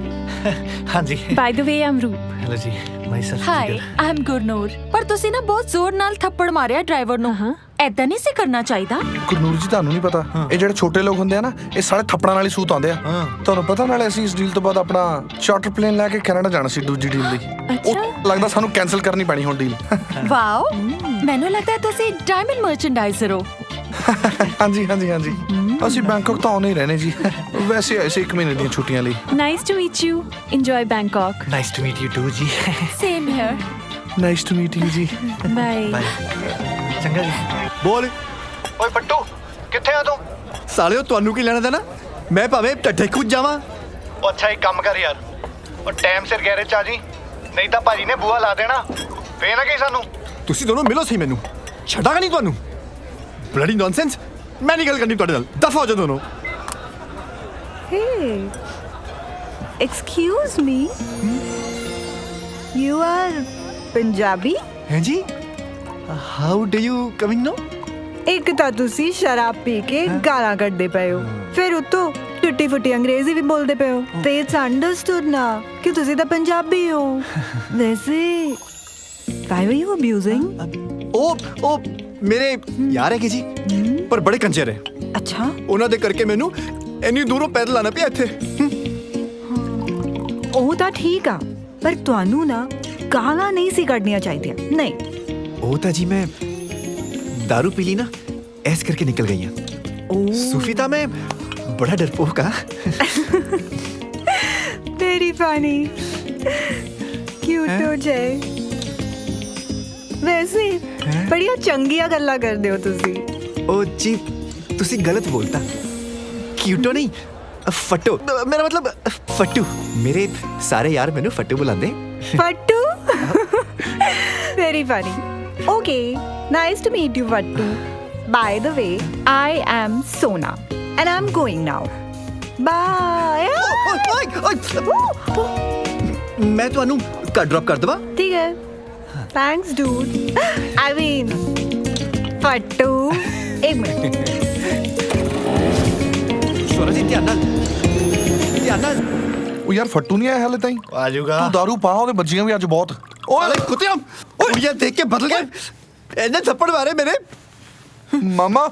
ਹਾਂਜੀ। ਬਾਈ ਦ ਵੇ ਆਮ ਰੂਪ। ਹੈਲੋ ਜੀ, ਮਾਈਸੈਲਫ ਹਾਈ, ਜਿਗਰ। I am Gurnoor. ਪਰ ਤੁਸੀਂ ਨਾ ਬਹੁਤ ਜ਼ੋਰ ਨਾਲ ਥੱਪੜ ਮਾਰਿਆ ਡਰਾਈਵਰ ਨੂੰ। ਐਦਾਂ ਨਹੀਂ ਸੀ ਕਰਨਾ ਚਾਹੀਦਾ। ਗੁਰਨੂਰ ਜੀ ਤੁਹਾਨੂੰ ਨਹੀਂ ਪਤਾ, ਇਹ ਜਿਹੜੇ ਛੋਟੇ ਲੋਕ ਹੁੰਦੇ ਆ ਨਾ, ਇਹ ਸਾਰੇ ਥੱਪੜਾਂ ਨਾਲ ਹੀ ਸੂਤ ਆਉਂਦੇ ਆ। ਤੁਹਾਨੂੰ ਪਤਾ, ਨਾਲੇ ਅਸੀਂ ਇਸ ਡੀਲ ਤੋਂ ਬਾਅਦ ਆਪਣਾ ਚਾਰਟਰ ਪਲੇਨ ਲੈ ਕੇ ਕੈਨੇਡਾ ਜਾਣਾ ਸੀ ਦੂਜੀ ਡੀਲ ਲਈ। ਉਹ ਲੱਗਦਾ ਸਾਨੂੰ ਕੈਨਸਲ ਕਰਨੀ ਪੈਣੀ ਹੁਣ ਡੀਲ। ਵਾਓ, ਮੈਨੂੰ ਲੱਗਦਾ ਤੁਸੀਂ ਡਾਇਮੰਡ ਮਰਚੈਂਡਾਈਜ਼ਰ ਹੋ। ਹਾਂਜੀ ਹਾਂਜੀ ਹਾਂਜੀ, ਅਸੀਂ ਬੈਂਕਾਕ ਤਾਂ ਆਉਣੇ ਹੀ ਰਹਿਣੇ ਜੀ। ਵੈਸੇ ਐਸੇ 1 ਮਹੀਨੇ ਦੀਆਂ ਛੁੱਟੀਆਂ ਲਈ। Nice to meet you. Enjoy Bangkok. Nice to meet you too ji. Same here. Nice to meet you ji. Bye. ਚੰਗਾ ਜੀ। ਬੋਲ। ਓਏ ਫੱਟੂ, ਕਿੱਥੇ ਆ ਤੂੰ? ਸਾਲਿਓ ਤੁਹਾਨੂੰ ਕੀ ਲੈਣਾ ਦੇਣਾ? ਮੈਂ ਭਾਵੇਂ ਢੱਠੇ ਖੁੱਜ ਜਾਵਾਂ। ਉਹ ਅੱਛਾ ਇੱਕ ਕੰਮ ਕਰ ਯਾਰ, ਉਹ ਟਾਈਮ ਸਿਰ ਗੈਰੇਜ 'ਚ ਆ ਜੀ, ਨਹੀਂ ਤਾਂ ਭਾਜੀ ਨੇ ਬੂਹਾ ਲਾ ਦੇਣਾ। ਫੇਰ ਨਾ ਕਹੀ ਸਾਨੂੰ। ਤੁਸੀਂ ਦੋਨੋਂ ਮਿਲੋ ਸਹੀ, ਮੈਨੂੰ ਛੱਡਾਂਗਾ ਨਹੀਂ ਤੁਹਾਨੂੰ। ਬਲੱਡੀ ਨੌਨਸੈਂਸ, ਮੈਂ ਨਹੀਂ ਗੱਲ ਕਰਨੀ ਤੁਹਾਡੇ ਨਾਲ। ਦਫਾ ਹੋ ਜਾ ਦੋਨੋਂ। Hey, excuse me. You are Punjabi? हैं जी? How do you coming now? ਇੱਕ ਤਾਂ ਤੁਸੀਂ ਸ਼ਰਾਬ ਪੀ ਕੇ ਗਾਲਾਂ ਕੱਢਦੇ ਪਏ ਹੋ, ਫਿਰ ਉਤੋਂ ਟੁੱਟੀ ਫੁੱਟੀ ਅੰਗਰੇਜ਼ੀ ਵੀ ਬੋਲਦੇ ਪਏ ਹੋ, ਤੇ ਇਟਸ ਅੰਡਰਸਟੂਡ ਨਾ ਕਿ ਤੁਸੀਂ ਤਾਂ ਪੰਜਾਬੀ ਹੋ। ਵੈਸੇ why were you abusing? ਉਹ ਮੇਰੇ ਯਾਰ ਹੈ ਕਿ ਜੀ, ਪਰ ਬੜੇ ਕੰਜਰ ਹੈ। ਅੱਛਾ। ਉਹਨਾਂ ਦੇ ਕਰਕੇ ਮੈਨੂੰ ਇੰਨੀ ਦੂਰੋਂ ਪੈਦਲ ਆਣਾ ਪਿਆ ਇੱਥੇ। ਉਹ ਤਾਂ ਠੀਕ ਆ, ਪਰ ਤੁਹਾਨੂੰ ਨਾ ਗਾਲਾਂ ਨਹੀਂ ਸੀ ਕੱਢਣੀਆਂ ਚਾਹੀਦੀਆਂ। ਨਹੀਂ, ਉਹ ਤਾਂ ਜੀ ਮੈਂ दारू पी ली ना, ऐस करके निकल गई हैं। सूफी था मैं, बड़ा डरपोक हा। very funny, cute ਹੋ ਜਾਏ। ਵੈਸੇ ਬੜੀਆਂ ਚੰਗੀਆਂ ਗੱਲਾਂ ਕਰਦੇ ਹੋ ਤੁਸੀਂ। ओ जी, तुसी गलत बोलता। क्यूटो नहीं, फट्टो। मेरा मतलब फट्टू। मेरे सारे यार मैनू फट्टू बुलांदे। फट्टू? very funny. Okay, nice to meet you, Vattu. By the way, I am Sona and I'm going now. Bye. मैं ਤੁਹਾਨੂੰ ਘਰ ਡ੍ਰੌਪ ਕਰ ਦਵਾਂ? ठीक है. Thanks, dude. I mean, Vattu. एक मिनट. ਸੋਨਾ ਜੀ ਧਿਆਨ ਨਾਲ, ਧਿਆਨ ਨਾਲ। ਉਹ ਯਾਰ ਫੱਟੂ ਨਹੀਂ ਆਇਆ ਹਾਲੇ ਤਾਈਂ। ਆ ਜਾਊਗਾ। ਤੂੰ ਦਾਰੂ ਪਾ, ਉਹਦੇ ਬੱਜੀਆਂ ਵੀ ਅੱਜ ਬਹੁਤ। ਓਏ ਕੁੱਤਿਆਂ, ਕੁੜੀਆਂ ਦੇਖ ਕੇ ਬਦਲ ਗਏ। ਇਹਨੇ ਥੱਪੜ ਮਾਰੇ ਮੇਰੇ। ਮਾਮਾ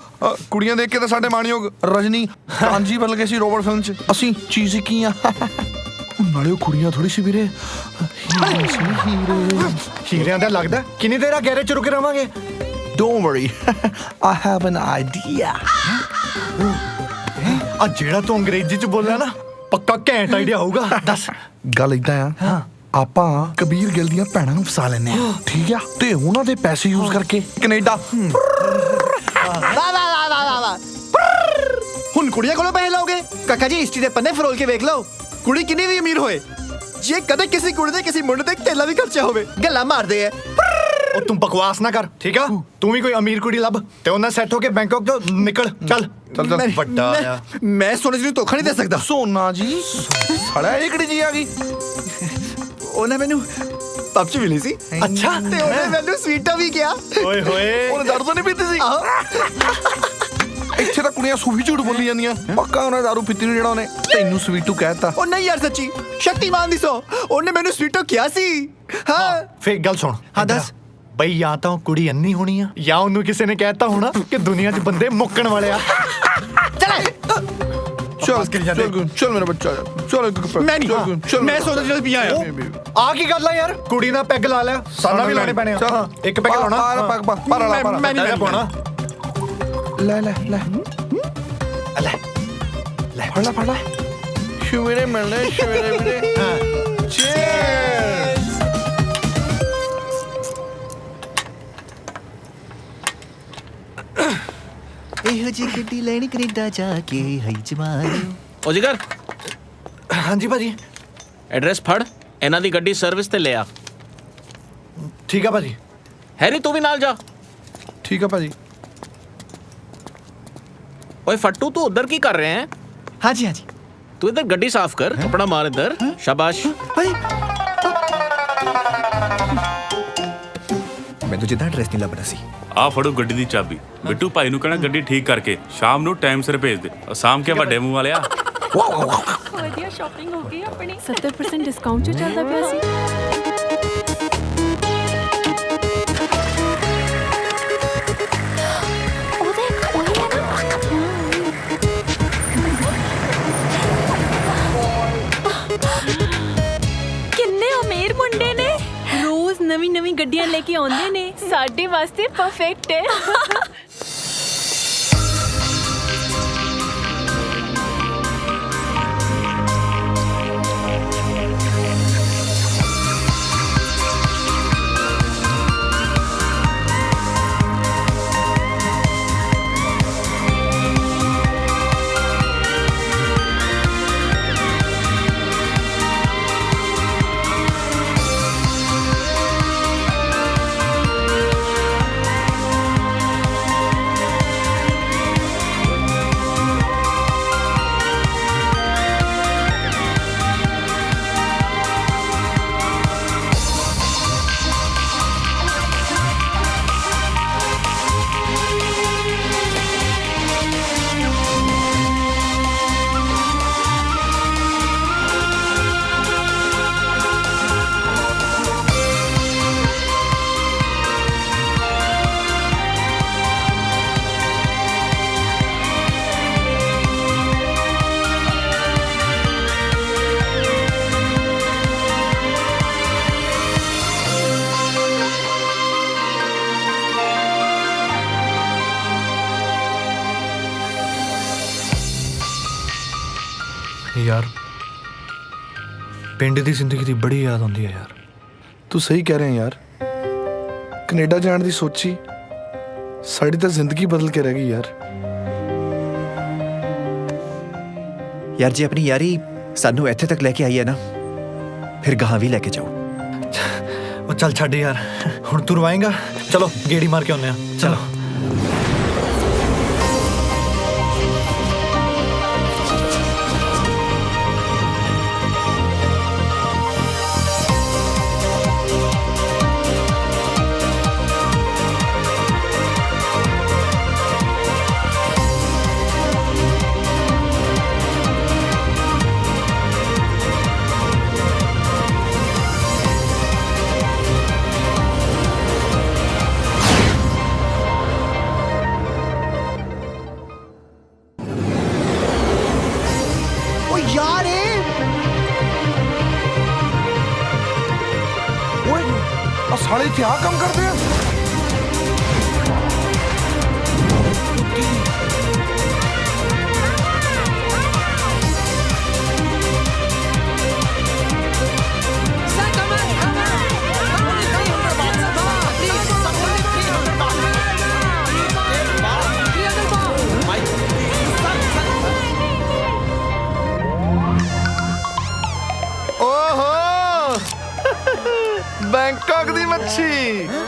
ਕੁੜੀਆਂ ਦੇਖ ਕੇ ਤਾਂ ਸਾਡੇ ਮਾਣਯੋਗ ਰਜਨੀ ਕਾਂਜੀ ਬਦਲ ਗਏ ਸੀ ਰੋਬੋਟ ਫਿਲਮ 'ਚ। ਅਸੀਂ ਚੀਜ਼ ਕੀ ਆ। ਨਾਲੇ ਉਹ ਕੁੜੀਆਂ ਥੋੜੀ ਸੀ ਵੀਰੇ, ਹੀਰੇ। ਹੀਰਿਆਂ ਦਾ ਲੱਗਦਾ ਕਿੰਨੀ ਦੇਰ ਆ ਗੈਰੇਜ 'ਚ ਰੁਕੇ ਰਵਾਂਗੇ? Don't worry. I have an idea. ਆ ਜਿਹੜਾ ਤੂੰ ਅੰਗਰੇਜ਼ੀ ਚ ਬੋਲਿਆ ਨਾ ਪੱਕਾ ਘੈਂਟ ਆਈਡੀਆ ਹੋਊਗਾ ਦੱਸ ਗੱਲ ਇਦਾਂ ਆ ਆਪਾਂ ਕਬੀਰ ਗਿੱਲ ਦੀਆਂ ਭੈਣਾਂ ਨੂੰ ਫਸਾ ਲੈਨੇ ਆ ਠੀਕ ਆ ਤੇ ਉਹਨਾਂ ਦੇ ਪੈਸੇ ਯੂਜ਼ ਕਰਕੇ ਕੈਨੇਡਾ ਵਾਹ ਹੁਣ ਕੁੜੀਆਂ ਕੋਲੋਂ ਪੈਸੇ ਲਓਗੇ ਕਾਕਾ ਜੀ ਹਿਸਟਰੀ ਦੇ ਪੰਨੇ ਫਰੋਲ ਕੇ ਵੇਖ ਲਓ ਕੁੜੀ ਕਿੰਨੀ ਵੀ ਅਮੀਰ ਹੋਏ ਜੇ ਕਦੇ ਕਿਸੇ ਕੁੜੀ ਦੇ ਕਿਸੇ ਮੁੰਡੇ ਤੇ ਤੇਲਾ ਵੀ ਖਰਚਾ ਹੋਵੇ ਗੱਲਾਂ ਮਾਰਦੇ ਐ ਉਹ ਤੂੰ ਬਕਵਾਸ ਨਾ ਕਰ ਠੀਕ ਆ ਤੂੰ ਵੀ ਕੋਈ ਅਮੀਰ ਕੁੜੀ ਲੱਭ ਤੇ ਉਹਨਾਂ ਸੈੱਟ ਹੋ ਕੇ ਬੈਂਕਾਕ ਤੋਂ ਨਿਕਲ ਚੱਲ ਵੱਡਾ ਆ ਮੈਂ ਸੋਨੇ ਜੀ ਨੂੰ ਧੋਖਾ ਨਹੀਂ ਦੇ ਸਕਦਾ ਸੋਨਾ ਜੀ ਸਾਲਾ ਇਹ ਕਿਹੜੀ ਜੀ ਆ ਗਈ ਉਹਨੇ ਮੈਨੂੰ ਪੱਪ ਚ ਮਿਲੀ ਸੀ ਅੱਛਾ ਤੇ ਉਹਨੇ ਮੈਨੂੰ ਸਵੀਟਾ ਵੀ ਕਿਹਾ ਓਏ ਹੋਏ ਉਹਨੇ ਦਾਰੂ ਤਾਂ ਨਹੀਂ ਪੀਤੀ ਸੀ ਇੱਥੇ ਤਾਂ ਕੁੜੀਆਂ ਸੂਫੀ ਝੂਠ ਬੋਲੀ ਜਾਂਦੀਆਂ ਪੱਕਾ ਉਹਨੇ ਦਾਰੂ ਪੀਤੀ ਨੂੰ ਜਿਹੜਾ ਉਹਨੇ ਤੈਨੂੰ ਸਵੀਟੂ ਕਹਿਤਾ ਉਹ ਨਹੀਂ ਯਾਰ ਸੱਚੀ ਸ਼ਕਤੀਮਾਨ ਦੀ ਸੋ ਉਹਨੇ ਮੈਨੂੰ ਸਵੀਟੋ ਕਿਹਾ ਸੀ ਹਾਂ ਫੇਰ ਗੱਲ ਸੁਣ ਹਾਂ ਦੱਸ ਬਈ ਜਾਂ ਤਾਂ ਉਹ ਕੁੜੀ ਅੰਨੀ ਹੋਣੀ ਆ ਜਾਂ ਉਹਨੂੰ ਕਿਸੇ ਨੇ ਕਹਿਤਾ ਹੋਣਾ ਕਿ ਦੁਨੀਆ 'ਚ ਬੰਦੇ ਮੁੱਕਣ ਵਾਲੇ ਆ ਚੱਲ ਮੇਰਾ ਬੱਚਾ ਚੱਲ ਮੈਂ ਨਹੀਂ ਮੈਂ ਸੋਚਦਾ ਜਦ ਪੀਆ ਆ ਕੀ ਗੱਲ ਆ ਯਾਰ ਕੁੜੀ ਨਾਲ ਪੈਗ ਲਾ ਲਿਆ ਸਾਡਾ ਵੀ ਲਾਣੇ ਪੈਣੇ ਆ ਇੱਕ ਪੈਗ ਲਾਉਣਾ ਮੈਂ ਨਹੀਂ ਪਾਉਣਾ ਲੈ ਫੜ ਲੈ ਸ਼ੁਵੇਰੇ ਮਿਲਣੇ ਸ਼ੁਵੇਰੇ ਵੀਰੇ ਚੀਅਰਸ ਇਹੋ ਜੀ ਗੱਡੀ ਲੈਣੀ ਕੈਨੇਡਾ ਜਾ ਕੇ ਹਈ ਜਮਾਨ ਓ ਜਿਗਰ ਹਾਂਜੀ ਭਾਜੀ ਐਡਰੈਸ ਫੜ ਇਹਨਾਂ ਦੀ ਗੱਡੀ ਸਰਵਿਸ ਤੇ ਲੈ ਆ ਠੀਕ ਆ ਭਾਜੀ ਹੈਰੀ ਤੂੰ ਵੀ ਨਾਲ ਜਾ ਠੀਕ ਆ ਭਾਜੀ ਓਏ ਫੱਟੂ ਤੂੰ ਉਧਰ ਕੀ ਕਰ ਰਿਹਾ ਹੈ ਹਾਂਜੀ ਹਾਂਜੀ ਤੂੰ ਇਧਰ ਗੱਡੀ ਸਾਫ਼ ਕਰ ਕਪੜਾ ਮਾਰ ਇਧਰ ਸ਼ਾਬਾਸ਼ ਮੈਨੂੰ ਜਿੱਦਾਂ ਐਡਰੈਸ ਨਹੀਂ ਲੱਭਦਾ ਸੀ ਆ ਫੜੋ ਗੱਡੀ ਦੀ ਚਾਬੀ ਬਿੱਟੂ ਭਾਈ ਨੂੰ ਕਹਿਣਾ ਗੱਡੀ ਠੀਕ ਕਰਕੇ ਸ਼ਾਮ ਨੂੰ ਟਾਈਮ ਸਿਰ ਭੇਜ ਦੇ ਅਸਾਮ ਕੇ ਵੱਡੇ ਮੂੰਹ ਵਾਲਿਆ ਵਧੀਆ ਸ਼ਾਪਿੰਗ ਹੋ ਗਈ ਆਪਣੀ 70% ਡਿਸਕਾਊਂਟ ਚ ਚੱਲਦਾ ਪਿਆ ਸੀ ਕਿੰਨੇ ਅਮੀਰ ਮੁੰਡੇ ਨੇ ਰੋਜ਼ ਨਵੀਂ ਗੱਡੀਆਂ ਲੈ ਕੇ ਆਉਂਦੇ ਨੇ ਸਾਡੇ ਵਾਸਤੇ ਪਰਫੈਕਟ ਹੈ ਯਾਰ ਪਿੰਡ ਦੀ ਜ਼ਿੰਦਗੀ ਦੀ ਬੜੀ ਯਾਦ ਆਉਂਦੀ ਹੈ ਯਾਰ ਤੂੰ ਸਹੀ ਕਹਿ ਰਿਹਾ ਯਾਰ ਕੈਨੇਡਾ ਜਾਣ ਦੀ ਸੋਚੀ ਸਾਡੀ ਤਾਂ ਜ਼ਿੰਦਗੀ ਬਦਲ ਕੇ ਰਹਿ ਗਈ ਯਾਰ ਜੇ ਆਪਣੀ ਯਾਰੀ ਸਾਨੂੰ ਇੱਥੇ ਤੱਕ ਲੈ ਕੇ ਆਈ ਹੈ ਨਾ ਫਿਰ ਗਾਹਾਂ ਵੀ ਲੈ ਕੇ ਜਾਓ ਉਹ ਚੱਲ ਛੱਡ ਯਾਰ ਹੁਣ ਤੂੰ ਰਵਾਏਂਗਾ ਚਲੋ ਗੇੜੀ ਮਾਰ ਕੇ ਆਉਂਦੇ ਆ ਚਲੋ ਓਏ ਆ ਸਾਲੇ ਇੱਥੇ ਆ ਕੰਮ ਕਰਦੇ ਆ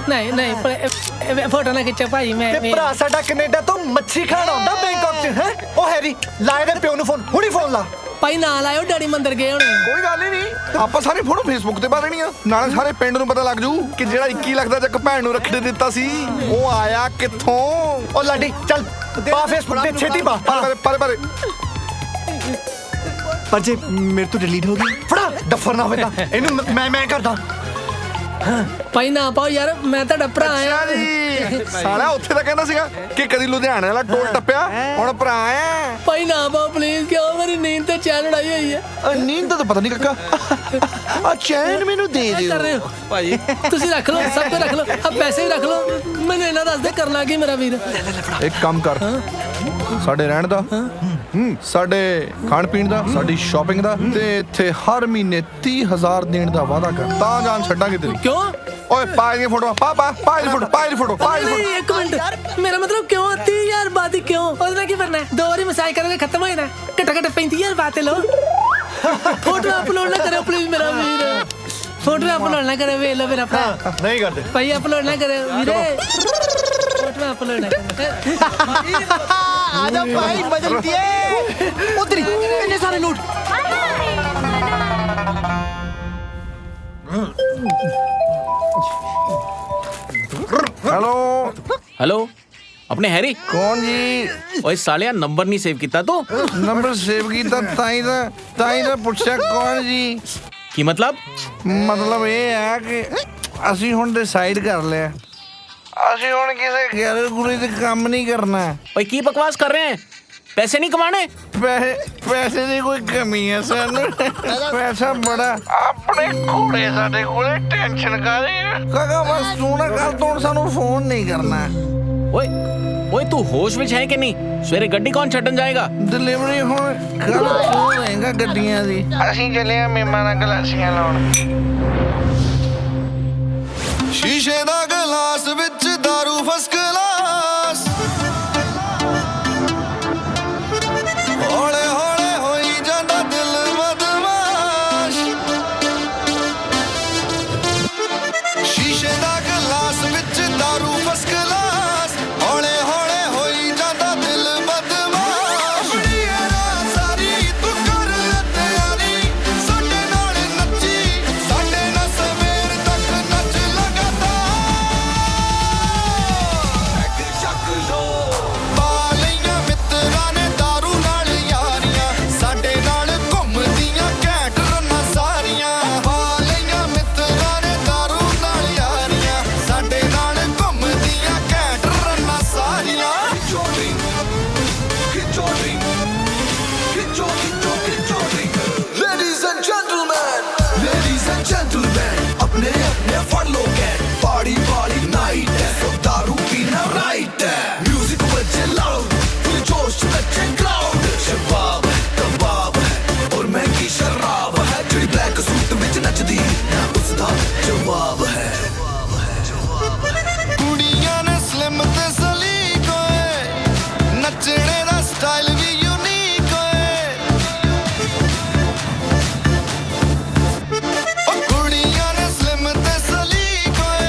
ਨਹੀਂ ਨਹੀਂ ਫੋਟੋ ਨਾ ਖਿੱਚੋ ਭਾਈ ਮੈਂ ਤੇ ਭਰਾ ਸਾਡਾ ਕੈਨੇਡਾ ਤੋਂ ਮੱਛੀ ਖਾਣ ਆਉਂਦਾ ਬੈਂਕਾਕ 'ਚ ਹੈ। ਉਹ ਹੈਰੀ ਲਾਏ ਦੇ ਪਿਓ ਨੂੰ ਫੋਨ, ਹੁਣੀ ਫੋਨ ਲਾ। ਭਾਈ ਨਾਲ ਆਇਓ, ਡੈਡੀ ਮੰਦਰ ਗਏ ਹੋਣੇ। ਕੋਈ ਗੱਲ ਹੀ ਨਹੀਂ, ਆਪਾਂ ਸਾਰੇ ਫੋਟੋ ਫੇਸਬੁੱਕ ਤੇ ਪਾ ਦੇਣੀ ਆ, ਨਾਲੇ ਸਾਰੇ ਪਿੰਡ ਨੂੰ ਪਤਾ ਲੱਗ ਜੂ ਕਿ ਜਿਹੜਾ 21 ਲੱਖ ਦਾ ਚੱਕ ਭੈਣ ਨੂੰ ਰੱਖੜੀ ਦਿੱਤਾ ਸੀ ਉਹ ਆਇਆ ਕਿੱਥੋਂ। ਉਹ ਲਾਡੀ ਚੱਲ ਪਾ ਫੇਸਬੁੱਕ ਤੇ ਛੇਤੀ ਪਾ। ਪਰ ਪਰ ਜੇ ਮੇਰੇ ਤੋਂ ਡਿਲੀਟ ਹੋ ਗਈ ਫੜਾ ਡੱਫਰ ਨਾ ਹੋਵੇ ਤਾਂ ਇਹਨੂੰ ਮੈਂ ਕਰਦਾ। ਭਾਈ ਨਾ ਪਾਓ ਯਾਰ, ਮੈਂ ਤੁਹਾਡਾ ਭਰਾ ਆ ਜੀ। ਸਾਲਾ ਉੱਥੇ ਤਾਂ ਕਹਿੰਦਾ ਸੀਗਾ ਕਿ ਕਦੀ ਲੁਧਿਆਣੇ ਵਾਲਾ ਟੋਲ ਟੱਪਿਆ, ਹੁਣ ਭਰਾ ਆ। ਭਾਈ ਨਾ ਪਾਓ ਪਲੀਜ਼, ਕਿਉਂ ਮੇਰੀ ਨੀਂਦ ਤੇ ਚੈਨ ਉਡਾਈ ਹੋਈ ਹੈ। ਨੀਂਦ ਤਾਂ ਪਤਾ ਨਹੀਂ ਕਾਕਾ, ਆ ਚੈਨ ਮੈਨੂੰ ਦੇ ਦਿਓ। ਕਰ ਰਹੇ ਹੋ ਭਾਈ, ਤੁਸੀਂ ਰੱਖ ਲਓ, ਸਭ ਕੁਝ ਰੱਖ ਲਓ, ਆ ਪੈਸੇ ਵੀ ਰੱਖ ਲਓ, ਮੈਨੂੰ ਇਹਨਾਂ ਦੱਸ ਦੇ ਕਰਨਾ ਕੀ ਮੇਰਾ ਵੀਰ। ਇੱਕ ਕੰਮ ਕਰ, ਸਾਡੇ ਰਹਿਣ ਦਾ, ਸਾਡੇ ਖਾਣ ਪੀਣ ਦਾ, ਸਾਡੀ ਸ਼ਾਪਿੰਗ ਦਾ, ਤੇ ਇੱਥੇ ਹਰ ਮਹੀਨੇ 30,000 ਦੇਣ ਦਾ ਵਾਅਦਾ ਕਰ, ਤਾਂ ਜਾਨ ਛੱਡਾਂਗੇ ਤੇਰੀ। ਕਿਉਂ? ਓਏ ਪਾ ਇਹ ਫੋਟੋ, ਪਾ ਇਹ ਫੋਟੋ। ਨਹੀਂ, ਇੱਕ ਮਿੰਟ, ਮੇਰਾ ਮਤਲਬ ਕਿਉਂ 30,000 ਬਾਤ ਹੀ ਕਿਉਂ? ਉਹਦੇ ਨਾਲ ਕੀ ਕਰਨਾ ਹੈ? 2 ਵਾਰੀ ਮਸਾਜ ਕਰੋਗੇ ਖਤਮ ਹੋ ਜਾਣਾ। ਘੱਟੋ 35,000 ਬਾਤ ਲਓ। ਫੋਟੋ ਅਪਲੋਡ ਨਾ ਕਰਿਓ ਪਲੀਜ਼ ਮੇਰਾ ਵੀਰ, ਫੋਟੋ ਅਪਲੋਡ ਨਾ ਕਰਿਓ, ਵੇਖ ਲਓ ਮੇਰਾ ਭਰਾ। ਨਹੀਂ ਕਰਦੇ ਭਾਈ, ਅਪਲੋਡ ਨਾ ਕਰਿਓ ਵੀਰੇ, ਫੋਟੋ ਅਪਲੋਡ ਨਾ ਕਰਿਓ। आजा भाई बदल दिए उतरी इतने सारे नोट। हेलो हेलो, अपने हैरी कौन जी? ओए सालिया, नंबर नहीं सेव किया तू? नंबर सेव कीता ताई दा पुछया कौन जी? की मतलब? मतलब ये है कि ਅਸੀਂ ਹੁਣ डिसाइड कर लिया, ਅਸੀਂ ਹੁਣ ਕਿਸੇ ਗੈਰ ਗੁਰੀ ਤੇ ਕੰਮ ਨਹੀਂ ਕਰਨਾ। ओए की बकवास कर रहे हैं? पैसे नहीं कमाने? ਪੈਸੇ ਦੀ ਕੋਈ ਕਮੀ ਹੈ ਸਾਨੂੰ, ਪੈਸਾ ਬੜਾ ਆਪਣੇ ਕੋਲੇ, ਸਾਡੇ ਕੋਲੇ ਟੈਨਸ਼ਨ ਕਾਹਦੀ ਕਾਕਾ। ਬਸ ਤੂੰ ਨਾ ਕੱਲ ਤੋਂ ਸਾਨੂੰ ਫੋਨ ਨਹੀਂ ਕਰਨਾ। ओए ओए, तू होश में है कि नहीं? सवेरे गड्डी कौन छड्डन जाएगा? ਡਿਲੀਵਰੀ ਹੁਣ ਕੱਲ ਤੋਂ ਰਹੇਗਾ ਗੱਡੀਆਂ ਦੀ। ਅਸੀਂ ਚੱਲੇ ਆ ਮਹਿਮਾਨਾਂ ਗਲਾਸੀਆਂ ਲਾਉਣ। ਸ਼ੀਸ਼ੇ ਦਾ ਗਲਾਸ ਵਿੱਚ ਦਾਰੂ ਫਸਟ ਕਲਾਸ, ਹੌਲੇ ਹੌਲੇ ਹੋਈ ਜਾਂਦਾ ਦਿਲ ਬਦਮਾਸ਼। ਸ਼ੀਸ਼ੇ ਦਾ ਗਲਾਸ ਵਿੱਚ ਦਾਰੂ ਫਸਟ ਕਲਾਸ, ਹੌਲੇ ਹੌਲੇ ਹੋਈ ਜਾਂਦਾ ਦਿਲ ਬਦਮਾਸ਼। ਬੜੀ ਹੈਰਾਨ ਸਾਰੀ ਤੂੰ ਕਰ ਲੈ ਤਿਆਰੀ, ਸਾਡੇ ਨਾਲ ਨੱਚੀ, ਸਾਡੇ ਨਾਲ ਸਵੇਰ ਤੱਕ ਨੱਚ ਲਗਾਤਾਰ। ਚੱਕ ਲੋ ਪਾ ਲਈਆਂ ਮਿੱਤਰਾਂ ਨੇ ਦਾਰੂ ਨਾਲ ਯਾਰੀਆਂ, ਸਾਡੇ ਨਾਲ ਘੁੰਮਦੀਆਂ ਘੈਂਟ ਰੰਨਾਂ ਸਾਰੀਆਂ। ਪਾ ਲਈਆਂ ਮਿੱਤਰਾਂ ਨੇ ਦਾਰੂ ਨਾਲ ਯਾਰੀਆਂ, ਸਾਡੇ ਨਾਲ ਘੁੰਮਦੀਆਂ ਘੈਂਟ ਰੰਨਾਂ ਸਾਰੀਆਂ। Ladies and gentlemen, अपने अपने फड़ लो कैन, पार्टी वाली नाइट है, तो दारू पीना राइट है। म्यूजिक बजे लाउड, फुल जोश नचे क्राउड, शबाब है कबाब है और महंगी शराब है, जेडी ब्लैक सूट विच नचदी ना उसदा जवाब है। कुड़ियां ने स्लिम ते सलीक होए, नचने दा स्टाइल भी यूनिक होए। ओ कुड़ियां ने स्लिम ते सलीक होए,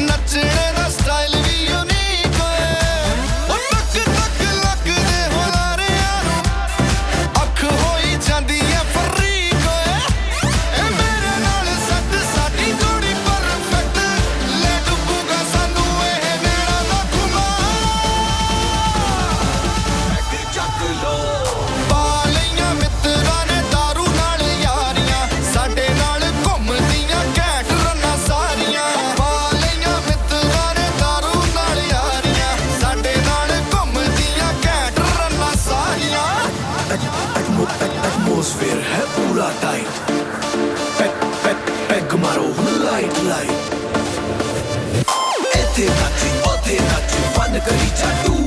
नचने दा स्टाइल भी यूनिक होए। ओ तक तक लगदे हुलारियां नूं अख होई जांदी है फरीक होए। ए मेरे नाल सट साडी जोड़ी परफेक्ट, ले डुबूगा सानू ए नैना दा खुमार। ਚੱਕ ਲੋ ਪਾ ਲਈਆਂ ਮਿੱਤਰਾਂ ਨੇ ਦਾਰੂ ਨਾਲ ਯਾਰੀਆਂ, ਸਾਡੇ ਨਾਲ ਘੁੰਮਦੀਆਂ ਘੈਂਟ ਰੰਨਾਂ ਸਾਰੀਆਂ। ਪਾ ਲਈਆਂ ਮਿੱਤਰਾਂ ਨੇ ਦਾਰੂ ਨਾਲ ਯਾਰੀਆਂ, ਸਾਡੇ ਨਾਲ ਘੁੰਮਦੀਆਂ ਘੈਂਟ ਰੰਨਾਂ ਸਾਰੀਆਂ। ਐਟਮੋਸਫੇਅਰ ਹੈ ਪੂਰਾ ਟਾਈਟ, ਪੈਗ ਮਾਰੋ ਲਾਈਟ ਲਾਈਟ। ਇੱਥੇ ਨੱਚੀ ਉੱਥੇ ਨੱਚੀ, ਫਨ ਕਰੀ ਜਾਦੂ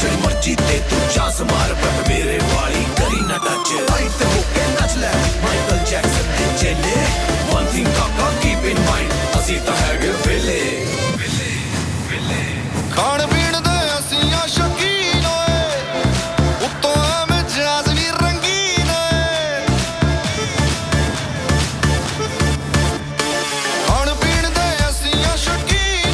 ਜਿਹੜੀ ਮਰਜੀ ਤੇ ਤੂੰ ਚਾਂਸ ਮਾਰ, ਪਰ ਮੇਰੇ ਵਾਲੀ ਕਰੀ ਨਾ ਟੱਚ। ਰਾਈਟ ਤੇ ਹੋ ਕੇ ਨੱਚ ਲੈ ਮਾਈਕਲ ਜੈਕਸਨ ਦੇ ਚੇਲੇ। ਵਨ ਥਿੰਗ ਕਾਕਾ ਕੀਪ ਇਨ ਮਾਈਂਡ, ਅਸੀਂ ਤਾਂ ਹੈਗੇ ਵੇਲੇ। ਖਾਣ ਪੀਣ ਦੇ ਅਸੀਂ ਆ ਸ਼ੌਕੀਨ ਓਏ, ਉੱਤੋਂ ਐਵੇਂ ਜਾਜ਼ ਵੀ ਰੰਗੀਨ ਓਏ। ਖਾਣ ਪੀਣ ਦੇ ਅਸੀਂ ਆ ਸ਼ੌਕੀਨ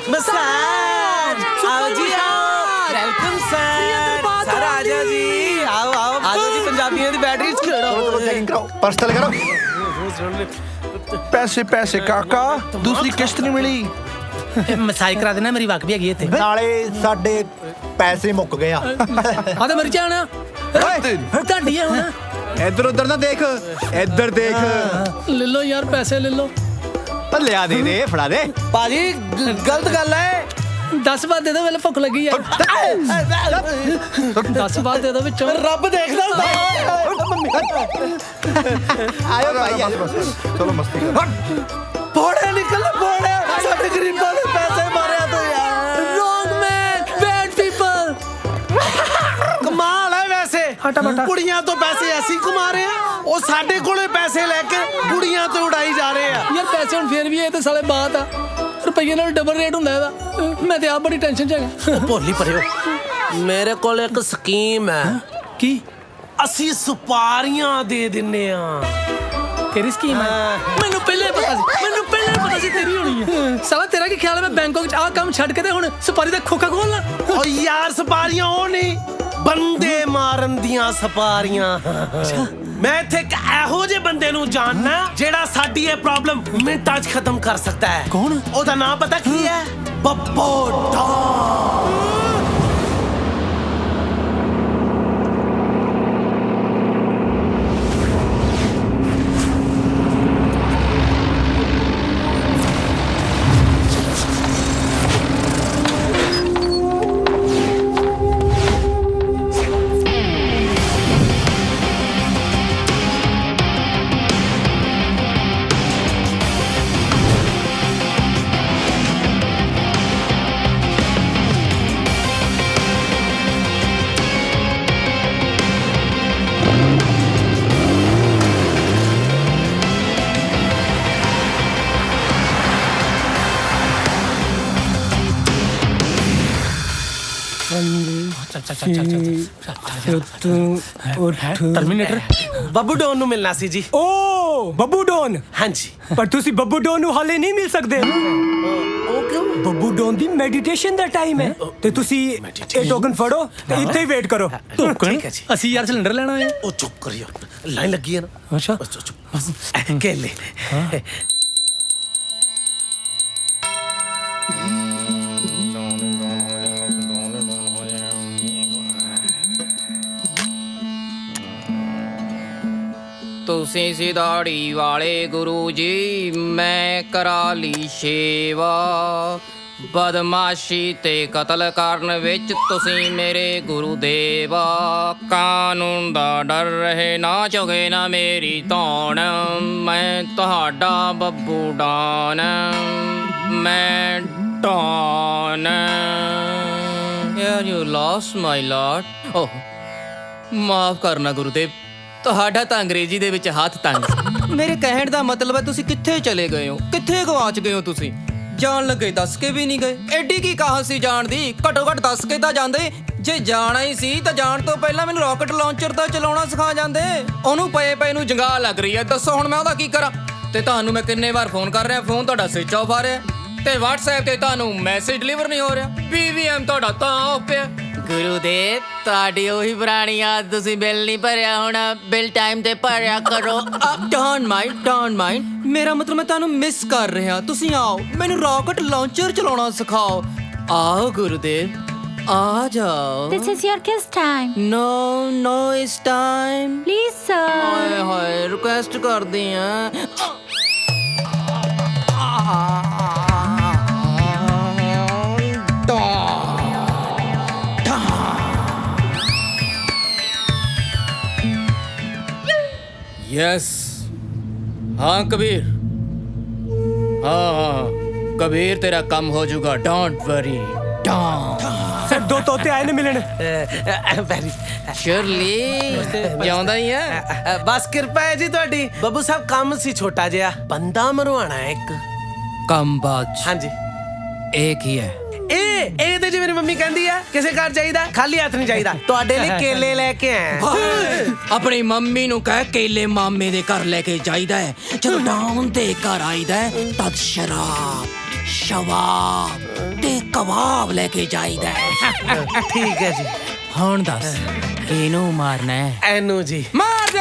ਮਸਾਜ ਆਓ ਜੀ ਆਓ ਵੈਲਕਮ ਸਰ ਸਰ ਆ ਜਾਓ ਜੀ ਆਓ ਆਓ ਆ ਜਾਓ ਜੀ ਪੰਜਾਬੀਆਂ ਦੀ ਬੈਟਰੀ ਚਲੋ ਚੈਕਿੰਗ ਕਰਾਓ ਪਰਸ ਥੱਲੇ ਕਰੋ ਪੈਸੇ ਪੈਸੇ ਕਾਕਾ ਦੂਸਰੀ ਕਿਸ਼ਤ ਨਹੀਂ ਮਿਲੀ ਮਸਾਜ ਕਰਾ ਦੇਣਾ ਮੇਰੀ ਵਕ ਵੀ ਹੈਗੀ ਇੱਥੇ ਨਾਲੇ ਸਾਡੇ ਪੈਸੇ ਮੁੱਕ ਗਏ ਆ ਆ ਤਾਂ ਮਰ ਜਾਣਾ ਤੁਹਾਡੀ ਹੈ ਹੁਣ ਇੱਧਰ ਉੱਧਰ ਨਾ ਦੇਖ ਇੱਧਰ ਦੇਖ ਲੈ ਲਓ ਯਾਰ ਪੈਸੇ ਲੈ ਲਓ ਤਾਂ ਲਿਆ ਦੇ ਫੜਾ ਦੇ ਭਾਜੀ ਗਲਤ ਗੱਲ ਹੈ 10 ਬਾਅਦ ਦੇ ਦੋ ਵੇਲੇ ਭੁੱਖ ਲੱਗੀ ਹੈ 10 ਬਾਅਦ ਦੇ ਦੋ ਵਿੱਚੋਂ ਰੱਬ ਦੇਖਦਾ ਆਇਓ ਭਾਈ ਚਲੋ ਮਸਤੀ ਕਰ ਪੋੜੇ ਨਿਕਲ ਪੋੜੇ ਸਾਡੇ ਗਰੀਬਾਂ ਦੇ ਪੈਸੇ ਮਾਰਿਆ ਤੂੰ ਯਾਰ ਰੋਂਗ ਮੈਨ ਬੈਡ ਪੀਪਲ ਕਮਾਲ ਹੈ ਵੈਸੇ ਕੁੜੀਆਂ ਤੋਂ ਪੈਸੇ ਅਸੀਂ ਕਮਾ ਰਹੇ ਆ ਉਹ ਸਾਡੇ ਕੋਲੇ ਪੈਸੇ ਲੈ ਕੇ ਕੁੜੀਆਂ ਤੋਂ ਉਡਾਈ ਜਾ ਰਹੇ ਆ ਯਾਰ ਪੈਸੇ ਹੁਣ ਫੇਰ ਵੀ ਇਹ ਤੇ ਸਾਲੇ ਬਾਤ ਆ ਰੁਪਈਏ ਨਾਲ ਡਬਲ ਰੇਟ ਹੁੰਦਾ ਇਹਦਾ ਮੈਂ ਤੇ ਆਪ ਬੜੀ ਟੈਨਸ਼ਨ ਚ ਹੈਗਾ ਭੋਲੀ ਪਰਿਓ ਮੇਰੇ ਕੋਲ ਇੱਕ ਸਕੀਮ ਹੈ ਕੀ ਅਸੀਂ ਸੁਪਾਰੀਆਂ ਦੇ ਦਿੰਨੇ ਆ ਤੇਰੀ ਸਕੀਮ ਹੈ ਮੈਨੂੰ ਪਹਿਲੇ ਪਤਾ ਸੀ ਤੇਰੀ ਹੋਣੀ ਹੈ ਸਾਲਾ ਤੇਰਾ ਕੀ ਖਿਆਲ ਹੈ ਮੈਂ ਬੈਂਕਾਕ ਚ ਆਹ ਕੰਮ ਛੱਡ ਕੇ ਤੇ ਹੁਣ ਸੁਪਾਰੀ ਦਾ ਖੋਖਾ ਖੋਲਣਾ ਓ ਯਾਰ ਸੁਪਾਰੀਆਂ ਉਹ ਨਹੀਂ ਬੰਦੇ ਮਾਰਨ ਦੀਆਂ ਸੁਪਾਰੀਆਂ ਮੈਂ ਇੱਥੇ ਇੱਕ ਇਹੋ ਜਿਹੇ ਬੰਦੇ ਨੂੰ ਜਾਣਨਾ ਜਿਹੜਾ ਸਾਡੀ ਇਹ ਪ੍ਰੋਬਲਮ ਮਿੰਟਾਂ 'ਚ ਖਤਮ ਕਰ ਸਕਦਾ ਹੈ ਕੌਣ ਉਹਦਾ ਨਾਮ ਪਤਾ ਕੀ ਹੈ ਬੱਬੋ ਡਾਨ ਟਰਮੀਨੇਟਰ ਬੱਬੂ ਡੋਨ ਨੂੰ ਮਿਲਣਾ ਸੀ ਜੀ ਓ ਬੱਬੂ ਡੋਨ ਹਾਂਜੀ ਪਰ ਤੁਸੀਂ ਬੱਬੂ ਡੋਨ ਨੂੰ ਹਾਲੇ ਨਹੀਂ ਮਿਲ ਸਕਦੇ ਉਹ ਕਿਉਂ ਬੱਬੂ ਡੋਨ ਦੀ ਮੈਡੀਟੇਸ਼ਨ ਦਾ ਟਾਈਮ ਹੈ ਤੇ ਤੁਸੀਂ ਇਹ ਟੋਕਨ ਫੜੋ ਤੇ ਇੱਥੇ ਹੀ ਵੇਟ ਕਰੋ ਠੀਕ ਹੈ ਜੀ ਅਸੀਂ ਯਾਰ ਸਿਲੰਡਰ ਲੈਣਾ ਹੈ ਉਹ ਚੁੱਪ ਕਰਿਓ ਲਾਈਨ ਲੱਗੀ ਹੈ ਨਾ ਅੱਛਾ ਚੁੱਪ ਕੇਲੇ ਤੁਸੀਂ ਸਿਧਾੜੀ ਵਾਲੇ ਗੁਰੂ ਜੀ ਮੈਂ ਕਰਾ ਲਈ ਸੇਵਾ ਬਦਮਾਸ਼ੀ ਤੇ ਕਤਲ ਕਰਨ ਵਿੱਚ ਤੁਸੀਂ ਮੇਰੇ ਗੁਰੂ ਦੇਵਾ ਕਾਨੂੰਨ ਦਾ ਡਰ ਰਹੇ ਨਾ ਚੁਗੇ ਨਾ ਮੇਰੀ ਧੌਣ ਮੈਂ ਤੁਹਾਡਾ ਬੱਬੂ ਡਾਨ ਮੈਂ ਡਾਨ ਯਾਰ ਯੂ ਲਾਸਟ ਮਾਈ ਲਾਰਡ ਓਹ ਮਾਫ ਕਰਨਾ ਗੁਰੂਦੇਵ ਤੁਹਾਡਾ ਤਾਂ ਅੰਗਰੇਜ਼ੀ ਦੇ ਵਿੱਚ ਹੱਥ ਤੰਗ ਮੇਰੇ ਕਹਿਣ ਦਾ ਮਤਲਬ ਹੈ ਤੁਸੀਂ ਕਿੱਥੇ ਚਲੇ ਗਏ ਹੋ ਕਿੱਥੇ ਗਵਾਚ ਗਏ ਹੋ ਤੁਸੀਂ ਜਾਣ ਲੱਗੇ ਦੱਸ ਕੇ ਵੀ ਨਹੀਂ ਗਏ ਐਡੀ ਕੀ ਕਹਾ ਸੀ ਜਾਣ ਦੀ ਘੱਟੋ ਘੱਟ ਦੱਸ ਕੇ ਤਾਂ ਜਾਂਦੇ ਜੇ ਜਾਣਾ ਹੀ ਸੀ ਤਾਂ ਜਾਣ ਤੋਂ ਪਹਿਲਾਂ ਮੈਨੂੰ ਰਾਕਟ ਲਾਂਚਰ ਤਾਂ ਚਲਾਉਣਾ ਸਿਖਾ ਜਾਂਦੇ ਉਹਨੂੰ ਪਏ ਨੂੰ ਜੰਗਾਹ ਲੱਗ ਰਹੀ ਹੈ ਦੱਸੋ ਹੁਣ ਮੈਂ ਉਹਦਾ ਕੀ ਕਰਾਂ ਤੇ ਤੁਹਾਨੂੰ ਮੈਂ ਕਿੰਨੇ ਵਾਰ ਫੋਨ ਕਰ ਰਿਹਾ ਫੋਨ ਤੁਹਾਡਾ ਸਵਿਚ ਆਫ ਆ ਰਿਹਾ ਤੇ WhatsApp ਤੇ ਤੁਹਾਨੂੰ ਮੈਸੇਜ ਡਿਲੀਵਰ ਨਹੀਂ ਹੋ ਰਿਹਾ BVM ਤੁਹਾਡਾ ਤਾਂ ਆਫ ਪਿਆ ਗੁਰੂਦੇਵ ਤੁਹਾਡੀ ਉਹੀ ਪੁਰਾਣੀ ਯਾਦ ਤੁਸੀਂ ਬਿੱਲ ਨਹੀਂ ਭਰਿਆ ਹੋਣਾ ਬਿੱਲ ਟਾਈਮ ਤੇ ਭਰਿਆ ਕਰੋ ਡੋਂਟ ਮਾਈਂਡ ਮੇਰਾ ਮਤਲਬ ਮੈਂ ਤੁਹਾਨੂੰ ਮਿਸ ਕਰ ਰਿਹਾ ਤੁਸੀਂ ਆਓ ਮੈਨੂੰ ਰਾਕਟ ਲਾਂਚਰ ਚਲਾਉਣਾ ਸਿਖਾਓ ਆਓ ਗੁਰੂਦੇਵ ਆ ਜਾਓ This is your kiss time. No it's time. Please, sir. ਹਾਏ ਹਾਏ ਰਿਕੁਐਸਟ ਕਰਦੀ ਆ यस हाँ कबीर हाँ कबीर तेरा कम हो जाएगा डोंट वरी सर दो तोते आए ने मिलन ਸ਼ਰਲੀ ਜਿਉਂਦਾ ਹੀ ਆ ਬਸ ਕਿਰਪਾ ਹੈ ਜੀ ਤੁਹਾਡੀ ਬੱਬੂ ਸਾਹਿਬ ਕੰਮ ਸੀ ਛੋਟਾ ਜਿਹਾ ਬੰਦਾ ਮਰਵਾਣਾ ਇੱਕ ਕੰਮ ਬਾਤ ਹਾਂਜੀ एक ही है ਇਹ ਤੇ ਜਿਵੇਂ ਮੇਰੀ ਮੰਮੀ ਕਹਿੰਦੀ ਆ ਕਿਸੇ ਘਰ ਜਾਈਦਾ ਖਾਲੀ ਹੱਥ ਨਹੀਂ ਜਾਈਦਾ ਤੁਹਾਡੇ ਲਈ ਕੇਲੇ ਲੈ ਕੇ ਆਇਆ ਆਪਣੀ ਮੰਮੀ ਨੂੰ ਕਹਿ ਕੇਲੇ ਮਾਮੇ ਦੇ ਘਰ ਲੈ ਕੇ ਜਾਈਦਾ ਹੈ ਜਦੋਂ ਡਾਊਨ ਦੇ ਘਰ ਆਈਦਾ ਹੈ ਤਦ ਸ਼ਰਾਬ ਸ਼ਵਾਬ ਤੇ ਕਬਾਬ ਲੈ ਕੇ ਜਾਈਦਾ ਹੈ ਠੀਕ ਹੈ ਜੀ ਹੁਣ ਦੱਸ ਕਿਹਨੂੰ ਮਾਰਨਾ ਹੈ ਐਨੂੰ ਜੀ ਮਾਰ ਦੇ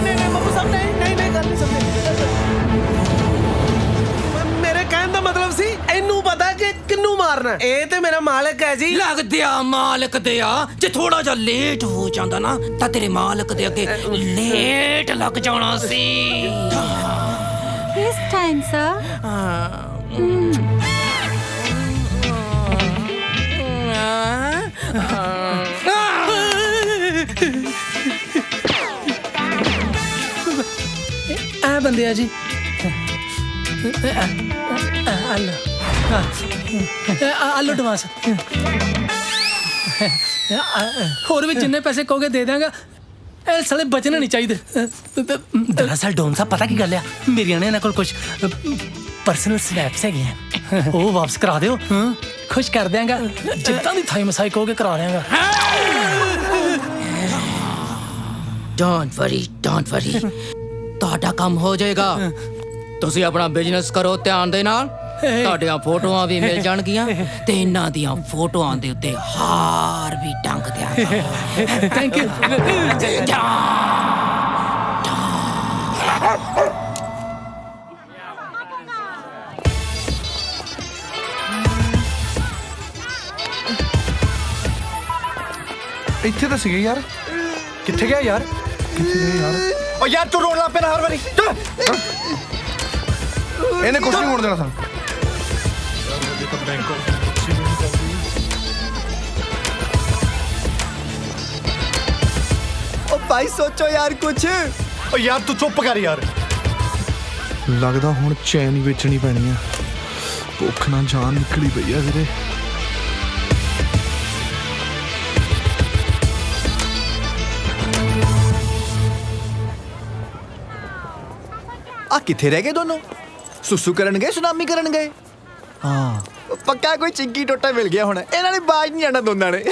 ਨਹੀਂ ਬਾਬੂ ਸਾਹਿਬ ਨਹੀਂ ਗੱਲ ਨਹੀਂ ਸਮਝੇ ਮੇਰੇ ਕਹਿਣ ਦਾ ਮਤਲਬ ਸੀ ਇਹਨੂੰ ਪਤਾ ਕਿ ਕਿੰਨੂੰ ਮਾਰਨਾ ਇਹ ਤੇ ਮੇਰਾ ਮਾਲਕ ਹੈ ਜੀ ਲੱਗਦਿਆ ਮਾਲਕ ਦੇ ਆ ਜੇ ਥੋੜਾ ਜਿਹਾ ਲੇਟ ਹੋ ਜਾਂਦਾ ਨਾ ਤਾਂ ਤੇਰੇ ਮਾਲਕ ਦੇ ਅੱਗੇ ਲੇਟ ਲੱਗ ਜਾਣਾ ਸੀ This time, sir. ਆ ਬੰਦੇ ਆ ਜੀ ਆਲੂ ਟਮਾਸ ਹੋਰ ਵੀ ਜਿੰਨੇ ਪੈਸੇ ਕਹੋਗੇ ਦੇ ਦਾਂਗਾ ਇਹ ਸਾਲੇ ਬਚਣੇ ਨਹੀਂ ਚਾਹੀਦੇ ਦਰਅਸਲ ਡੋਨ ਸਾਹਿਬ ਪਤਾ ਕੀ ਗੱਲ ਆ ਮੇਰੀਆਂ ਨੇ ਇਹਨਾਂ ਕੋਲ ਕੁਝ ਪਰਸਨਲ ਸਨੈਪਸ ਹੈਗੇ ਆ ਉਹ ਵਾਪਸ ਕਰਾ ਦਿਓ ਖੁਸ਼ ਕਰ ਦਿਆਂਗਾ ਜਿੱਦਾਂ ਦੀ ਥਾਈ ਮਸਾਈ ਕਹੋਗੇ ਕਰਾ ਦਿਆਂਗਾ ਡੋਂਟ ਵਰੀ ਤੁਹਾਡਾ ਕੰਮ ਹੋ ਜਾਏਗਾ ਤੁਸੀਂ ਆਪਣਾ ਬਿਜ਼ਨਸ ਕਰੋ ਧਿਆਨ ਦੇ ਨਾਲ ਤੁਹਾਡੀਆਂ ਫੋਟੋਆਂ ਵੀ ਮਿਲ ਜਾਣਗੀਆਂ ਤੇ ਇਹਨਾਂ ਦੀਆਂ ਫੋਟੋਆਂ ਦੇ ਉੱਤੇ ਹਾਰ ਵੀ ਟੰਗ ਦਿਆਂਗਾ ਥੈਂਕ ਯੂ ਇੱਥੇ ਤਾਂ ਸੀਗੇ ਯਾਰ ਕਿੱਥੇ ਗਿਆ ਯਾਰ ਕਿੱਥੇ ਗਏ ਯਾਰ ਓ ਯਾਰ ਤੂੰ ਰੋਣ ਲੱਗ ਪਿਆ ਹਰ ਵਾਰੀ ਇਹਨੇ ਕੁਝ ਨਹੀਂ ਹੋਣ ਦੇਣਾ ਸਾਨੂੰ ਓ ਭਾਈ ਸੋਚੋ ਯਾਰ ਕੁਛ ਓ ਯਾਰ ਤੂੰ ਚੁੱਪ ਕਰ ਯਾਰ ਲੱਗਦਾ ਹੁਣ ਚੈਨ ਹੀ ਵੇਚਣੀ ਪੈਣੀ ਆ ਭੁੱਖ ਨਾਲ ਜਾਨ ਨਿਕਲੀ ਪਈ ਆ ਵੀਰੇ ਆ ਕਿੱਥੇ ਰਹਿ ਗਏ ਦੋਨੋਂ ਸੁਸੂ ਕਰਨ ਗਏ ਸੁਨਾਮੀ ਕਰਨ ਗਏ ਹਾਂ ਪੱਕਾ ਕੋਈ ਚਿੰਗੀ ਟੋਟਾ ਮਿਲ ਗਿਆ ਹੁਣ ਇਹਨਾਂ ਨੇ ਬਾਜ ਨਹੀਂ ਆਣਾ ਦੋਨਾਂ ਨੇ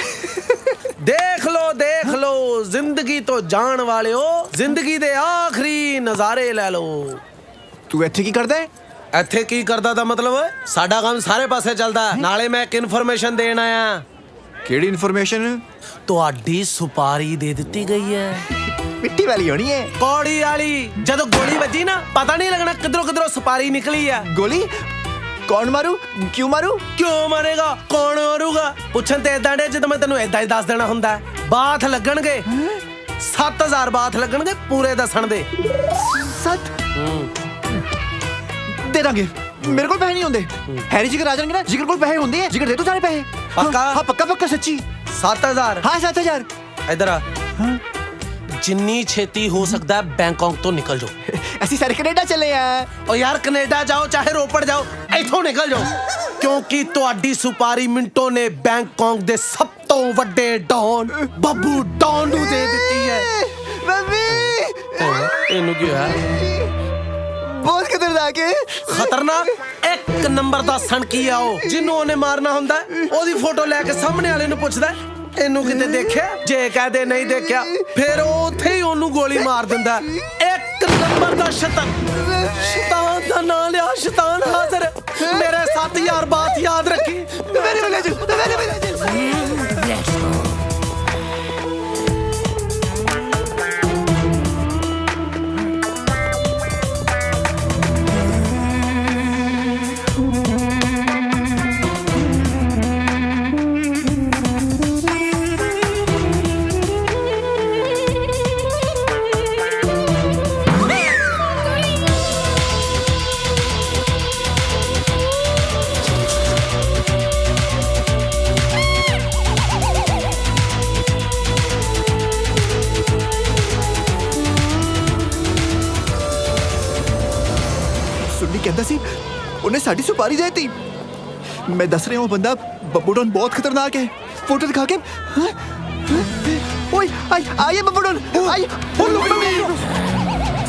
ਦੇਖ ਲੋ ਜ਼ਿੰਦਗੀ ਤੋਂ ਜਾਣ ਵਾਲਿਓ ਜ਼ਿੰਦਗੀ ਦੇ ਆਖਰੀ ਨਜ਼ਾਰੇ ਲੈ ਲਓ ਤੂੰ ਇੱਥੇ ਕੀ ਕਰਦਾ ਹੈ ਇੱਥੇ ਕੀ ਕਰਦਾ ਦਾ ਮਤਲਬ ਸਾਡਾ ਕੰਮ ਸਾਰੇ ਪਾਸੇ ਚੱਲਦਾ ਨਾਲੇ ਮੈਂ ਇੱਕ ਇਨਫੋਰਮੇਸ਼ਨ ਦੇਣ ਆਇਆ ਕਿਹੜੀ ਇਨਫੋਰਮੇਸ਼ਨ ਤੁਹਾਡੀ ਸੁਪਾਰੀ ਦੇ ਦਿੱਤੀ ਗਈ ਹੈ ਮਿੱਟੀ ਵਾਲੀ ਹੋਣੀ ਹੈ ਕੌੜੀ ਵਾਲੀ ਜਦੋਂ ਗੋਲੀ ਵੱਜੀ ਨਾ ਪਤਾ ਨਹੀਂ ਲੱਗਣਾ ਕਿਧਰੋਂ ਸੁਪਾਰੀ ਨਿਕਲੀ ਆ ਗੋਲੀ ਕੌਣ ਮਾਰੂ ਕਿਉਂ ਮਾਰੇਗਾ ਕੌਣ ਮਾਰੂਗਾ ਪੁੱਛਣ ਤੇ ਇਦਾਂ ਦੇ ਜਦੋਂ ਮੈਂ ਤੈਨੂੰ ਇਦਾਂ ਹੀ ਦੱਸ ਦੇਣਾ ਹੁੰਦਾ ਬਾਥ ਲੱਗਣਗੇ 7000 ਬਾਥ ਲੱਗਣਗੇ ਪੂਰੇ ਦੱਸਣ ਦੇ 7 ਦੇ ਦਾਂਗੇ ਮੇਰੇ ਕੋਲ ਪੈਸੇ ਨਹੀਂ ਹੁੰਦੇ ਹੈਰੀ ਜਿਗਰ ਆ ਜਾਣਗੇ ਨਾ ਜਿਗਰ ਕੋਲ ਪੈਸੇ ਹੁੰਦੇ ਆ ਜਿਗਰ ਦੇ ਤੂੰ ਸਾਰੇ ਪੈਸੇ ਪੱਕਾ ਹਾਂ ਪੱਕਾ ਸੱਚੀ 7000 ਹਾਂ 7000 ਇਧਰ ਆ ਜਿੰਨੀ ਛੇਤੀ ਹੋ ਸਕਦਾ ਬੈਂਕਾਕ ਤੋਂ ਨਿਕਲ ਜਾਓ ਅਸੀਂ ਸਾਰੇ ਕੈਨੇਡਾ ਚੱਲੇ ਆ ਓ ਯਾਰ ਕੈਨੇਡਾ ਜਾਓ ਚਾਹੇ ਰੋਪੜ ਜਾਓ ਇੱਥੋਂ ਨਿਕਲ ਜਾਓ ਕਿਉਂਕਿ ਤੁਹਾਡੀ ਸੁਪਾਰੀ ਮਿੰਟੋ ਨੇ ਬੈਂਕਾਕ ਦੇ ਸਭ ਤੋਂ ਵੱਡੇ ਡੌਨ ਬੱਬੂ ਡੌਨ ਨੂੰ ਦੇ ਦਿੱਤੀ ਹੈ ਮੰਮੀ ਇਹਨੂੰ ਕੀ ਹੋਇਆ ਬਹੁਤ ਖਤਰਨਾਕ ਹੈ ਖਤਰਨਾਕ ਇੱਕ ਨੰਬਰ ਦਾ ਸਣਕੀ ਆ ਉਹ ਜਿਹਨੂੰ ਉਹਨੇ ਮਾਰਨਾ ਹੁੰਦਾ ਉਹਦੀ ਫੋਟੋ ਲੈ ਕੇ ਸਾਹਮਣੇ ਵਾਲੇ ਨੂੰ ਪੁੱਛਦਾ ਇਹਨੂੰ ਕਿਤੇ ਦੇਖਿਆ ਜੇ ਕਹਦੇ ਨਹੀਂ ਦੇਖਿਆ ਫਿਰ ਉਹ ਉੱਥੇ ਹੀ ਉਹਨੂੰ ਗੋਲੀ ਮਾਰ ਦਿੰਦਾ ਇੱਕ ਨੰਬਰ ਦਾ ਸ਼ੈਤਾਨ ਦਾ ਨਾਂ ਲਿਆ ਸ਼ੈਤਾਨ ਹਾਜ਼ਰ ਮੇਰੇ 7000 ਬਾਤ ਯਾਦ ਰੱਖੀ ਮੇਰੇ ਵਿਲੇਜ ਕਹਿੰਦਾ ਸੀ ਉਹਨੇ ਸਾਡੀ ਸੁਪਾਰੀ ਦੇਤੀ ਮੈਂ ਦੱਸ ਰਿਹਾ ਹਾਂ ਬੰਦਾ ਬੱਬੂ ਡੌਨ ਬਹੁਤ ਖਤਰਨਾਕ ਹੈ ਫੋਟੋ ਦਿਖਾ ਕੇ ਓਏ ਆਈ ਬੱਬੂ ਡੌਨ ਆਈ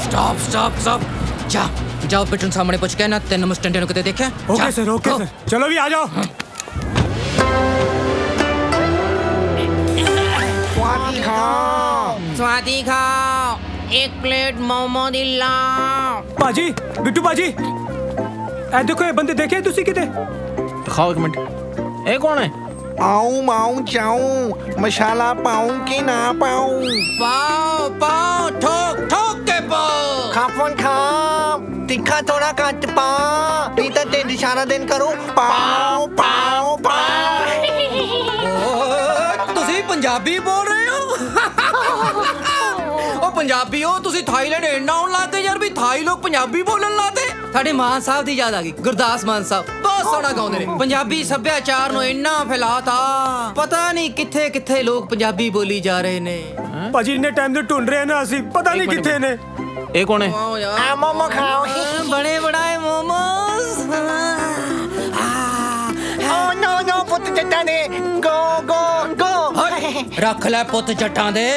ਸਟਾਪ ਜਾ ਜਾਓ ਪਿੱਟਣ ਸਾਹਮਣੇ ਪੁੱਛ ਕੇ ਨਾ ਤਿੰਨ ਮਸਟੈਂਡਾਂ ਨੂੰ ਕਿਤੇ ਦੇਖਿਆ ओके सर चलो भी आ जाओ ਸਵਾਦੀ ਖਾਓ ਇੱਕ ਪਲੇਟ ਮੋਮੋ ਦੀ ਲਾਓ ਭਾਜੀ ਬਿੱਟੂ ਭਾਜੀ ਇਹ ਦੇਖੋ ਇਹ ਬੰਦੇ ਦੇਖੇ ਤੁਸੀਂ ਕਿਤੇ ਦਿਖਾਓ ਇੱਕ ਮਿੰਟ ਇਹ ਕੌਣ ਹੈ ਆਉਂ ਮਾਉਂ ਚਾਉਂ ਮਸਾਲਾ ਪਾਉਂ ਕਿ ਨਾ ਪਾਉਂ ਪਾਓ ਪਾਓ ਠੋਕ ਠੋਕ ਕੇ ਪਾਓ ਖਾਪਨ ਖਾ ਤਿੱਖਾ ਥੋੜਾ ਘੱਟ ਪਾ ਨਹੀਂ ਤਾਂ ਢਿੱਡ ਸਾਰਾ ਦਿਨ ਕਰੂੰ ਪਾਉ ਪਾਉ ਪਾਉ ਤੁਸੀਂ ਪੰਜਾਬੀ ਬੋਲ ਰਹੇ ਹੋ ਉਹ ਪੰਜਾਬੀਓ ਤੁਸੀਂ ਥਾਈਲੈਂਡ ਇੰਨਾ ਆਉਣ ਲੱਗ ਗਏ ਯਾਰ ਵੀ ਥਾਈ ਲੋਕ ਪੰਜਾਬੀ ਬੋਲਣ ਲੱਗੇ ਸਾਡੇ ਮਾਨ ਸਾਹਿਬ ਦੀ ਯਾਦ ਆ ਗਈ ਗੁਰਦਾਸ ਮਾਨ ਸਾਹਿਬ ਬਹੁਤ ਸੋਹਣਾ ਗਾਉਂਦੇ ਨੇ ਪੰਜਾਬੀ ਸੱਭਿਆਚਾਰ ਨੂੰ ਇੰਨਾ ਫੈਲਾਤਾ ਪਤਾ ਨਹੀਂ ਕਿੱਥੇ ਕਿੱਥੇ ਲੋਕ ਪੰਜਾਬੀ ਬੋਲੀ ਜਾ ਰਹੇ ਨੇ ਭਾਜੀ ਇੰਨੇ ਟਾਈਮ ਤੋਂ ਢੂੰਡ ਰਹੇ ਨਾ ਅਸੀਂ ਪਤਾ ਨਹੀਂ ਕਿੱਥੇ ਨੇ ਇਹ ਕੌਣ ਹੈ ਆ ਮੋਮੋ ਖਾਓ ਬੜੇ ਬੜਾਏ ਮੋਮੋਸ ਓ ਨੋ ਪੁੱਤ ਚੱਟਾ ਦੇ ਗੋ ਗੋ ਗੋ ਰੱਖ ਲੈ ਪੁੱਤ ਚੱਟਾਂ ਦੇ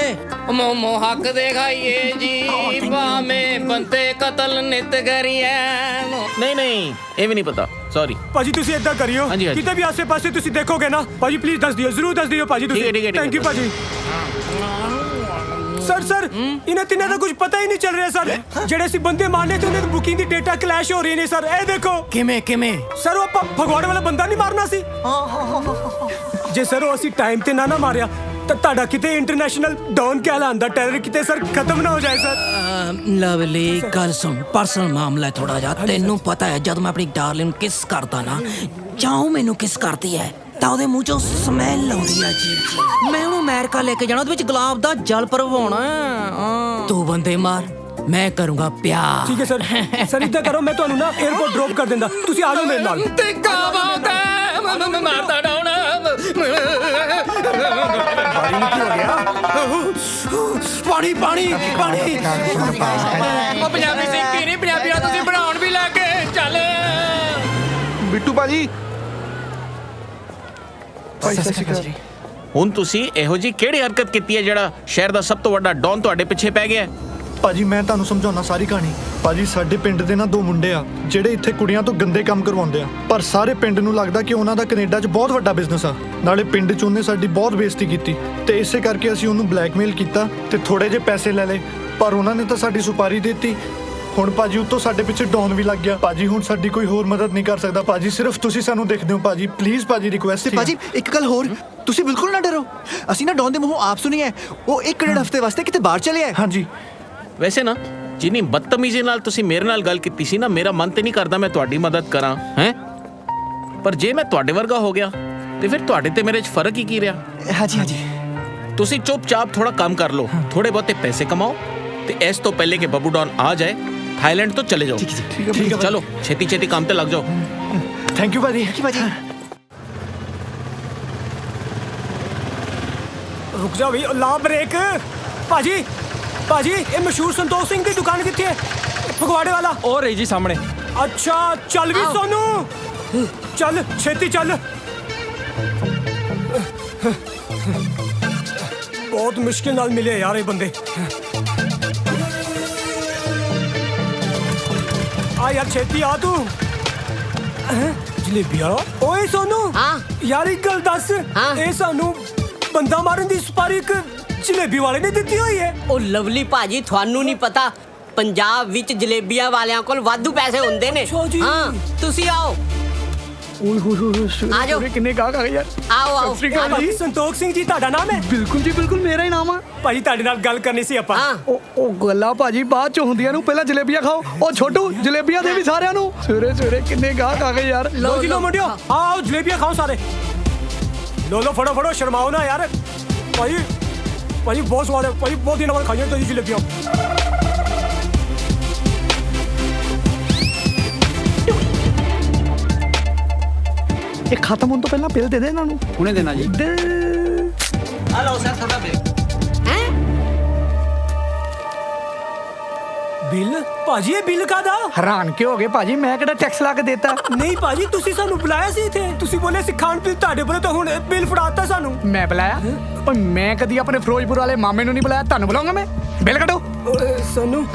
ਮੋਮੋ ਹੱਕ ਦੇ ਖਾਈਏ ਜੀ ਭਾਵੇਂ ਬੰਤੇ ਕਤਲ ਨਿਤ ਕਰੀਏ ਨਹੀਂ ਨਹੀਂ ਇਹ ਵੀ ਨਹੀਂ ਪਤਾ ਸੌਰੀ ਭਾਜੀ ਤੁਸੀਂ ਏਦਾਂ ਕਰਿਓ ਕਿਤੇ ਵੀ ਆਸੇ-ਪਾਸੇ ਤੁਸੀਂ ਦੇਖੋਗੇ ਨਾ ਭਾਜੀ ਪਲੀਜ਼ ਦੱਸ ਦਿਓ ਜ਼ਰੂਰ ਦੱਸ ਦਿਓ ਭਾਜੀ ਤੁਸੀਂ ਥੈਂਕ ਯੂ ਭਾਜੀ ਸਰ ਇਹਨਾਂ ਤਿੰਨਾਂ ਦਾ ਕੁਝ ਪਤਾ ਹੀ ਨਹੀਂ ਚੱਲ ਰਿਹਾ ਸਰ ਜਿਹੜੇ ਅਸੀਂ ਬੰਦੇ ਮਾਰਨੇ ਤੇ ਉਹਨਾਂ ਦੀ ਬੁਕਿੰਗ ਦੀ ਡੇਟਾ ਕਲੈਸ਼ ਹੋ ਰਹੀ ਨੇ ਸਰ ਇਹ ਦੇਖੋ ਕਿਵੇਂ ਸਰ ਉਹ ਆਪਾਂ ਫਗਵਾੜੇ ਵਾਲਾ ਬੰਦਾ ਨਹੀਂ ਮਾਰਨਾ ਸੀ ਜੇ ਸਰ ਉਹ ਅਸੀਂ ਟਾਈਮ ਤੇ ਨਾ ਮਾਰਿਆ ਤਾਂ ਤੁਹਾਡਾ ਕਿਤੇ ਇੰਟਰਨੈਸ਼ਨਲ ਡਾਊਨ ਕਹਿਲਾਂਦਾ ਟੈਰਰ ਕਿਤੇ ਸਰ ਖਤਮ ਨਾ ਹੋ ਜਾਏ ਸਰ ਲਵਲੀ ਗੱਲ ਸੁਣ ਪਰਸਨਲ ਮਾਮਲਾ ਥੋੜਾ ਜਿਹਾ ਤੈਨੂੰ ਪਤਾ ਹੈ ਜਦ ਮੈਂ ਆਪਣੀ ਡਾਰਲਿੰਗ ਨੂੰ ਕਿਸ ਕਰਦਾ ਨਾ ਚਾਹੂੰ ਮੈਨੂੰ ਕਿਸ ਕਰਦੀ ਹੈ ਤਾਂ ਉਹਦੇ ਮੂੰਹ ਚੋਂ ਸਮੈਲ ਆਉਂਦੀ ਆ ਜੀ ਮੈਂ ਉਹਨੂੰ ਅਮਰੀਕਾ ਲੈ ਕੇ ਜਾਣਾ ਉਹਦੇ ਵਿੱਚ ਗੁਲਾਬ ਦਾ ਜਲ ਭਰਵਾਉਣਾ ਤੂੰ ਬੰਦੇ ਮਾਰ ਮੈਂ ਕਰੂੰਗਾ ਪਿਆਰ ਠੀਕ ਹੈ ਸਰ ਇੱਦਾਂ ਕਰੋ ਮੈਂ ਤੁਹਾਨੂੰ ਨਾ 에어ਪੋਰਟ ਡ੍ਰੌਪ ਕਰ ਦਿੰਦਾ ਤੁਸੀਂ ਆ ਜਾਓ ਮੇਰੇ ਨਾਲ ਤੇ ਕਾਵਾਂਗਾ ਮੈਂ ਮਾਰਦਾ ਡਾਉਣਾ ਪਾਣੀ ਪਾਣੀ ਪਾਣੀ ਉਹ ਪੰਜਾਬੀ ਸਿੱਕੀ ਨਹੀਂ ਪੰਜਾਬੀ ਨਾਲ ਤੁਸੀਂ ਬਣਾਉਣ ਵੀ ਲੱਗ ਗਏ ਚੱਲ ਬਿੱਟੂ ਭਾਜੀ ਹੁਣ ਤੁਸੀਂ ਇਹੋ ਜੀ ਕਿਹੜੀ ਹਰਕਤ ਕੀਤੀ ਹੈ ਜਿਹੜਾ ਸ਼ਹਿਰ ਦਾ ਸਭ ਤੋਂ ਵੱਡਾ ਡੌਨ ਤੁਹਾਡੇ ਪਿੱਛੇ ਪੈ ਗਿਆ ਭਾਜੀ ਮੈਂ ਤੁਹਾਨੂੰ ਸਮਝਾਉਣਾ ਸਾਰੀ ਕਹਾਣੀ ਭਾਜੀ ਸਾਡੇ ਪਿੰਡ ਦੇ ਨਾ ਦੋ ਮੁੰਡੇ ਆ ਜਿਹੜੇ ਇੱਥੇ ਕੁੜੀਆਂ ਤੋਂ ਗੰਦੇ ਕੰਮ ਕਰਵਾਉਂਦੇ ਆ ਪਰ ਸਾਰੇ ਪਿੰਡ ਨੂੰ ਲੱਗਦਾ ਕਿ ਉਹਨਾਂ ਦਾ ਕੈਨੇਡਾ 'ਚ ਬਹੁਤ ਵੱਡਾ ਬਿਜ਼ਨਸ ਆ ਨਾਲੇ ਪਿੰਡ 'ਚ ਉਹਨੇ ਸਾਡੀ ਬਹੁਤ ਬੇਇੱਜ਼ਤੀ ਕੀਤੀ ਤੇ ਇਸੇ ਕਰਕੇ ਅਸੀਂ ਉਹਨੂੰ ਬਲੈਕਮੇਲ ਕੀਤਾ ਤੇ ਥੋੜੇ ਜਿਹੇ ਪੈਸੇ ਲੈ ਲਏ ਪਰ ਉਹਨਾਂ ਨੇ ਤਾਂ ਸਾਡੀ ਸੁਪਾਰੀ ਦਿੱਤੀ ਹੁਣ ਭਾਜੀ ਉੱਤੋਂ ਸਾਡੇ ਪਿੱਛੇ ਡੌਨ ਵੀ ਲੱਗ ਗਿਆ ਭਾਜੀ ਹੁਣ ਸਾਡੀ ਕੋਈ ਹੋਰ ਮਦਦ ਨਹੀਂ ਕਰ ਸਕਦਾ ਭਾਜੀ ਸਿਰਫ ਤੁਸੀਂ ਸਾਨੂੰ ਦੇਖਦੇ ਹੋ ਭਾਜੀ ਪਲੀਜ਼ ਭਾਜੀ ਰਿਕੁਐਸਟ ਭਾਜੀ ਇੱਕ ਗੱਲ ਹੋਰ ਤੁਸੀਂ ਬਿਲਕੁਲ ਨਾ ਡਰੋ ਅਸੀਂ ਨਾ ਡੌਨ ਦੇ ਮੂੰਹੋਂ ਆਪ ਸੁਣੀ ਹੈ ਉਹ 1.5 ਹਫ਼ਤੇ ਵਾਸਤੇ ਕਿਤੇ ਬਾਹਰ ਚਲੇ ਆਏ ਹਾਂਜੀ ਵੈਸੇ ਨਾ ਜਿੰਨੀ ਬਦਤਮੀਜ਼ੀ ਨਾਲ ਤੁਸੀਂ ਮੇਰੇ ਨਾਲ ਗੱਲ ਕੀਤੀ ਸੀ ਨਾ ਮੇਰਾ ਮਨ ਤੇ ਨਹੀਂ ਕਰਦਾ ਮੈਂ ਤੁਹਾਡੀ ਮਦਦ ਕਰਾਂ ਹੈ ਪਰ ਜੇ ਮੈਂ ਤੁਹਾਡੇ ਵਰਗਾ ਹੋ ਗਿਆ ਤੇ ਫਿਰ ਤੁਹਾਡੇ ਤੇ ਮੇਰੇ 'ਚ ਫਰਕ ਹੀ ਕੀ ਰਿਹਾ ਹਾਂਜੀ ਤੁਸੀਂ ਚੁੱਪਚਾਪ ਥੋੜਾ ਕੰਮ ਕਰ ਲਓ ਥੋੜੇ ਬਹੁਤੇ ਪੈਸੇ ਕਮਾਓ ਤੇ ਇਸ ਤੋਂ ਪਹਿਲੇ ਕਿ ਬੱਬੂ ਡੌਨ ਆ ਜਾਏ थाईलैंड तो चले जाओ ठीक है चलो छेती छेती काम पे लग जाओ थैंक यू भाजी रुक जाओ भाई ला ब्रेक भाजी ये मशहूर संतोष सिंह की दुकान कितनी है फगवाड़े वाला और रही जी सामने अच्छा चल भी सोनू चल छेती चल बहुत मुश्किल नाल मिले यार ये बंदे आ यार छेती आ तू जलेबी वाला ओए सोनू यार एक गल दस ए सानू बंदा मारन दी सुपारी एक जलेबी वाले ने ਦਿੱਤੀ ਹੋਈ ਹੈ ਉਹ ਲਵਲੀ ਭਾਜੀ ਤੁਹਾਨੂੰ ਨਹੀਂ ਪਤਾ ਪੰਜਾਬ ਵਿੱਚ ਜਲੇਬੀਆਂ ਵਾਲਿਆਂ ਕੋਲ ਵਾਧੂ ਪੈਸੇ ਹੁੰਦੇ ਨੇ ਹਾਂ ਤੁਸੀਂ ਆਓ ਓਏ ਹੋਏ ਆ ਜਾਓ ਕਿੰਨੇ ਗਾਹਕ ਆ ਗਏ ਯਾਰ ਆਓ ਜੀ ਸੰਤੋਖ ਸਿੰਘ ਜੀ ਤੁਹਾਡਾ ਨਾਮ ਹੈ ਬਿਲਕੁਲ ਜੀ ਬਿਲਕੁਲ ਮੇਰਾ ਹੀ ਨਾਮ ਆ ਭਾਜੀ ਤੁਹਾਡੇ ਨਾਲ ਗੱਲ ਕਰਨੀ ਸੀ ਆਪਾਂ ਉਹ ਗੱਲਾਂ ਭਾਜੀ ਬਾਅਦ ਚ ਹੁੰਦੀਆਂ ਨੂੰ ਪਹਿਲਾਂ ਜਲੇਬੀਆਂ ਖਾਓ ਉਹ ਛੋਟੂ ਜਲੇਬੀਆਂ ਦੇ ਵੀ ਸਾਰਿਆਂ ਨੂੰ ਸਵੇਰੇ ਕਿੰਨੇ ਗਾਹਕ ਆ ਗਏ ਯਾਰ ਲੋ ਜੀ ਲੋ ਮੁੰਡਿਓ ਆਓ ਜਲੇਬੀਆਂ ਖਾਓ ਸਾਰੇ ਲੋ ਫੜੋ ਸ਼ਰਮਾਓ ਨਾ ਯਾਰ ਭਾਜੀ ਬਹੁਤ ਸਵਾਦ ਹੈ ਭਾਜੀ ਬਹੁਤ ਦਿਨਾਂ ਬਾਅਦ ਖਾਈਆਂ ਤੁਸੀਂ ਜਲੇਬੀਆਂ ਇਹ ਖਤਮ ਹੋਣ ਤੋਂ ਪਹਿਲਾਂ ਬਿੱਲ ਦੇ ਦੇ ਇਹਨਾਂ ਨੂੰ ਹੁਣੇ ਦੇਣਾ ਜੀ ਆ ਲਓ ਸਰ ਤੁਹਾਡਾ ਬਿੱਲ ਬਿੱਲ ਭਾਜੀ ਇਹ ਬਿੱਲ ਕਾਦਾ ਹੈਰਾਨ ਕਿਉਂ ਹੋ ਗਏ ਭਾਜੀ ਮੈਂ ਕਿਹੜਾ ਟੈਕਸ ਲਾ ਕੇ ਦੇਤਾ ਨਹੀਂ ਭਾਜੀ ਤੁਸੀਂ ਸਾਨੂੰ ਬੁਲਾਇਆ ਸੀ ਇੱਥੇ ਤੁਸੀਂ ਬੋਲੇ ਸੀ ਖਾਣ ਪੀਣ ਤੁਹਾਡੇ ਬੋਲੇ ਤਾਂ ਹੁਣ ਬਿੱਲ ਫੜਾਤਾ ਸਾਨੂੰ ਮੈਂ ਬੁਲਾਇਆ ਪਰ ਮੈਂ ਕਦੀ ਆਪਣੇ ਫਿਰੋਜ਼ਪੁਰ ਵਾਲੇ ਮਾਮੇ ਨੂੰ ਨਹੀਂ ਬੁਲਾਇਆ ਤੁਹਾਨੂੰ ਬੁਲਾਉਂਗਾ ਮੈਂ ਬਿੱਲ ਕੱਢੋ ਸੋਨੂ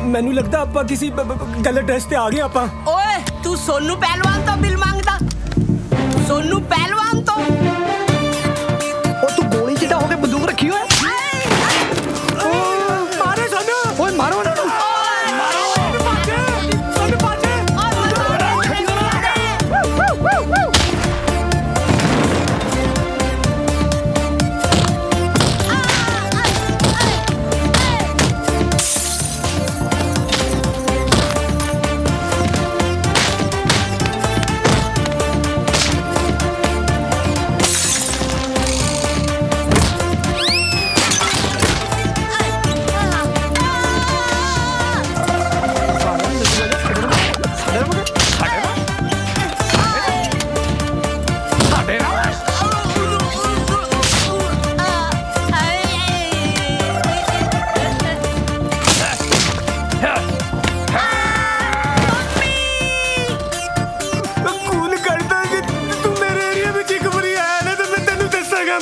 ਮੈਨੂੰ ਲੱਗਦਾ ਆਪਾਂ ਕਿਸੇ ਗਲਤ ਐਡਰੈਸ ਤੇ ਆ ਗਏ ਆਪਾਂ। ਓਏ ਤੂੰ ਸੋਨੂ ਪਹਿਲਵਾਨ ਤੋਂ ਬਿੱਲ ਮੰਗਦਾ? ਸੋਨੂ ਪਹਿਲਵਾਨ ਤੋਂ? ਉਹ ਤੂੰ ਗੋਲੀ ਚਿੱਟਾ ਹੋ ਕੇ ਬੰਦੂਕ ਰੱਖੀ ਹੋਇਆ? ਮਾਰੇ ਸਾਨੂੰ। ਓਏ ਮਾਰੋ ਉਹਨਾਂ ਨੂੰ।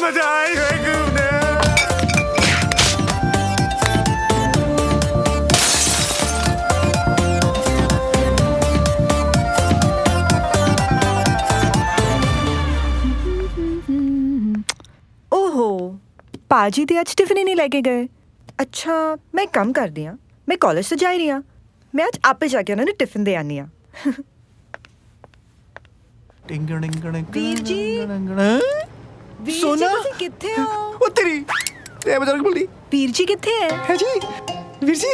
मजा आई है घूमने। ओहो पाजी ते आज टिफिन ही नहीं लेके गए। अच्छा मैं कम कर दिया, मैं कॉलेज तो जा ही रही हाँ, मैं आज आपे जाके उन्होंने टिफिन दे आनी हाँ। वीर जी सोना किथे हो? ओ तेरी ए बजरंग बली। वीर जी किथे है? है जी वीर जी,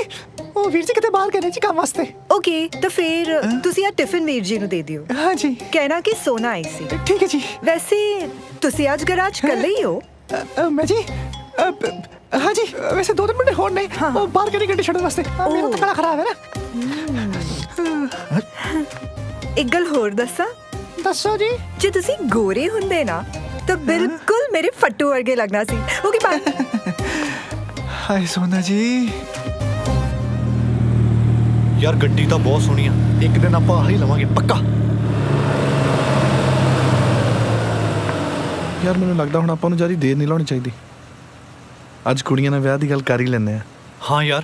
ओ वीर जी किते बाहर गए ने जी काम वास्ते। ओके तो फिर तुसी यार टिफिन वीर जी नु दे दियो। हाँ जी कहना कि सोना आई सी। ठीक है जी। वैसे तुसी आज गराज कल ही हो? मैं जी हाँ जी वैसे 2-3 मिनट होने नहीं वो बाहर करी गड्डी छड़न वास्ते मेरा तो गला खराब है ना। एक गल होर दसा। दसो जी। जे तुसी गोरे हुंदे ना तो बिल्कुल मेरे फट्टू वर्गे लगना सी। Okay bye. हाय सोना जी। यार गड्डी तो बहुत सोहनी आ, एक दिन आपां आ ही लवांगे पक्का। यार ਮੈਨੂੰ ਲੱਗਦਾ ਹੁਣ ਆਪਾਂ ਨੂੰ ਜਿਆਦਾ ਦੇਰ ਨਹੀਂ ਲਾਉਣੀ ਚਾਹੀਦੀ। ਅੱਜ ਕੁੜੀਆਂ ਨਾਲ ਵਿਆਹ ਦੀ ਗੱਲ ਕਰ ਹੀ ਲੈਂਦੇ ਆ। ਹਾਂ ਯਾਰ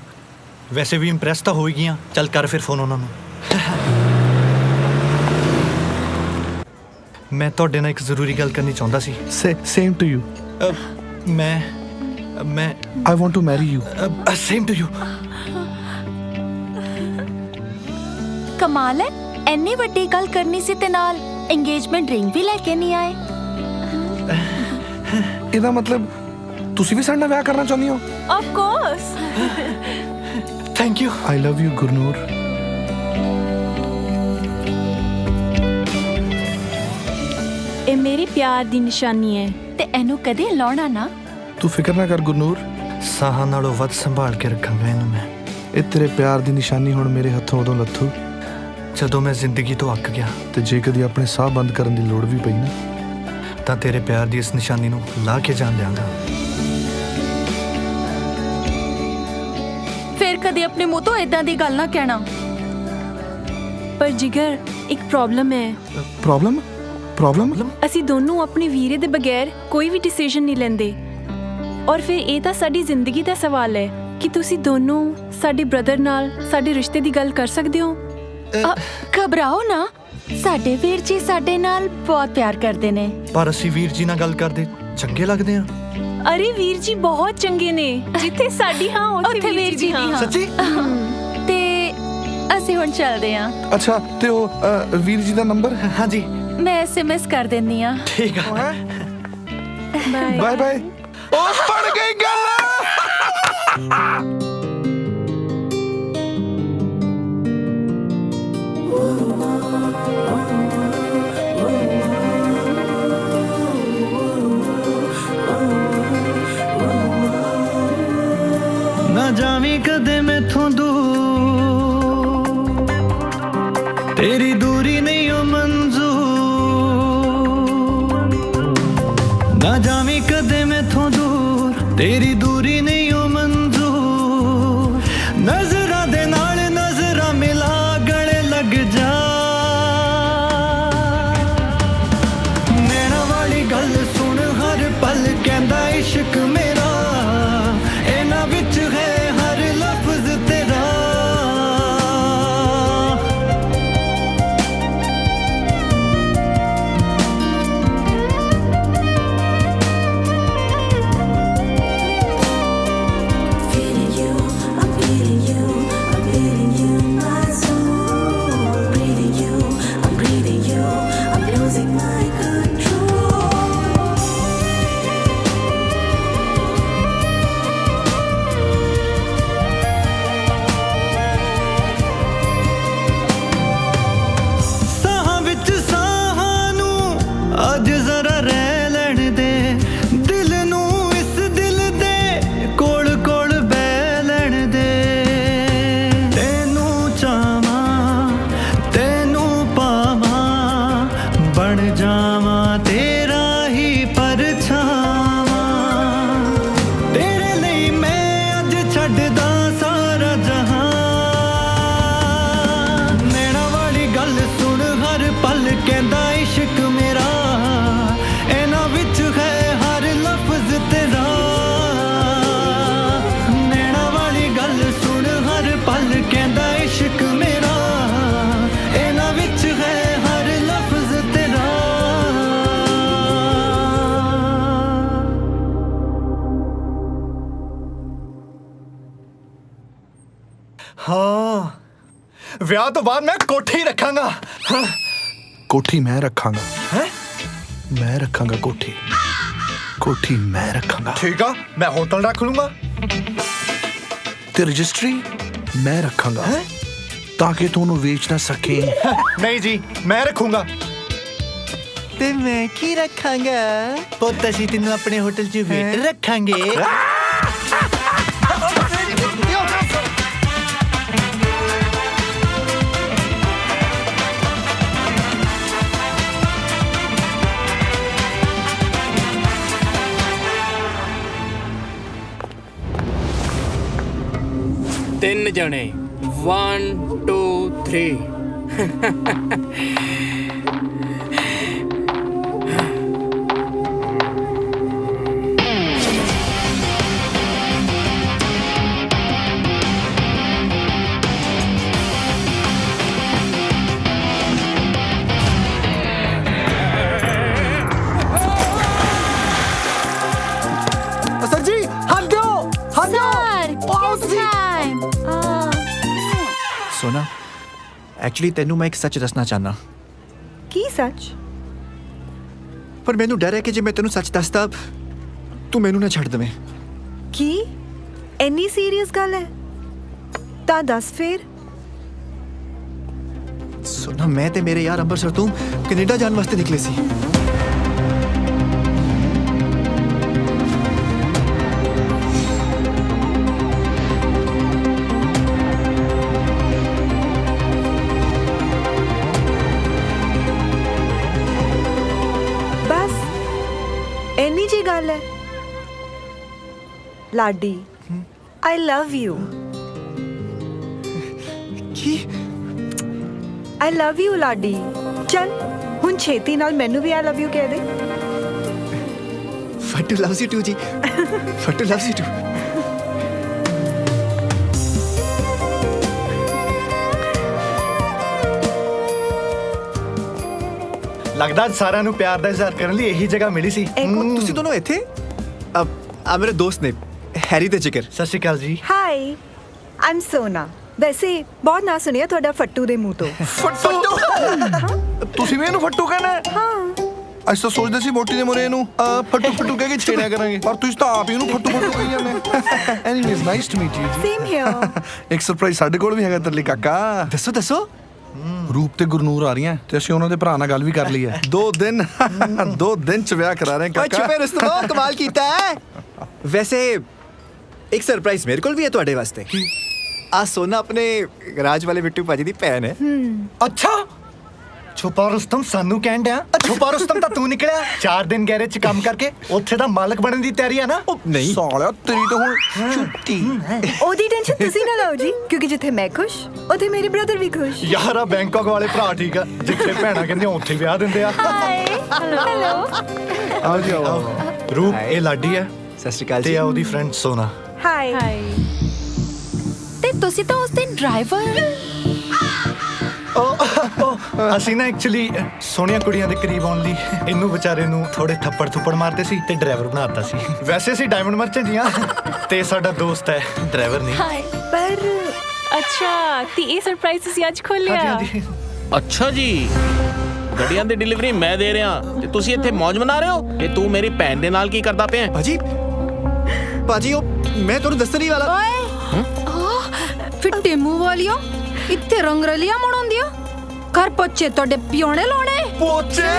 ਵੈਸੇ ਵੀ ਇੰਪ੍ਰੈਸ ਤਾਂ ਹੋ ਹੀ ਗਈਆਂ। ਚੱਲ ਕਰ ਫਿਰ ਫੋਨ ਉਹਨਾਂ ਨੂੰ। ਮੈਂ ਤੁਹਾਡੇ ਨਾਲ ਇੱਕ ਜ਼ਰੂਰੀ ਗੱਲ ਕਰਨੀ ਚਾਹੁੰਦਾ ਸੀ। Same to you. ਮੈਂ I want to marry you. Same to you. ਕਮਾਲ ਹੈ, ਇੰਨੀ ਵੱਡੀ ਗੱਲ ਕਰਨੀ ਸੀ ਤੇ ਨਾਲ ਇੰਗੇਜਮੈਂਟ ਰਿੰਗ ਵੀ ਲੈ ਕੇ ਨਹੀਂ ਆਏ। ਇਹਦਾ ਮਤਲਬ ਤੁਸੀਂ ਵੀ ਸਾਡੇ ਨਾਲ ਵਿਆਹ ਕਰਨਾ ਚਾਹੁੰਦੀ ਹੋ? Of course. Thank you. I love you Gurnoor. ਇਹ ਮੇਰੀ ਪਿਆਰ ਦੀ ਨਿਸ਼ਾਨੀ ਹੈ ਤੇ ਇਹਨੂੰ ਕਦੇ ਲਾਉਣਾ ਨਾ। ਤੂੰ ਫਿਕਰ ਨਾ ਕਰ ਗੁਰਨੂਰ, ਸਾਹਾਂ ਨਾਲੋਂ ਵੱਧ ਸੰਭਾਲ ਕੇ ਰੱਖਾਂਗਾ ਇਹਨੂੰ ਮੈਂ। ਇਹ ਤੇਰੇ ਪਿਆਰ ਦੀ ਨਿਸ਼ਾਨੀ ਹੁਣ ਮੇਰੇ ਹੱਥੋਂ ਉਦੋਂ ਲੱਥੂ ਜਦੋਂ ਮੈਂ ਜ਼ਿੰਦਗੀ ਤੋਂ ਅੱਕ ਗਿਆ। ਤੇ ਜੇ ਕਦੀ ਆਪਣੇ ਸਾਹ ਬੰਦ ਕਰਨ ਦੀ ਲੋੜ ਵੀ ਪਈ ਨਾ ਤਾਂ ਤੇਰੇ ਪਿਆਰ ਦੀ ਇਸ ਨਿਸ਼ਾਨੀ ਨੂੰ ਲਾ ਕੇ ਜਾਣ ਦਿਆਂਗਾ। ਫਿਰ ਕਦੇ ਆਪਣੇ ਮੂੰਹ ਤੋਂ ਇਦਾਂ ਦੀ ਗੱਲ ਨਾ ਕਹਿਣਾ। ਪਰ ਜਿਗਰ ਇੱਕ ਪ੍ਰੋਬਲਮ ਹੈ। ਪ੍ਰੋਬਲਮ? ਅਸੀਂ ਦੋਨੋਂ ਆਪਣੀ ਵੀਰੇ ਦੇ ਬਗੈਰ ਕੋਈ ਵੀ ਡਿਸੀਜਨ ਨਹੀਂ ਲੈਂਦੇ। ਔਰ ਫਿਰ ਇਹ ਤਾਂ ਸਾਡੀ ਜ਼ਿੰਦਗੀ ਦਾ ਸਵਾਲ ਹੈ ਕਿ ਤੁਸੀਂ ਦੋਨੋਂ ਸਾਡੇ ਬ੍ਰਦਰ ਨਾਲ ਸਾਡੇ ਰਿਸ਼ਤੇ ਦੀ ਗੱਲ ਕਰ ਸਕਦੇ ਹੋ। ਘਬਰਾਓ ਨਾ, ਸਾਡੇ ਵੀਰ ਜੀ ਸਾਡੇ ਨਾਲ ਬਹੁਤ ਪਿਆਰ ਕਰਦੇ ਨੇ। ਪਰ ਅਸੀਂ ਵੀਰ ਜੀ ਨਾਲ ਗੱਲ ਕਰਦੇ ਚੰਗੇ ਲੱਗਦੇ ਆ। ਅਰੇ ਵੀਰ ਜੀ ਬਹੁਤ ਚੰਗੇ ਨੇ। ਜਿੱਥੇ ਸਾਡੀ ਹਾਂ ਉੱਥੇ ਵੀਰ ਜੀ ਦੀ ਹਾਂ। ਸੱਚੀ? ਤੇ ਅਸੀਂ ਹੁਣ ਚੱਲਦੇ ਹਾਂ। ਅੱਛਾ ਤੇ ਉਹ ਵੀਰ ਜੀ ਦਾ ਨੰਬਰ? ਹਾਂਜੀ ਮੈਂ SMS ਕਰ ਦਿੰਦੀ ਆ। ਠੀਕ ਆ। Bye bye. ਉਹ ਪੜ ਗਈ ਗੱਲ। ਨਾ ਜਾਵੀਂ ਕਦੇ ਮੈਥੋਂ ਦੂਰ, ਤੇਰੀ ਦੂਰੀ ਨਹੀਂ ਓ ਮਨਜ਼ੂਰ। ਨਾ ਜਾਵੀਂ ਕਦੇ ਮੈਥੋਂ ਦੂਰ, ਤੇਰੀ ਦੂਰੀ ਨਹੀਂ ਓ ਮਨਜ਼ੂਰ। ਨਜ਼ਰਾਂ ਦੇ ਨਾਲ ਨਜ਼ਰਾਂ ਮਿਲਾ ਗਲੇ ਲੱਗ ਜਾ। ਨੈਣਾ ਵਾਲੀ ਗੱਲ ਸੁਣ ਹਰ ਪਲ ਕਹਿੰਦਾ ਇਸ਼ਕ ਮੇਰਾ, ਇਹਨਾਂ ਵਿੱਚ ਹੈ ਹਰ ਲਫ਼ਜ਼ ਤੇਰਾ। ਵਿਆਹ ਤੋਂ ਬਾਅਦ ਮੈਂ ਕੋਠੀ ਰੱਖਾਂਗਾ। ਕੋਠੀ ਮੈਂ ਰੱਖਾਂਗਾ। ਹੈ ਮੈਂ ਰੱਖਾਂਗਾ ਕੋਠੀ। ਕੋਠੀ ਮੈਂ ਰੱਖਾਂਗਾ। ਠੀਕ ਆ, ਮੈਂ ਹੋਟਲ ਰੱਖ ਲੂੰਗਾ। ਤੇ ਰਜਿਸਟਰੀ ਮੈਂ ਰੱਖਾਂਗਾ ਤਾਂ ਕਿ ਤੂੰ ਉਹਨੂੰ ਵੇਚ ਨਾ ਸਕੇ। ਨਹੀਂ ਜੀ, ਮੈਂ ਰੱਖੂੰਗਾ। ਤੇ ਮੈਂ ਕੀ ਰੱਖਾਂਗਾ? ਪੁੱਤ ਅਸੀਂ ਤੈਨੂੰ ਆਪਣੇ ਹੋਟਲ 'ਚ ਵੇਟ ਰੱਖਾਂਗੇ। ਤਿੰਨ ਜਣੇ 1 2 3 सर जी हाथ दो, हाथ दो। सोना एक्चुअली तेनू मैं एक सच दसना चाहना, ਕੀ ਸੱਚ? पर मैनू डर है कि जे मैं तेनू सच दसदा तू मैनू ना छड़ देवें। ਕੀ ਇੰਨੀ ਸੀਰੀਅਸ ਗੱਲ ਹੈ? ਤਾਂ ਦੱਸ ਫਿਰ। सोना मैं ते मेरे यार अंबरसर तू कनेडा जाने वास्ते निकले सी। ਬਸ ਇੰਨੀ ਜੀ ਗੱਲ ਹੈ। Ladi, I love you. ਕੀ? I love you Ladi. ਚੱਲ ਹੁਣ ਛੇਤੀ ਨਾਲ ਮੈਨੂੰ ਵੀ ਆਈ ਲਵ ਯੂ ਕਹਿ ਦੇ। Fattu loves you too ji, Fattu loves you too. ਲੱਗਦਾ ਸਾਰਿਆਂ ਨੂੰ ਪਿਆਰ ਦਾ ਇਜ਼ਹਾਰ ਕਰਨ ਲਈ ਇਹੀ ਜਗ੍ਹਾ ਮਿਲੀ ਸੀ। ਤੁਸੀਂ ਦੋਨੋਂ ਇੱਥੇ? ਆ ਮੇਰੇ ਦੋਸਤ ਨੇ ਹੈਰੀ ਤੇ ਜਿਗਰ। ਸਤਿ ਸ਼੍ਰੀ ਅਕਾਲ ਜੀ। ਹਾਈ, ਆਮ ਸੋਨਾ। ਵੈਸੇ ਬਹੁਤ ਨਾ ਸੁਣਿਆ ਤੁਹਾਡਾ ਫੱਟੂ ਦੇ ਮੂੰਹ ਤੋਂ। ਫੱਟੂ? ਤੁਸੀਂ ਵੀ ਇਹਨੂੰ ਫੱਟੂ ਕਹਿੰਦੇ? ਹਾਂ। ਅਸੀਂ ਤਾਂ ਸੋਚਦੇ ਸੀ ਮੋਟੀ ਦੇ ਮੁਰੇ ਇਹਨੂੰ ਫੱਟੂ ਫੱਟੂ ਕਹਿ ਕੇ ਛੇੜਿਆ ਕਰਾਂਗੇ, ਪਰ ਤੁਸੀਂ ਤਾਂ ਆਪ ਹੀ ਇਹਨੂੰ ਫੱਟੂ ਫੱਟੂ ਕਹੀ ਜਾਂਦੇ। Anyways nice to meet you ji. Same here. ਇੱਕ ਸਰਪ੍ਰਾਈਜ਼ ਸਾਡੇ ਕੋਲ ਵੀ ਹੈਗਾ ਤੇਰੇ ਲਈ ਕਾਕਾ। ਦੱਸੋ ਦੱਸੋ। ਰੂਪ ਤੇ ਗੁਰਨੂਰ ਆ ਰਹੀਆਂ ਤੇ ਅਸੀਂ ਉਹਨਾਂ ਦੇ ਭਰਾ ਨਾਲ ਗੱਲ ਵੀ ਕਰ ਲਈ ਹੈ। 2 ਦਿਨ ਚ ਵਿਆਹ ਕਰਾ ਰਹੇ ਹਾਂ ਕਾਕਾ। ਛੁਪੇ ਰਸਤੋਂ ਕਮਾਲ ਕੀਤਾ ਹੈ। ਵੈਸੇ ਇੱਕ ਸਰਪ੍ਰਾਈਜ਼ ਮੇਰੇ ਕੋਲ ਵੀ ਹੈ ਤੁਹਾਡੇ ਵਾਸਤੇ। ਆ ਸੋਨਾ ਆਪਣੇ ਰਾਜ ਵਾਲੇ ਬਿੱਟੂ ਭਾਜੀ ਦੀ ਭੈਣ ਹੈ। ਅੱਛਾ, ਛੁਪਾ ਰੁਸਤਮ ਸਾਨੂੰ ਕਹਿਣ ਡਿਆ? ਛੁਪਾ ਰੁਸਤਮ ਤਾਂ ਤੂੰ ਨਿਕਲਿਆ। 4 ਦਿਨ ਗੈਰੇਜ 'ਚ ਕੰਮ ਕਰਕੇ ਉੱਥੇ ਦਾ ਮਾਲਕ ਬਣਨ ਦੀ ਤਿਆਰੀ ਆ ਨਾ? ਨਹੀਂ ਸਾਲਿਆ, ਤੇਰੀ ਤਾਂ ਹੁਣ ਛੁੱਟੀ। ਉਹਦੀ ਟੈਨਸ਼ਨ ਤੁਸੀਂ ਨਾ ਲਓ ਜੀ, ਕਿਉਂਕਿ ਜਿੱਥੇ ਮੈਂ ਖੁਸ਼ ਉੱਥੇ ਮੇਰੇ ਬ੍ਰਦਰ ਵੀ ਖੁਸ਼। ਯਾਰ ਆ ਬੈਂਕਾਕ ਵਾਲੇ ਭਰਾ ਠੀਕ ਆ, ਜਿੱਥੇ ਭੈਣਾਂ ਕਹਿੰਦੀਆਂ ਉੱਥੇ ਵਿਆਹ ਦਿੰਦੇ ਆ। ਹਾਏ, ਹੈਲੋ। ਆ ਜਾਓ। ਰੂਪ, ਇਹ ਲਾਡੀ ਹੈ। ਸਤਿ ਸ਼੍ਰੀ ਅਕਾਲ ਤੇ ਜੀ। ਆ ਉਹਦੀ ਫਰੈਂਡ ਸੋਨਾ। ਹਾਈ। ਤੇ ਤੁਸੀਂ ਤਾਂ ਉਸ ਦਿਨ ਡਰਾਈਵਰ। ਅਸੀਂ ਨਾ ਐਕਚੁਅਲੀ ਸੋਹਣੀਆਂ ਕੁੜੀਆਂ ਦੇ ਕਰੀਬ ਆਉਣ ਲਈ ਇਹਨੂੰ ਵਿਚਾਰੇ ਨੂੰ ਥੋੜੇ ਥੱਪੜ ਥੁੱਪੜ ਮਾਰਦੇ ਸੀ ਤੇ ਡਰਾਈਵਰ ਬਣਾਤਾ ਸੀ। ਵੈਸੇ ਅਸੀਂ ਡਾਇਮੰਡ ਮਰਚੈਂਟ ਜੀ ਹਾਂ ਤੇ ਸਾਡਾ ਦੋਸਤ ਹੈ, ਡਰਾਈਵਰ ਨਹੀਂ। ਹਾਏ, ਪਰ ਅੱਛਾ ਤੇ ਇਹ ਸਰਪ੍ਰਾਈਜ਼ ਤੁਸੀਂ ਅੱਜ ਖੋਲਿਆ? ਅੱਛਾ ਜੀ, ਗੱਡੀਆਂ ਦੀ ਡਿਲੀਵਰੀ ਮੈਂ ਦੇ ਰਿਹਾ ਤੇ ਤੁਸੀਂ ਇੱਥੇ ਮौज ਮਨਾ ਰਹੇ ਹੋ ਤੇ ਤੂੰ ਮੇਰੀ ਭੈਣ ਦੇ ਨਾਲ ਕੀ ਕਰਦਾ ਪਿਆ? ਭਾਜੀ ਉਹ ਮੈਂ ਤੁਹਾਨੂੰ ਦੱਸਣ ਹੀ ਵਾਲਾ। ਫਿੱਟੇ ਮੂੰਹ ਵਾਲਿਓ, ਇੱਥੇ ਰੰਗਰਲੀਆਂ ਮਣਾਉਂਦੀਆਂ। ਘਰ ਪੋਚੇ ਤੁਹਾਡੇ ਪਿਓਣੇ ਲਾਉਣੇ। ਪੋਚੇ?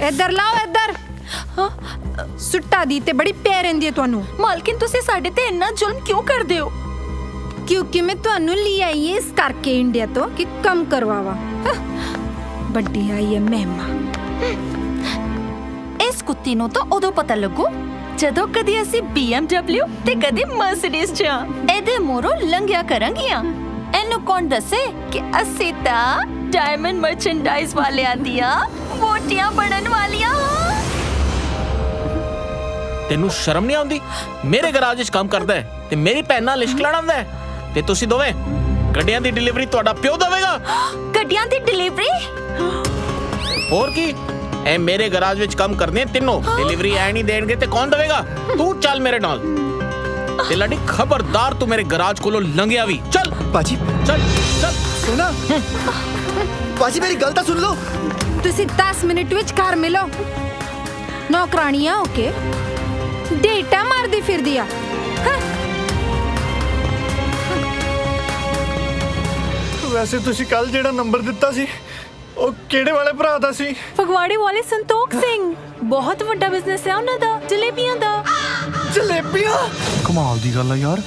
ਇੱਧਰ ਲਾਓ, ਇੱਧਰ। ਸੁੱਟਾ ਦੀ ਤੇ ਬੜੀ ਪਿਆਰ ਰਹਿੰਦੀ ਹੈ ਤੁਹਾਨੂੰ। ਮਾਲਕਿਨ ਤੁਸੀਂ ਸਾਡੇ ਤੇ ਇੰਨਾ ਜ਼ੁਲਮ ਕਿਉਂ ਕਰਦੇ ਹੋ? ਕਿਉਂਕਿ ਮੈਂ ਤੁਹਾਨੂੰ ਲਈ ਆਈ ਹੈ ਇਸ ਕਰਕੇ ਇੰਡੀਆ ਤੋਂ ਕਿ ਕੰਮ ਕਰਵਾਵਾ। ਵੱਡੀ ਆਈ ਹੈ ਮਹਿਮਾ। ਇਸ ਕੁੱਤੀ ਨੂੰ ਤਾਂ ਉਦੋਂ ਪਤਾ ਲੱਗੂ ਜਦੋਂ ਕਦੀ ਅਸੀਂ BMW ਤੇ ਕਦੀ ਮਰਸੀਡੀਜ਼ 'ਚ ਇਹਦੇ ਮੋਰੋਂ ਲੰਘਿਆ ਕਰਾਂਗੀਆਂ। ਇਹਨੂੰ ਕੌਣ ਦੱਸੇ ਕਿ ਅਸੀਂ ਤਾਂ ਡਾਇਮੰਡ ਮਰਚੈਂਡਾਈਜ਼ ਵਾਲਿਆਂ ਦੀਆਂ ਵੋਟੀਆਂ ਬਣਨ ਵਾਲੀਆਂ। ਤੈਨੂੰ ਸ਼ਰਮ ਨਹੀਂ ਆਉਂਦੀ? ਮੇਰੇ ਗਰਾਜ 'ਚ ਕੰਮ ਕਰਦਾ ਹੈ ਤੇ ਮੇਰੀ ਭੈਣ ਨਾਲ ਲਿਸ਼ਕ ਲੜਾਉਂਦਾ ਹੈ ਤੇ ਤੁਸੀਂ ਦੋਵੇਂ ਗੱਡੀਆਂ ਦੀ ਡਿਲੀਵਰੀ ਤੁਹਾਡਾ ਪਿਓ ਦੇਵੇਗਾ। ਗੱਡੀਆਂ ਦੀ ਡਿਲੀਵਰੀ? ਹੋਰ ਕੀ, ਇਹ ਮੇਰੇ ਗਰਾਜ ਵਿੱਚ ਕੰਮ ਕਰਦੇ ਤਿੰਨੋਂ। ਡਿਲੀਵਰੀ ਐ ਨਹੀਂ ਦੇਣਗੇ ਤੇ ਕੌਣ ਦੇਵੇਗਾ? ਤੂੰ ਚੱਲ ਮੇਰੇ ਨਾਲ। ਤੇ ਲਾਡੀ ਖਬਰਦਾਰ ਤੂੰ ਮੇਰੇ ਗਰਾਜ ਕੋਲੋਂ ਲੰਘਿਆ ਵੀ। ਚੱਲ ਪਾਜੀ ਚੱਲ ਚੱਲ ਸੁਣਾ ਪਾਜੀ ਮੇਰੀ ਗੱਲ ਤਾਂ ਸੁਣ ਲਓ। ਤੁਸੀਂ 10 ਮਿੰਟ ਵਿੱਚ ਘਰ ਮਿਲੋ। ਨੌਕਰਾਣੀਆਂ ਓਕੇ ਡੇਟਾ ਮਾਰਦੀ ਫਿਰਦੀ ਆ। ਵੈਸੇ ਤੁਸੀਂ ਕੱਲ ਜਿਹੜਾ ਨੰਬਰ ਦਿੱਤਾ ਸੀ ਉਹ ਕਿਹੜੇ ਵਾਲੇ ਭਰਾ ਦਾ ਸੀ? ਫਗਵਾੜੇ ਵਾਲੇ ਸੰਤੋਖ ਸਿੰਘ। ਬਹੁਤ ਵੱਡਾ ਬਿਜ਼ਨਸ ਹੈ ਉਹਨਾਂ ਦਾ, ਜਲੇਬੀਆਂ ਦਾ। ਜਲੇਬੀਆਂ? ਕਮਾਲ ਦੀ ਗੱਲ ਆ ਯਾਰ।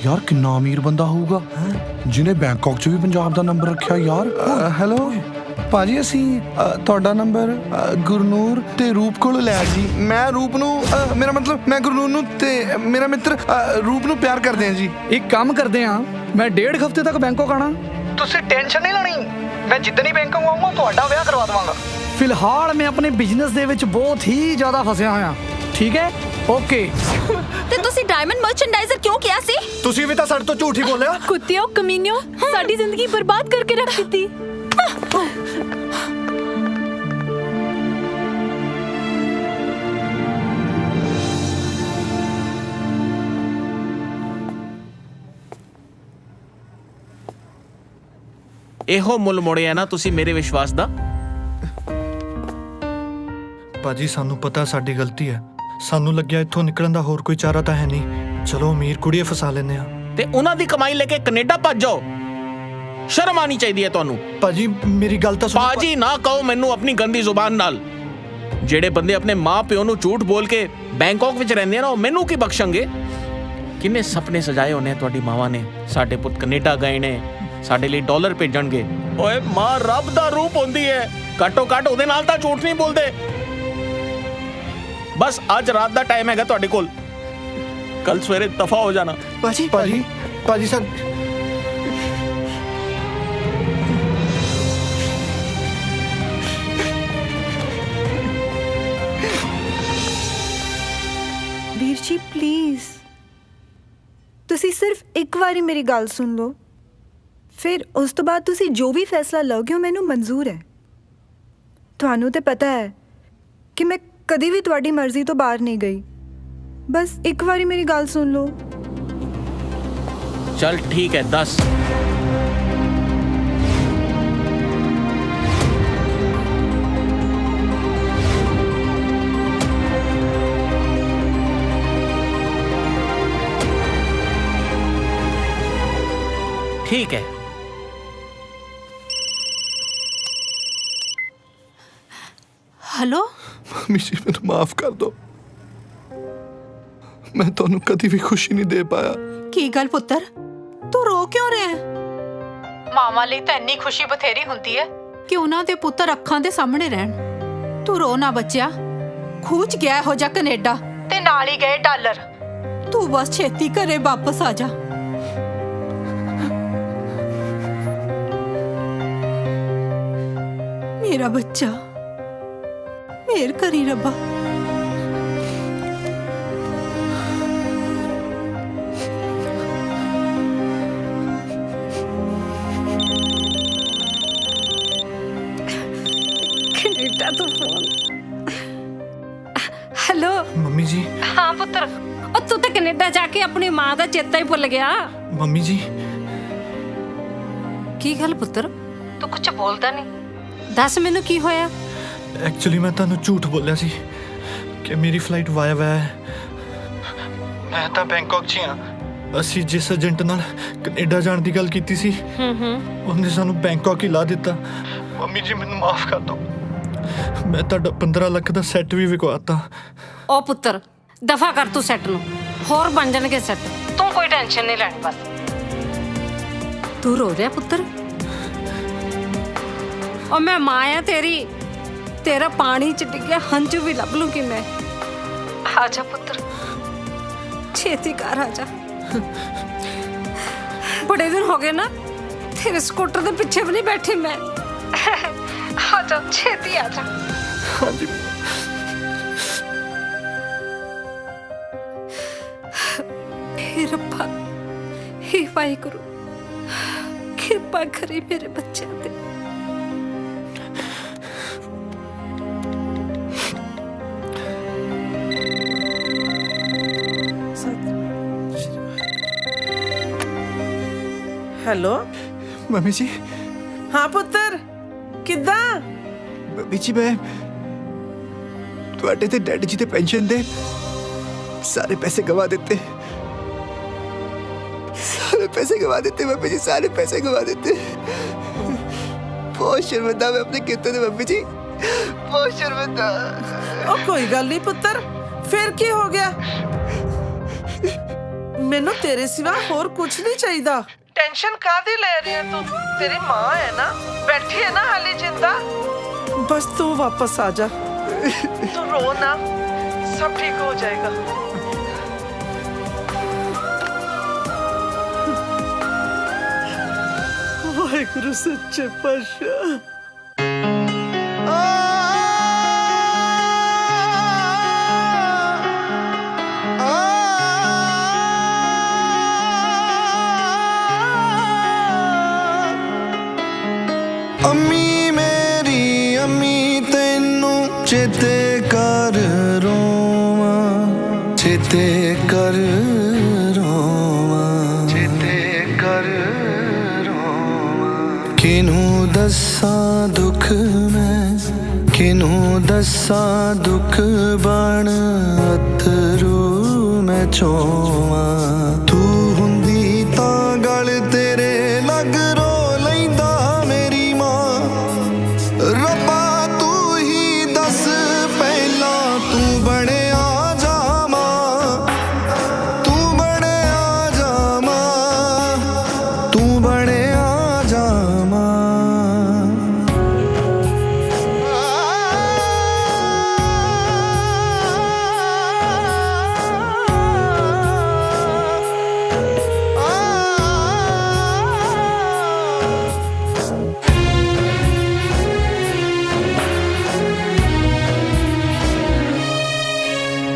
ਯਾਰ ਕਿੰਨਾ ਅਮੀਰ ਬੰਦਾ ਹੋਊਗਾ ਜਿਹਨੇ ਬੈਂਕਾਕ 'ਚ ਵੀ ਪੰਜਾਬ ਦਾ ਨੰਬਰ ਰੱਖਿਆ ਯਾਰ। ਹੈਲੋ ਭਾਜੀ, ਅਸੀਂ ਤੁਹਾਡਾ ਨੰਬਰ ਗੁਰਨੂਰ ਤੇ ਰੂਪ ਕੋਲੋਂ ਲਿਆ ਜੀ। ਮੈਂ ਰੂਪ ਨੂੰ ਮੇਰਾ ਮਤਲਬ ਮੈਂ ਗੁਰਨੂਰ ਨੂੰ ਤੇ ਮੇਰਾ ਮਿੱਤਰ ਰੂਪ ਨੂੰ ਪਿਆਰ ਕਰਦੇ ਹਾਂ ਜੀ। ਇੱਕ ਕੰਮ ਕਰਦੇ ਆ, ਮੈਂ 1.5 ਹਫ਼ਤੇ ਤੱਕ ਬੈਂਕਾਕ ਆਣਾ। ਤੁਸੀਂ ਟੈਨਸ਼ਨ ਨਹੀਂ ਲੈਣੀ, ਮੈਂ ਜਿੱਦਣ ਹੀ ਬੈਂਕਾਕ ਆਉਂਗਾ ਤੁਹਾਡਾ ਵਿਆਹ ਕਰਵਾ ਦਵਾਂਗਾ। ਫਿਲਹਾਲ ਮੈਂ ਆਪਣੇ ਬਿਜ਼ਨਸ ਦੇ ਵਿੱਚ ਬਹੁਤ ਹੀ ਜ਼ਿਆਦਾ ਫਸਿਆ ਹੋਇਆ। ਠੀਕ ਹੈ, ਓਕੇ। ਤੇ ਤੁਸੀਂ ਡਾਇਮੰਡ ਮਰਚੈਂਡਾਈਜ਼ਰ ਕਿਉਂ ਕਿਹਾ ਸੀ? ਤੁਸੀਂ ਵੀ ਤਾਂ ਸਾਡੇ ਤੋਂ ਝੂਠ ਹੀ ਬੋਲਿਆ। ਕੁੱਤਿਓ ਕਮੀਨਿਓ, ਸਾਡੀ ਜ਼ਿੰਦਗੀ ਬਰਬਾਦ ਕਰਕੇ ਰੱਖ ਦਿੱਤੀ। ਇਹੋ ਮੁੱਲ ਮੋੜਿਆ ਨਾ ਤੁਸੀਂ ਮੇਰੇ ਵਿਸ਼ਵਾਸ ਦਾ। ਭਾਜੀ ਸਾਨੂੰ ਪਤਾ ਸਾਡੀ ਗਲਤੀ ਹੈ। ਸਾਨੂੰ ਲੱਗਿਆ ਇੱਥੋਂ ਨਿਕਲਣ ਦਾ ਹੋਰ ਕੋਈ ਚਾਰਾ ਤਾਂ ਹੈ ਨਹੀਂ। ਚਲੋ ਅਮੀਰ ਕੁੜੀਏ ਫਸਾ ਲੈਂਦੇ ਆ। ਤੇ ਉਹਨਾਂ ਦੀ ਕਮਾਈ ਲੈ ਕੇ ਕੈਨੇਡਾ ਭੱਜ ਜਾਓ। ਸ਼ਰਮ ਆਣੀ ਚਾਹੀਦੀ ਹੈ ਤੁਹਾਨੂੰ। ਭਾਜੀ ਮੇਰੀ ਗੱਲ ਤਾਂ ਸੁਣੋ। ਭਾਜੀ ਨਾ ਕਹੋ ਮੈਨੂੰ ਆਪਣੀ ਗੰਦੀ ਜ਼ੁਬਾਨ ਨਾਲ। ਜਿਹੜੇ ਬੰਦੇ ਆਪਣੇ ਮਾਂ ਪਿਓ ਨੂੰ ਝੂਠ ਬੋਲ ਕੇ ਬੈਂਕਾਕ ਵਿੱਚ ਰਹਿੰਦੇ ਆ ਨਾ, ਉਹ ਮੈਨੂੰ ਕੀ ਬਖਸ਼ਣਗੇ? ਕਿੰਨੇ ਸੁਪਨੇ ਸਜਾਏ ਹੋਣੇ ਤੁਹਾਡੀ ਮਾਵਾਂ ਨੇ। ਸਾਡੇ ਪੁੱਤ ਕੈਨੇਡਾ ਗਏ ਨੇ, ਸਾਡੇ ਲਈ ਡਾਲਰ ਭੇਜਣਗੇ। ਓਏ ਮਾਂ ਰੱਬ ਦਾ ਰੂਪ ਹੁੰਦੀ ਹੈ, ਘੱਟੋ ਘੱਟ ਉਹਦੇ ਨਾਲ ਤਾਂ ਝੂਠ ਨਹੀਂ ਬੋਲਦੇ। ਬਸ ਅੱਜ ਰਾਤ ਦਾ ਟਾਈਮ ਹੈਗਾ ਤੁਹਾਡੇ ਕੋਲ, ਕੱਲ ਸਵੇਰੇ ਦਫਾ ਹੋ ਜਾਣਾ। ਪਾਜੀ ਭਾਜੀ ਭਾਜੀ ਸਰ ਵੀਰ ਜੀ ਪਲੀਜ਼ ਤੁਸੀਂ ਸਿਰਫ ਇੱਕ ਵਾਰੀ ਮੇਰੀ ਗੱਲ ਸੁਣ ਲਓ, ਫਿਰ ਉਸ ਤੋਂ ਬਾਅਦ ਤੁਸੀਂ ਜੋ ਵੀ ਫੈਸਲਾ ਲਓਗੇ ਉਹ ਮੈਨੂੰ ਮਨਜ਼ੂਰ ਹੈ। ਤੁਹਾਨੂੰ ਤੇ ਪਤਾ ਹੈ ਕਿ ਮੈਂ ਕਦੀ ਵੀ ਤੁਹਾਡੀ ਮਰਜ਼ੀ ਤੋਂ ਬਾਹਰ ਨਹੀਂ ਗਈ। ਬਸ ਇੱਕ ਵਾਰੀ ਮੇਰੀ ਗੱਲ ਸੁਣ ਲਓ। चल ठीक है 10। ठीक है। हेलो ਮੰਮੀ ਜੀ ਮੈਨੂੰ ਮਾਫ ਕਰ ਦਿਓ। ਮੈਂ ਤੁਹਾਨੂੰ ਕਦੀ ਵੀ ਖੁਸ਼ੀ ਨਹੀਂ ਦੇ ਪਾਇਆ। ਕੀ ਗੱਲ ਪੁੱਤਰ, ਤੂੰ ਰੋ ਕਿਉਂ ਰਿਹਾ ਹੈ? ਮਾਵਾਂ ਲਈ ਤਾਂ ਇੰਨੀ ਖੁਸ਼ੀ ਬਥੇਰੀ ਹੁੰਦੀ ਹੈ ਕਿ ਉਹਨਾਂ ਦੇ ਪੁੱਤਰ ਅੱਖਾਂ ਦੇ ਸਾਹਮਣੇ ਰਹਿਣ। ਤੂੰ ਰੋ ਨਾ ਬੱਚਿਆ, ਖੂਚ ਗਿਆ ਹੋ ਜਾ ਕੈਨੇਡਾ ਤੇ ਨਾਲ ਹੀ ਗਏ ਡਾਲਰ। ਤੂੰ ਬਸ ਛੇਤੀ ਘਰੇ ਵਾਪਸ ਆ ਜਾ। ਮੇਰਾ ਬੱਚਾ, ਮੇਰ ਕਰੀ ਰੱਬਾ। ਕੈਨੇਡਾ ਤੋਂ ਫੋਨ। ਹੈਲੋ ਮੰਮੀ ਜੀ। ਹਾਂ ਪੁੱਤਰ, ਉਹ ਤੂੰ ਤਾਂ ਕੈਨੇਡਾ ਜਾ ਕੇ ਆਪਣੀ ਮਾਂ ਦਾ ਚੇਤਾ ਹੀ ਭੁੱਲ ਗਿਆ। ਮੰਮੀ ਜੀ। ਕੀ ਗੱਲ ਪੁੱਤਰ, ਤੂੰ ਕੁਝ ਬੋਲਦਾ ਨਹੀਂ? ਦੱਸ ਮੈਨੂੰ ਕੀ ਹੋਇਆ? ਐਕਚੁਅਲੀ ਮੈਂ ਤੁਹਾਨੂੰ ਝੂਠ ਬੋਲਿਆ ਸੀ ਕਿ ਮੇਰੀ ਫਲਾਈਟ ਵਾਇਆ ਹੈ। ਮੈਂ ਤਾਂ ਬੈਂਕਾਕ 'ਚ ਹਾਂ। ਅਸੀਂ ਜਿਸ ਏਜੰਟ ਨਾਲ ਕੈਨੇਡਾ ਜਾਣ ਦੀ ਗੱਲ ਕੀਤੀ ਸੀ ਉਹਨੇ ਸਾਨੂੰ ਬੈਂਕਾਕ ਹੀ ਲਾ ਦਿੱਤਾ। ਮੰਮੀ ਜੀ ਮੈਨੂੰ ਮਾਫ ਕਰ ਦਿਓ। ਮੈਂ ਤੁਹਾਡਾ 15 ਲੱਖ ਦਾ ਸੈੱਟ ਵੀ ਵਿਕਵਾਤਾ। ਉਹ ਪੁੱਤਰ ਦਫਾ ਕਰ ਤੂੰ ਸੈੱਟ ਨੂੰ, ਹੋਰ ਬਣ ਜਾਣਗੇ ਸੈੱਟ। ਤੂੰ ਕੋਈ ਟੈਨਸ਼ਨ ਨਹੀਂ ਲੈਣੀ। ਬਸ ਤੂੰ ਰੋ ਰਿਹਾ ਪੁੱਤਰ? ਉਹ ਮੈਂ ਮਾਂ ਆ ਤੇਰੀ, ਤੇਰਾ ਪਾਣੀ ਚ ਡਿੱਗਿਆ ਹੰਝੂ ਵੀ ਲੱਭ ਲੂੰਗੀ ਮੈਂ। ਆ ਜਾ ਪੁੱਤਰ, ਛੇਤੀ ਘਰ ਆ ਜਾ। ਬੜੇ ਦਿਨ ਹੋ ਗਏ ਨਾ ਤੇਰੇ ਸਕੂਟਰ ਦੇ ਪਿੱਛੇ ਵੀ ਨਹੀਂ ਬੈਠੀ ਮੈਂ। ਆ ਜਾ ਛੇਤੀ ਆ ਜਾ। ਹਾਂਜੀ। हे ਰੱਬਾ, हे ਵਾਹਿਗੁਰੂ, ਕਿਰਪਾ ਕਰੀ ਮੇਰੇ ਬੱਚਿਆਂ ਤੇ। ਹੈਲੋ ਮੰਮੀ ਜੀ। ਹਾਂ ਪੁੱਤਰ, ਕਿੱਦਾਂ? ਮੰਮੀ ਜੀ ਮੈਂ ਤੁਹਾਡੇ ਤੇ ਡੈਡੀ ਜੀ ਦੇ ਪੈਨਸ਼ਨ ਦੇ ਸਾਰੇ ਪੈਸੇ ਗਵਾ ਦਿੱਤੇ। सारे पैसे गवा देते मम्मी जी, सारे पैसे गवा देते। बहुत शर्मिंदा मैं अपने कितने थे मम्मी जी, बहुत शर्मिंदा। ओ कोई गल नहीं पुत्र, फिर की हो गया? मैनू तेरे सिवा होर कुछ नहीं चाहिए। टेंशन कादी ले रही है तू? तेरी माँ है ना, बैठी है ना हाली जिंदा। बस तू वापस आ जा, तू रो ना, सब ठीक हो जाएगा। वाहिगुरु सच्चे पातशाह। अम्मी मेरी अम्मी तेनू चेते कर रोवा, चेते कर रोवा, चेते कर रोवा। किनू दसा दुख मैं, किनू दसा दुख बन अथरू मैं चोवा। तू हुंदी तां गल तेरे लग रो लैंदा मेरी मां। रब्बा तू ही दस पहला तू बने आ जा मां, तू बने आ जा मां, तू बने आ जा मां।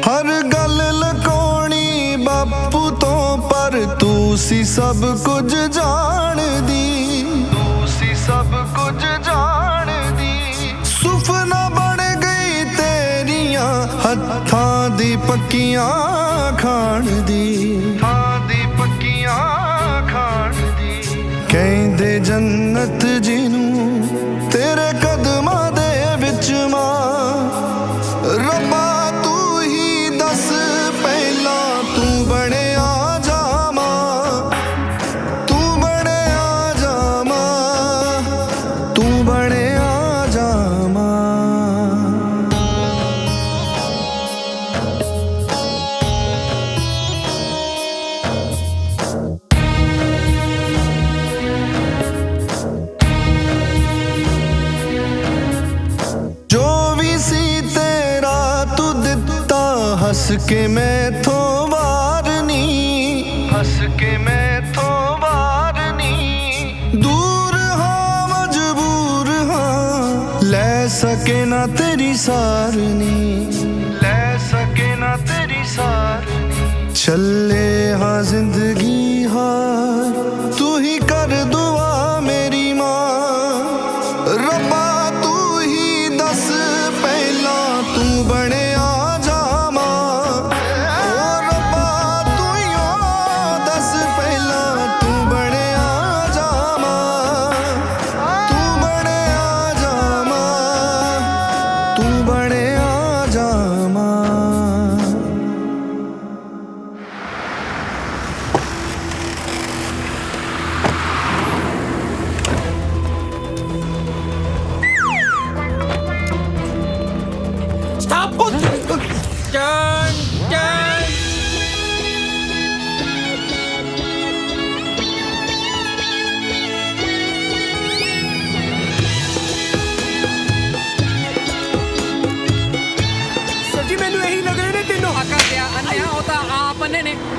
हर गल लकोनी बापू तो पर तू सी सब कुछ जान दी, तू सी सब कुछ जान दी। सुफना बन गई तेरियां हत्थां दी पक्कियां खान दी, हत्थां दी पक्कियां खान दी। कहंदे जन्नत जिनू तेरे कदमां दे विच मां। रब्बा पहला तू बने आ जा मां, तू बने आ जा मां, तू बने आ जा मां। जो भी सी तेरा तू दिता हंस के मैथों वारनी, हंस के मैथों वारनी। दूर हाँ मजबूर हाँ ले सके ना तेरी सारनी, ले सके ना तेरी सारनी। चले हाँ जिंदगी हार तू ही कर दुआ मेरी माँ। रब्बा तू ही दस पहला तू बने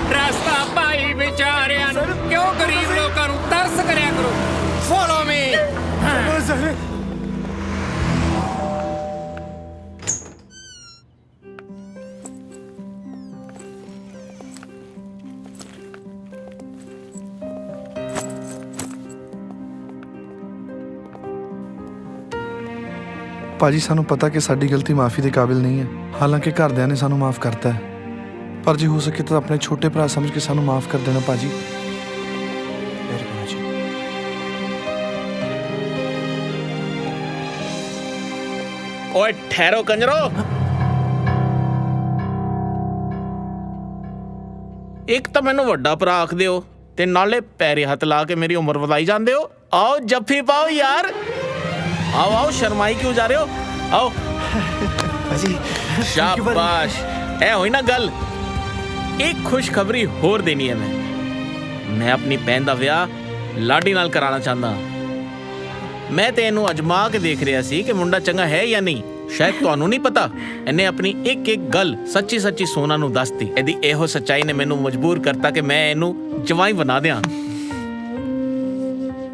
रास्ता पाई बेचारियां क्यों गरीब लोगों ਨੂੰ ਤਰਸ ਕਰਿਆ ਕਰੋ। Follow me. ਭਾਜੀ ਸਾਨੂੰ ਪਤਾ ਕਿ ਸਾਡੀ ਗਲਤੀ ਮਾਫੀ ਦੇ ਕਾਬਿਲ ਨਹੀਂ ਹੈ, ਹਾਲਾਂਕਿ ਘਰਦਿਆਂ ਨੇ ਸਾਨੂੰ ਮਾਫ ਕਰਤਾ ਹੈ। ਪਰ ਜੇ ਹੋ ਸਕੇ ਤਾਂ ਆਪਣੇ ਛੋਟੇ ਭਰਾ ਸਮਝ ਕੇ ਸਾਨੂੰ ਮਾਫ ਕਰ ਦੇਣਾ ਭਾਜੀ। ਓਏ ਠਹਿਰੋ ਕੰਜਰੋ। ਇੱਕ ਤਾਂ ਮੈਨੂੰ ਵੱਡਾ ਭਰਾ ਆਖਦੇ ਹੋ ਤੇ ਨਾਲੇ ਪੈਰੇ ਹੱਥ ਲਾ ਕੇ ਮੇਰੀ ਉਮਰ ਵਧਾਈ ਜਾਂਦੇ ਹੋ। ਆਓ ਜੱਫੀ ਪਾਓ ਯਾਰ। ਆਓ ਆਓ, ਸ਼ਰਮਾਈ ਕਿਉਂ ਜਾ ਰਹੇ ਹੋ? ਆਓ ਭਾਜੀ ਸ਼ਾਬਾਸ਼। ਇਹ ਹੋਈ ਨਾ ਗੱਲ। ਇੱਕ ਖੁਸ਼ਖਬਰੀ ਹੋਰ ਦੇਣੀ ਹੈ। ਮੈਂ ਆਪਣੀ ਭੈਣ ਦਾ ਵਿਆਹ ਲਾਡੀ ਨਾਲ ਕਰਾਉਣਾ ਚਾਹੁੰਦਾ। ਮੈਂ ਤੇ ਇਹਨੂੰ ਅਜਮਾ ਕੇ ਦੇਖ ਰਿਹਾ ਸੀ ਕਿ ਮੁੰਡਾ ਚੰਗਾ ਹੈ ਜਾਂ ਨਹੀਂ। ਸ਼ਾਇਦ ਤੁਹਾਨੂੰ ਨਹੀਂ ਪਤਾ, ਇਹਨੇ ਆਪਣੀ ਇੱਕ ਇੱਕ ਗੱਲ ਸੱਚੀ ਸੱਚੀ ਸੋਨਾ ਨੂੰ ਦੱਸਤੀ। ਇਹਦੀ ਇਹੋ ਸੱਚਾਈ ਨੇ ਮੈਨੂੰ ਮਜਬੂਰ ਕਰਤਾ ਕਿ ਮੈਂ ਇਹਨੂੰ ਜਵਾਈ ਬਣਾ ਦਿਆਂ।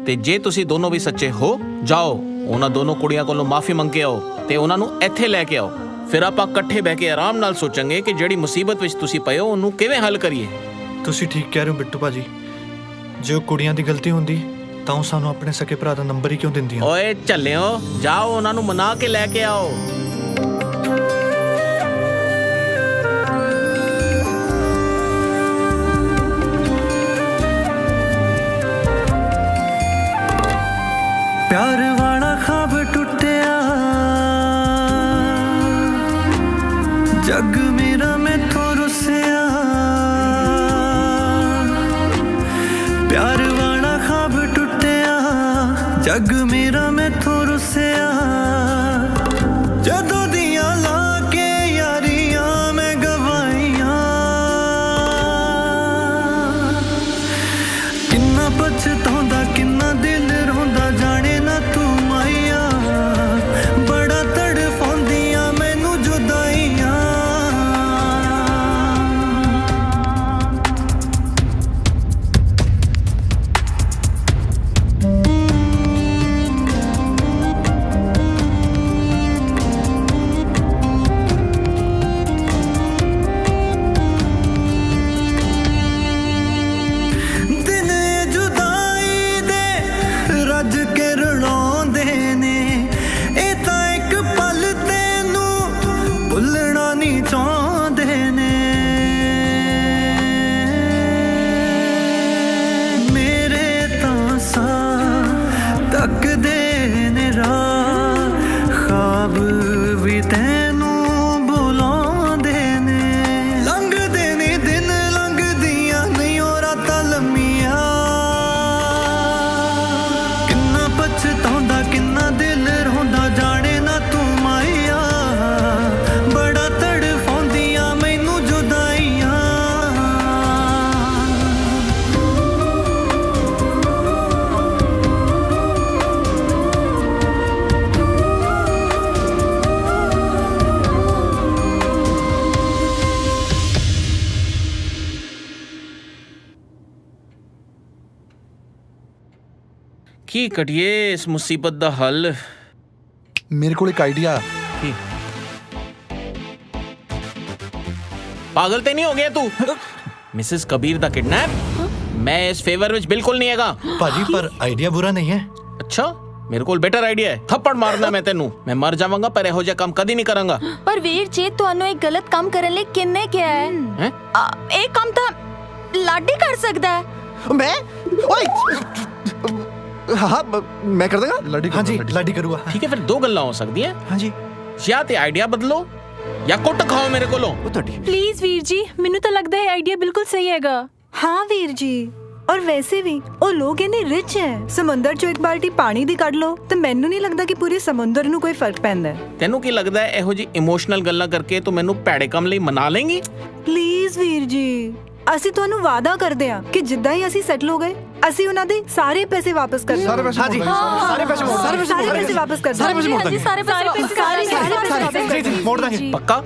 ਤੇ ਜੇ ਤੁਸੀਂ ਦੋਨੋਂ ਵੀ ਸੱਚੇ ਹੋ, ਜਾਓ ਉਹਨਾਂ ਦੋਨੋਂ ਕੁੜੀਆਂ ਕੋਲੋਂ ਮਾਫੀ ਮੰਗ ਕੇ ਆਓ ਤੇ ਉਹਨਾਂ ਨੂੰ ਇੱਥੇ ਲੈ ਕੇ ਆਓ। ਫਿਰ ਆਪਾਂ ਇਕੱਠੇ ਬਹਿ ਕੇ ਆਰਾਮ ਨਾਲ ਸੋਚਾਂਗੇ ਕਿ ਜਿਹੜੀ ਮੁਸੀਬਤ ਵਿੱਚ ਤੁਸੀਂ ਪਏ ਹੋ ਉਹਨੂੰ ਕਿਵੇਂ ਹੱਲ ਕਰੀਏ। ਤੁਸੀਂ ਠੀਕ ਕਹਿ ਰਹੇ ਹੋ ਬਿੱਟੂ ਭਾਜੀ। ਜੇ ਉਹ ਕੁੜੀਆਂ ਦੀ ਗਲਤੀ ਹੁੰਦੀ ਤਾਂ ਉਹ ਸਾਨੂੰ ਆਪਣੇ ਸਕੇ ਭਰਾ ਦਾ ਨੰਬਰ ਹੀ ਕਿਉਂ ਦਿੰਦੀਆਂ? ਓਏ ਝੱਲਿਓ, ਜਾਓ ਉਹਨਾਂ ਨੂੰ ਮਨਾ ਕੇ ਲੈ ਕੇ ਆਓ। प्यार वाला ख्वाब टूटिया, जग मेरा मैथों रुसिया। प्यार वाला ख्वाब टूटिया, जग मेरा मैथों रुसिया। जदों दियां ला के यारियां मैं गवाइयां, किन्ना पछताउंदा किन्ना दिल रोंदा जाने ना तू माइया। बड़ा तड़फाउंदियां मैनू जुदाइयां। दिन जुदाई दे रज के रुलाउंदे ने, ए तां इक पल तैनू भुलना नहीं चाहुंदे ने। मेरे तां साह तकदे ने राह, ख्वाब भी तैनू बुलाउंदे ने। लंघदे ने दिन लंघदियां नहीं ओ रातां लम्मियां। किन्ना पछताउंदा किन्ना दिल रोंदा जाने ना तू माइया। बड़ा तड़फाउंदियां मैनू जुदाइयां। ਕੀ ਕਰੀਏ ਇਸ ਮੁਸੀਬਤ ਦਾ ਹੱਲ? ਮੇਰੇ ਕੋਲ ਇੱਕ ਆਈਡੀਆ। ਕੀ? ਪਾਗਲ ਤੇ ਨਹੀਂ ਹੋ ਗਿਆ ਤੂੰ? ਮਿਸਿਸ ਕਬੀਰ ਦਾ ਕਿਡਨੈਪ? ਮੈਂ ਇਸ ਫੇਵਰ ਵਿੱਚ ਬਿਲਕੁਲ ਨਹੀਂ ਹੈਗਾ ਭਾਜੀ, ਪਰ ਆਈਡੀਆ ਬੁਰਾ ਨਹੀਂ ਹੈ। ਅੱਛਾ, ਮੇਰੇ ਕੋਲ ਬੈਟਰ ਆਈਡੀਆ ਹੈ। ਥੱਪੜ ਮਾਰਨਾ ਮੈਂ ਤੈਨੂੰ। ਮੈਂ ਮਰ ਜਾਵਾਂਗਾ ਪਰ ਇਹੋ ਜਿਹਾ ਕੰਮ ਕਦੀ ਨਹੀਂ ਕਰਾਂਗਾ। ਪਰ ਵੀਰ ਜੀ, ਤੁਹਾਨੂੰ ਇਹ ਗਲਤ ਕੰਮ ਕਰਨ ਲਈ ਕਿੰਨੇ ਕਿਹਾ ਹੈ? ਹੈਂ? ਇਹ ਕੰਮ ਤਾਂ ਲਾਡੀ ਕਰ ਸਕਦਾ ਹੈ। मैं ओए हाँ मैं कर दूंगा। ਲਾਡੀ ਹਾਂਜੀ ਲਾਡੀ ਕਰੂਗਾ। ਠੀਕ ਹੈ, ਫਿਰ ਦੋ ਗੱਲਾਂ ਹੋ ਸਕਦੀਆਂ। ਹਾਂਜੀ, ਜਾਂ ਤੇ ਆਈਡੀਆ ਬਦਲੋ ਜਾਂ ਕੁੱਟ ਖਾਓ ਮੇਰੇ ਕੋਲੋਂ। ਪਲੀਜ਼ ਵੀਰ ਜੀ, ਮੈਨੂੰ ਤਾਂ ਲੱਗਦਾ ਹੈ ਆਈਡੀਆ ਬਿਲਕੁਲ ਸਹੀ ਹੈਗਾ। हाँ वीर जी, और वैसे भी ਉਹ ਲੋਕ ਇੰਨੇ ਰਿਚ ਹੈ। ਸਮੁੰਦਰ ਚੋਂ ਇੱਕ ਬਾਲਟੀ ਪਾਣੀ ਦੀ ਕੱਢ ਲਓ ਤੇ ਮੈਨੂੰ ਨਹੀਂ ਲੱਗਦਾ ਕਿ ਪੂਰੇ ਸਮੁੰਦਰ ਨੂੰ ਕੋਈ ਫਰਕ ਪੈਂਦਾ ਹੈ। ਤੈਨੂੰ ਕੀ ਲੱਗਦਾ ਹੈ ਇਹੋ ਜੀ ਇਮੋਸ਼ਨਲ ਗੱਲਾਂ ਕਰਕੇ ਤੂੰ ਮੈਨੂੰ ਭੈੜੇ ਕੰਮ ਲਈ ਮਨਾ ਲੇਂਗੀ? ਪਲੀਜ਼ ਵੀਰ ਜੀ, ਅਸੀਂ ਤੁਹਾਨੂੰ ਵਾਅਦਾ ਕਰਦੇ ਹਾਂ ਕਿ ਜਿੱਦਾਂ ਹੀ ਅਸੀਂ ਸੈਟਲ ਹੋ ਗਏ ਅਸੀਂ ਉਹਨਾਂ ਦੇ ਸਾਰੇ ਪੈਸੇ ਵਾਪਸ ਕਰ ਸਾਰੇ ਪੈਸੇ ਹਾਂਜੀ, ਸਾਰੇ ਪੈਸੇ ਮੋੜ ਦਾਂਗੇ। ਸਾਰੇ ਪੈਸੇ ਵਾਪਸ ਕਰ ਸਾਰੇ ਪੈਸੇ ਮੋੜ ਦਾਂਗੇ। ਸਾਰੇ ਪੈਸੇ ਵਾਪਸ ਜੀ ਮੋੜ ਦਾਂਗੇ। ਪੱਕਾ?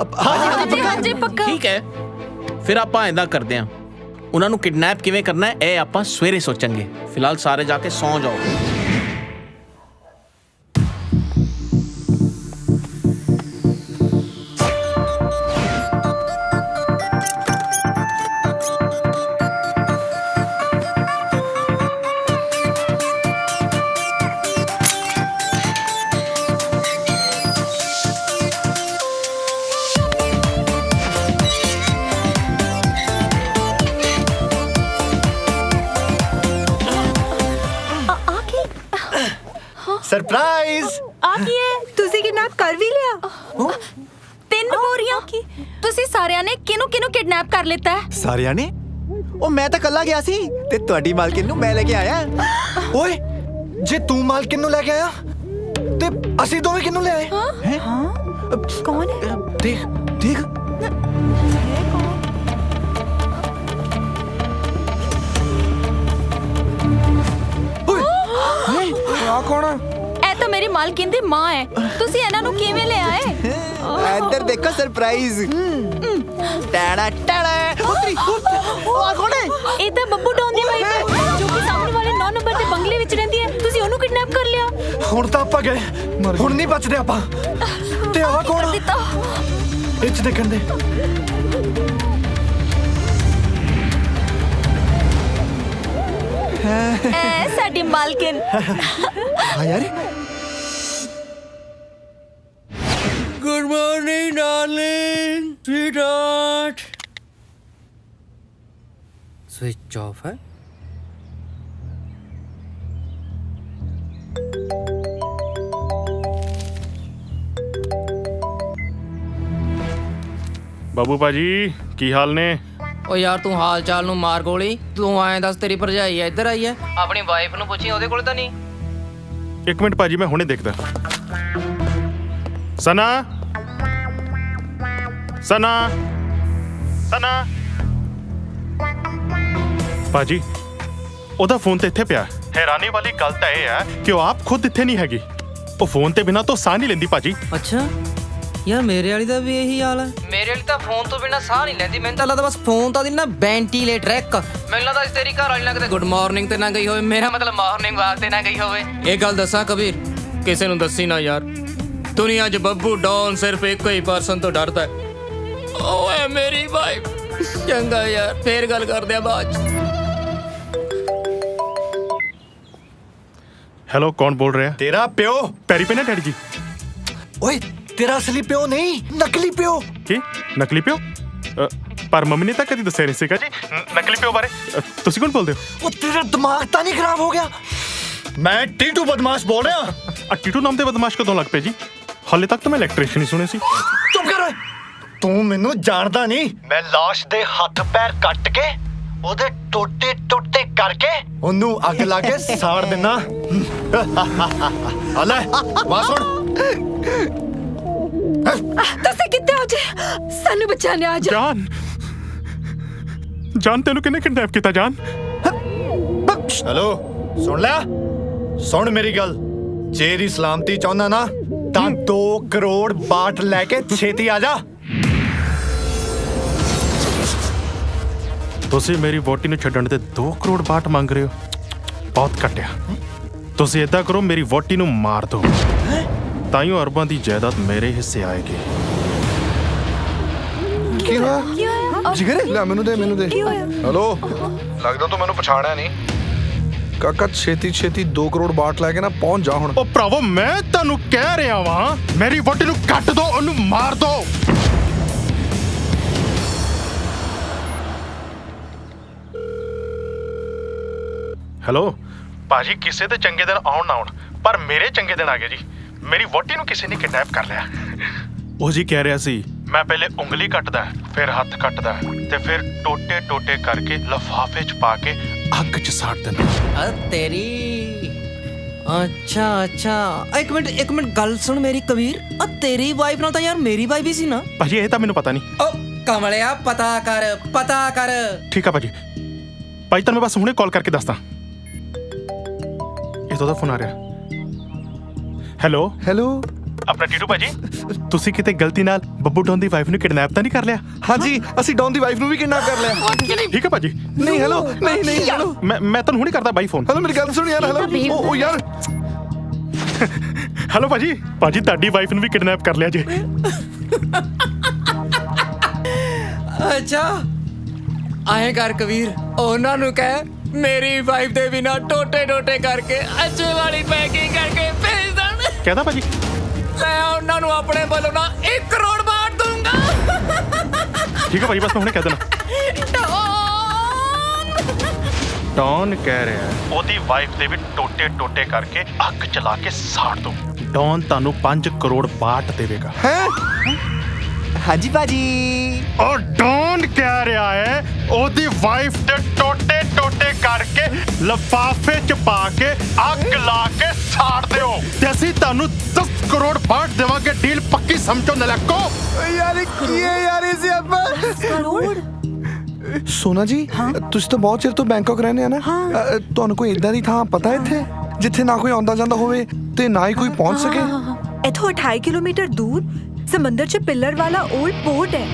ਹਾਂਜੀ ਪੱਕਾ। ਠੀਕ ਹੈ, ਫਿਰ ਆਪਾਂ ਏਦਾਂ ਕਰਦੇ ਹਾਂ। ਉਹਨਾਂ ਨੂੰ ਕਿਡਨੈਪ ਕਿਵੇਂ ਕਰਨਾ ਹੈ ਇਹ ਆਪਾਂ ਸਵੇਰੇ ਸੋਚਾਂਗੇ। ਫਿਲਹਾਲ ਸਾਰੇ ਜਾ ਕੇ ਸੌਂ ਜਾਓ। ਸਰਪ੍ਰਾਈਜ਼ ਆ ਕੀ ਹੈ ਤੁਸੀਂ ਕਿਡਨੈਪ ਕਰ ਵੀ ਲਿਆ 3 ਬੋਰੀਆਂ ਕੀ ਤੁਸੀਂ ਸਾਰਿਆਂ ਨੇ ਕਿਹਨੂੰ ਕਿਡਨੈਪ ਕਰ ਲਿੱਤਾ ਹੈ ਸਾਰਿਆਂ ਨੇ ਉਹ ਮੈਂ ਤਾਂ ਕੱਲਾ ਗਿਆ ਸੀ ਤੇ ਤੁਹਾਡੀ ਮਾਲਕਿਨ ਨੂੰ ਮੈਂ ਲੈ ਕੇ ਆਇਆ ਓਏ ਜੇ ਤੂੰ ਮਾਲਕਿਨ ਨੂੰ ਲੈ ਕੇ ਆਇਆ ਤੇ ਅਸੀਂ ਦੋਵੇਂ ਕਿਹਨੂੰ ਲੈ ਆਏ ਕੌਣ ਹੈ ਦੇਖ ਦੇਖ ਆ ਕੌਣ ਆ ਇਹ ਤਾਂ ਮੇਰੀ ਮਾਲਕਿਨ ਦੀ ਮਾਂ ਹੈ ਤੁਸੀਂ ਇਹਨਾਂ ਨੂੰ ਕਿਵੇਂ ਲੈ ਆਏ ਇੱਧਰ ਦੇਖੋ ਸਰਪ੍ਰਾਈਜ਼ ਟਾੜਾ ਟਾੜਾ ਉਤਰੀ ਉਹ ਆ ਕੌਣ ਹੈ ਇਹ ਤਾਂ ਬੱਬੂ ਡੌਨ ਦੀ ਵਾਈਫ ਹੈ ਜੋ ਕਿ ਸਾਹਮਣੇ ਵਾਲੇ 9 ਨੰਬਰ ਦੇ ਬੰਗਲੇ ਵਿੱਚ ਰਹਿੰਦੀ ਹੈ ਤੁਸੀਂ ਉਹਨੂੰ ਕਿਡਨੈਪ ਕਰ ਲਿਆ ਹੁਣ ਤਾਂ ਆਪਾਂ ਗਏ ਹੁਣ ਨਹੀਂ ਬਚਦੇ ਆਪਾਂ ਤੇ ਆਹ ਕੌਣ ਇੱਥੇ ਦੇਖਣ ਦੇ ਇਹ ਸਾਡੀ ਮਾਲਕਿਨ ਹਾਂ ਯਾਰ Good morning, darling. Sweetheart. Switch off है ਬਾਬੂ ਭਾਜੀ ਕੀ ਹਾਲ ਨੇ? ਓ ਯਾਰ ਤੂੰ ਹਾਲ ਚਾਲ ਨੂੰ ਮਾਰ ਗੋਲੀ ਤੂੰ ਐਂ ਦੱਸ ਤੇਰੀ ਭਰਜਾਈ ਐ ਇੱਧਰ ਆਈ ਐ ਆਪਣੀ ਵਾਈਫ ਨੂੰ ਪੁੱਛੀ ਉਹਦੇ ਕੋਲ ਤਾਂ ਨਹੀਂ ਇੱਕ ਮਿੰਟ ਭਾਜੀ ਮੈਂ ਹੁਣੇ ਦੇਖਦਾ। ਸਨਾ ਸਨਾ ਸਨਾ ਭਾਜੀ ਉਹਦਾ ਫੋਨ ਤੇ ਇੱਥੇ ਪਿਆ। ਹੈਰਾਨੀ ਵਾਲੀ ਗੱਲ ਤਾਂ ਇਹ ਹੈ ਕਿ ਉਹ ਆਪ ਖੁਦ ਇੱਥੇ ਨਹੀਂ ਹੈਗੀ। ਉਹ ਫੋਨ ਤੇ ਬਿਨਾਂ ਤੋਂ ਸਾਹ ਨਹੀਂ ਲੈਂਦੀ ਭਾਜੀ। ਅੱਛਾ ਯਾਰ ਮੇਰੇ ਵਾਲੀ ਦਾ ਵੀ ਇਹੀ ਹਾਲ ਹੈ ਮੇਰੇ ਵਾਲੀ ਤਾਂ ਫੋਨ ਤੋਂ ਬਿਨਾਂ ਸਾਹ ਨਹੀਂ ਲੈਂਦੀ ਮੈਨੂੰ ਤਾਂ ਲੱਗਦਾ ਬਸ ਫੋਨ ਤਾਂ ਦੀ ਨਾ ਵੈਂਟੀਲੇਟਰ ਇੱਕ ਮੈਨੂੰ ਲੱਗਦਾ ਇਸ ਤੇਰੀ ਘਰ ਵਾਲੀ ਨਾਲ ਕਿਤੇ ਗੁੱਡ ਮਾਰਨਿੰਗ ਤੇ ਨਾ ਗਈ ਹੋਵੇ ਮੇਰਾ ਮਤਲਬ ਮਾਰਨਿੰਗ ਵਾਕ ਤੇ ਨਾ ਗਈ ਹੋਵੇ ਇਹ ਗੱਲ ਦੱਸਾਂ ਕਬੀਰ ਕਿਸੇ ਨੂੰ ਦੱਸੀ ਨਾ ਯਾਰ ਦੁਨੀਆ 'ਚ ਬੱਬੂ ਡੌਨ ਸਿਰਫ ਇੱਕੋ ਹੀ ਪਰਸਨ ਤੋਂ ਡਰਦਾ ਹੈ ਓਏ ਮੇਰੀ ਵਾਈਫ ਚੰਗਾ ਯਾਰ ਫੇਰ ਗੱਲ ਕਰਦੇ ਆ ਬਾਅਦ 'ਚ ਹੈਲੋ ਕੌਣ ਬੋਲ ਰਿਹਾ? ਤੇਰਾ ਪਿਓ। ਪੈਰੀ ਪੈਣਾ ਡੈਡੀ ਜੀ। ਓਏ ਤੇਰਾ ਅਸਲੀ ਪਿਓ ਨਹੀਂ ਨਕਲੀ ਪਿਓ। ਕੀ ਨਕਲੀ ਪਿਓ? ਪਰ ਮੰਮੀ ਨੇ ਤਾਂ ਕਦੀ ਦੱਸਿਆ ਨਹੀਂ ਸੀਗਾ ਜੀ ਨਕਲੀ ਪਿਓ ਬਾਰੇ। ਤੁਸੀਂ ਕੌਣ ਬੋਲਦੇ ਹੋ? ਉਹ ਤੇਰਾ ਦਿਮਾਗ ਤਾਂ ਨਹੀਂ ਖਰਾਬ ਹੋ ਗਿਆ? ਮੈਂ ਟੀਟੂ ਬਦਮਾਸ਼ ਬੋਲ ਰਿਹਾ। ਆ ਟੀਟੂ ਨਾਮ ਦੇ ਬਦਮਾਸ਼ ਕਦੋਂ ਲੱਗ ਪਏ ਜੀ? ਹਾਲੇ ਤੱਕ ਤਾਂ ਮੈਂ ਇਲੈਕਟ੍ਰੀਸ਼ੀਅਨ ਹੀ ਸੁਣੇ ਸੀ। ਚੁੱਪ ਕਰ ਓਏ ਤੂੰ ਮੈਨੂੰ ਜਾਣਦਾ ਨਹੀਂ। ਮੈਂ ਲਾਸ਼ ਦੇ ਹੱਥ ਪੈਰ ਕੱਟ ਕੇ ਉਹਦੇ ਟੋਟੇ ਟੋਟੇ ਕਰਕੇ ਉਹਨੂੰ ਅੱਗ ਲਾ ਕੇ ਸਾੜ ਦੇਣਾ। ਆ ਲੈ ਬਾਤ ਸੁਣ। ਤੁਸੀਂ ਕਿੱਥੇ ਹੋ ਜੀ ਸਾਨੂੰ ਬਚਾਣੇ ਆ ਜਾ ਜਾਨ ਤੈਨੂੰ ਕਿਹਨੇ ਕਿਡਨੈਪ ਕੀਤਾ ਜਾਨ? ਹੈਲੋ ਸੁਣ ਲਿਆ ਸੁਣ ਮੇਰੀ ਗੱਲ ਜੇ ਦੀ ਸਲਾਮਤੀ ਚਾਹੁੰਦਾ ਨਾ ਤਾਂ 2 ਕਰੋੜ ਬਾਟ ਲੈ ਕੇ ਛੇਤੀ ਆ ਜਾ। ਤੁਸੀਂ ਮੇਰੀ ਵੋਟੀ ਨੂੰ ਛੱਡਣ ਦੇ 2 ਕਰੋੜ ਬਾਟ ਮੰਗ ਰਹੇ ਹੋ? ਬਹੁਤ ਘਟਿਆ। ਤੁਸੀਂ ਏਦਾਂ ਕਰੋ ਮੇਰੀ ਵੋਟੀ ਨੂੰ ਮਾਰ ਦਿਓ ਤਾਂ ਹੀ ਅਰਬਾਂ ਦੀ ਜਾਇਦਾਦ ਮੇਰੇ ਹਿੱਸੇ ਆਏਗੀ। ਕੀ ਹੋਇਆ ਜਿਗਰ ਲੈ ਮੈਨੂੰ ਦੇ ਹੈਲੋ ਲੱਗਦਾ ਤੂੰ ਮੈਨੂੰ ਪਛਾਣਿਆ ਨਹੀਂ ਕਾਕਾ ਛੇਤੀ 2 ਕਰੋੜ ਬਾਟ ਲੈ ਕੇ ਨਾ ਪਹੁੰਚ ਜਾ ਹੁਣ। ਉਹ ਭਰਾਵੋ ਮੈਂ ਤੁਹਾਨੂੰ ਕਹਿ ਰਿਹਾ ਵਾਂ ਮੇਰੀ ਵੋਟੀ ਨੂੰ ਕੱਟ ਦਿਓ ਉਹਨੂੰ ਮਾਰ ਦਿਓ। ਹੈਲੋ ਭਾਜੀ ਕਿਸੇ ਦੇ ਚੰਗੇ ਦਿਨ ਆਉਣ ਨਾ ਆਉਣ ਪਰ ਮੇਰੇ ਚੰਗੇ ਦਿਨ ਆ ਗਏ ਜੀ। ਮੇਰੀ ਵੋਟੀ ਨੂੰ ਕਿਸੇ ਨੇ ਕਿਡਨੈਪ ਕਰ ਲਿਆ। ਉਹ ਜੀ ਕਹਿ ਰਿਹਾ ਸੀ ਮੈਂ ਪਹਿਲੇ ਉਂਗਲੀ ਕੱਟਦਾ ਫਿਰ ਹੱਥ ਕੱਟਦਾ ਤੇ ਫਿਰ ਟੋਟੇ ਟੋਟੇ ਕਰਕੇ ਲਿਫਾਫੇ 'ਚ ਪਾ ਕੇ ਅੱਗ 'ਚ ਸਾੜ ਦਿੰਦਾ। ਤੇਰੀ ਅੱਛਾ ਇੱਕ ਮਿੰਟ ਗੱਲ ਸੁਣ ਮੇਰੀ ਕਬੀਰ ਆ ਤੇਰੀ ਵਾਈਫ ਨਾਲ ਤਾਂ ਯਾਰ ਮੇਰੀ ਵਾਈਫ ਹੀ ਸੀ ਨਾ ਭਾਜੀ ਇਹ ਤਾਂ ਮੈਨੂੰ ਪਤਾ ਨਹੀਂ। ਓ ਕਮਲਿਆ ਪਤਾ ਕਰ ਠੀਕ ਆ ਭਾਜੀ ਤੁਹਾਨੂੰ ਮੈਂ ਬਸ ਹੁਣੇ ਕਾਲ ਕਰਕੇ ਦੱਸਦਾ। ਇਹਦਾ ਫੋਨ ਆ ਰਿਹਾ। ਹੈਲੋ ਆਪਣਾ ਟੀਟੂ ਭਾਜੀ ਤੁਸੀਂ ਕਿਤੇ ਗਲਤੀ ਨਾਲ ਬੱਬੂ ਡੌਨ ਦੀ ਵਾਈਫ ਨੂੰ ਕਿਡਨੈਪ ਤਾਂ ਨਹੀਂ ਕਰ ਲਿਆ? ਹਾਂਜੀ ਅਸੀਂ ਡੌਨ ਦੀ ਵਾਈਫ ਨੂੰ ਵੀ ਕਿਡਨੈਪ ਕਰ ਲਿਆ। ਠੀਕ ਹੈ ਭਾਜੀ। ਨਹੀਂ ਹੈਲੋ ਨਹੀਂ ਹੈਲੋ ਮੈਂ ਤੁਹਾਨੂੰ ਹੁਣੇ ਕਰਦਾ ਬਾਈ ਫੋਨ। ਹੈਲੋ ਮੇਰੀ ਗੱਲ ਸੁਣ ਯਾਰ ਹੈਲੋ ਉਹ ਯਾਰ ਹੈਲੋ ਭਾਜੀ ਤੁਹਾਡੀ ਵਾਈਫ ਨੂੰ ਵੀ ਕਿਡਨੈਪ ਕਰ ਲਿਆ ਜੀ। ਅੱਛਾ ਆਏ ਕਰ ਕਬੀਰ ਉਹਨਾਂ ਨੂੰ ਕਹਿ ਮੇਰੀ ਵਾਈਫ ਦੇ ਬਿਨਾ ਟੋਟੇ ਟੋਟੇ ਕਰਕੇ ਅੱਛੇ ਵਾਲੀ ਪੈਕਿੰਗ ਕਰਕੇ ਭੇਜ ਦੇਣ। ਕਹਿਦਾ ਭਾਜੀ ਮੈਂ ਉਹਨਾਂ ਨੂੰ ਆਪਣੇ ਵੱਲੋਂ ਨਾ 1 ਕਰੋੜ ਬਾਟ ਦੂੰਗਾ। ਠੀਕ ਹੈ ਭਾਜੀ ਬਸ ਮੈਂ ਹੁਣੇ ਕਹਿ ਦੇਣਾ। ਡੌਨ ਕਹਿ ਰਿਹਾ ਉਹਦੀ ਵਾਈਫ ਦੇ ਵੀ ਟੋਟੇ ਟੋਟੇ ਕਰਕੇ ਅੱਗ ਚਲਾ ਕੇ ਸਾੜ ਦੋ। ਡੌਨ ਤੁਹਾਨੂੰ 5 ਕਰੋੜ ਬਾਟ ਦੇਵੇਗਾ। ਹਾਂਜੀ ਭਾਜੀ। ਉਹ ਡੌਨ ਕਹਿ ਰਿਹਾ ਹੈ ਉਹਦੀ ਵਾਈਫ ਦੇ ਟੋਟੇ ਟੋਟੇ ਕਰਕੇ ਲਿਫਾਫੇ ਚ ਪਾ ਕੇ ਅੱਗ ਲਾ ਕੇ ਸਾੜ ਦਿਓ ਤੇ ਅਸੀਂ ਤੁਹਾਨੂੰ 10 ਕਰੋੜ ਬਾਟ ਦੇਵਾਂਗੇ। ਡੀਲ ਪੱਕੀ ਸਮਝੋ ਨਲਕੋ। ਯਾਰ ਕੀ ਹੈ ਯਾਰ ਇਹ ਸਿਆਪਾ? ਸੋਨਾ ਜੀ ਤੁਸੀਂ ਤਾਂ ਬਹੁਤ ਚਿਰ ਤੋਂ ਬੈਂਕਾਕ ਰਹਿੰਦੇ ਆ ਨਾ, ਤੁਹਾਨੂੰ ਕੋਈ ਇਦਾਂ ਦੀ ਥਾਂ ਪਤਾ ਇੱਥੇ ਜਿੱਥੇ ਨਾ ਕੋਈ ਆਉਂਦਾ ਜਾਂਦਾ ਹੋਵੇ ਤੇ ਨਾ ਹੀ ਕੋਈ ਪਹੁੰਚ ਸਕੇ? इथों 28 किलोमीटर दूर समंदर च पिलर वाला ओल्ड पोर्ट है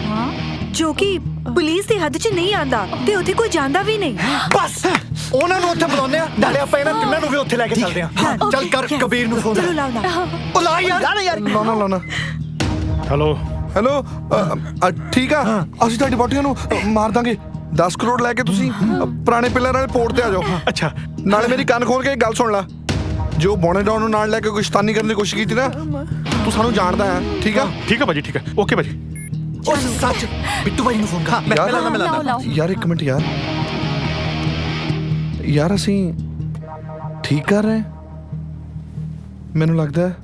जो कि पुलिस ਦੀ ਹੱਦ 'ਚ ਨਹੀਂ ਆਂਦਾ ਤੇ ਉੱਥੇ ਕੋਈ ਜਾਂਦਾ ਵੀ ਨਹੀਂ। ਬਸ ਉਹਨਾਂ ਨੂੰ ਉੱਥੇ ਬੁਲਾਉਂਦੇ ਆ, ਨਾਲੇ ਆਪਾਂ ਇਹਨਾਂ ਤਿੰਨਾਂ ਨੂੰ ਵੀ ਉੱਥੇ ਲੈ ਕੇ ਚੱਲਦੇ ਆ। ਚੱਲ ਕਰ ਕਬੀਰ ਨੂੰ ਫੋਨ। ਚਲੋ ਲਾਓ ਨਾ। ਉਹ ਲਾ ਯਾਰ। ਲਾਉਣਾ। ਹੈਲੋ ਹੈਲੋ ਠੀਕ ਆ, ਅਸੀਂ ਤੁਹਾਡੀ ਬੋਟੀਆਂ ਨੂੰ ਮਾਰ ਦਾਂਗੇ। 10 ਕਰੋੜ ਲੈ ਕੇ ਤੁਸੀਂ ਪੁਰਾਣੇ ਪਿਲਰ ਵਾਲੇ ਪੋਰਟ ਤੇ ਆ ਜਾਓ। ਅੱਛਾ ਨਾਲੇ ਮੇਰੀ ਕੰਨ ਖੋਲ ਕੇ ਗੱਲ ਸੁਣ ਲੈ, ਜੋ ਬੋਨੇ ਡਾਊਨ ਨੂੰ ਨਾਲ ਲੈ ਕੇ ਕੋਈ ਸ਼ੈਤਾਨੀ ਕਰਨ ਦੀ ਕੋਸ਼ਿਸ਼ ਕੀਤੀ ਨਾ, ਤੂੰ ਸਾਨੂੰ ਜਾਣਦਾ ਹੈ। ਠੀਕ ਆ ਭਾਜੀ, ਠੀਕ ਹੈ, ਓਕੇ ਭਾਜੀ। ਉਹ ਸੱਚ ਬਿੱਟੂ ਭਾਈ ਨੂੰ ਫੋਨ ਕਰ। ਮੈਂ ਲਾਉਣਾ। ਯਾਰ ਇੱਕ ਮਿੰਟ ਯਾਰ ਅਸੀਂ ਠੀਕ ਕਰ ਰਹੇ? ਮੈਨੂੰ ਲੱਗਦਾ ਹੈ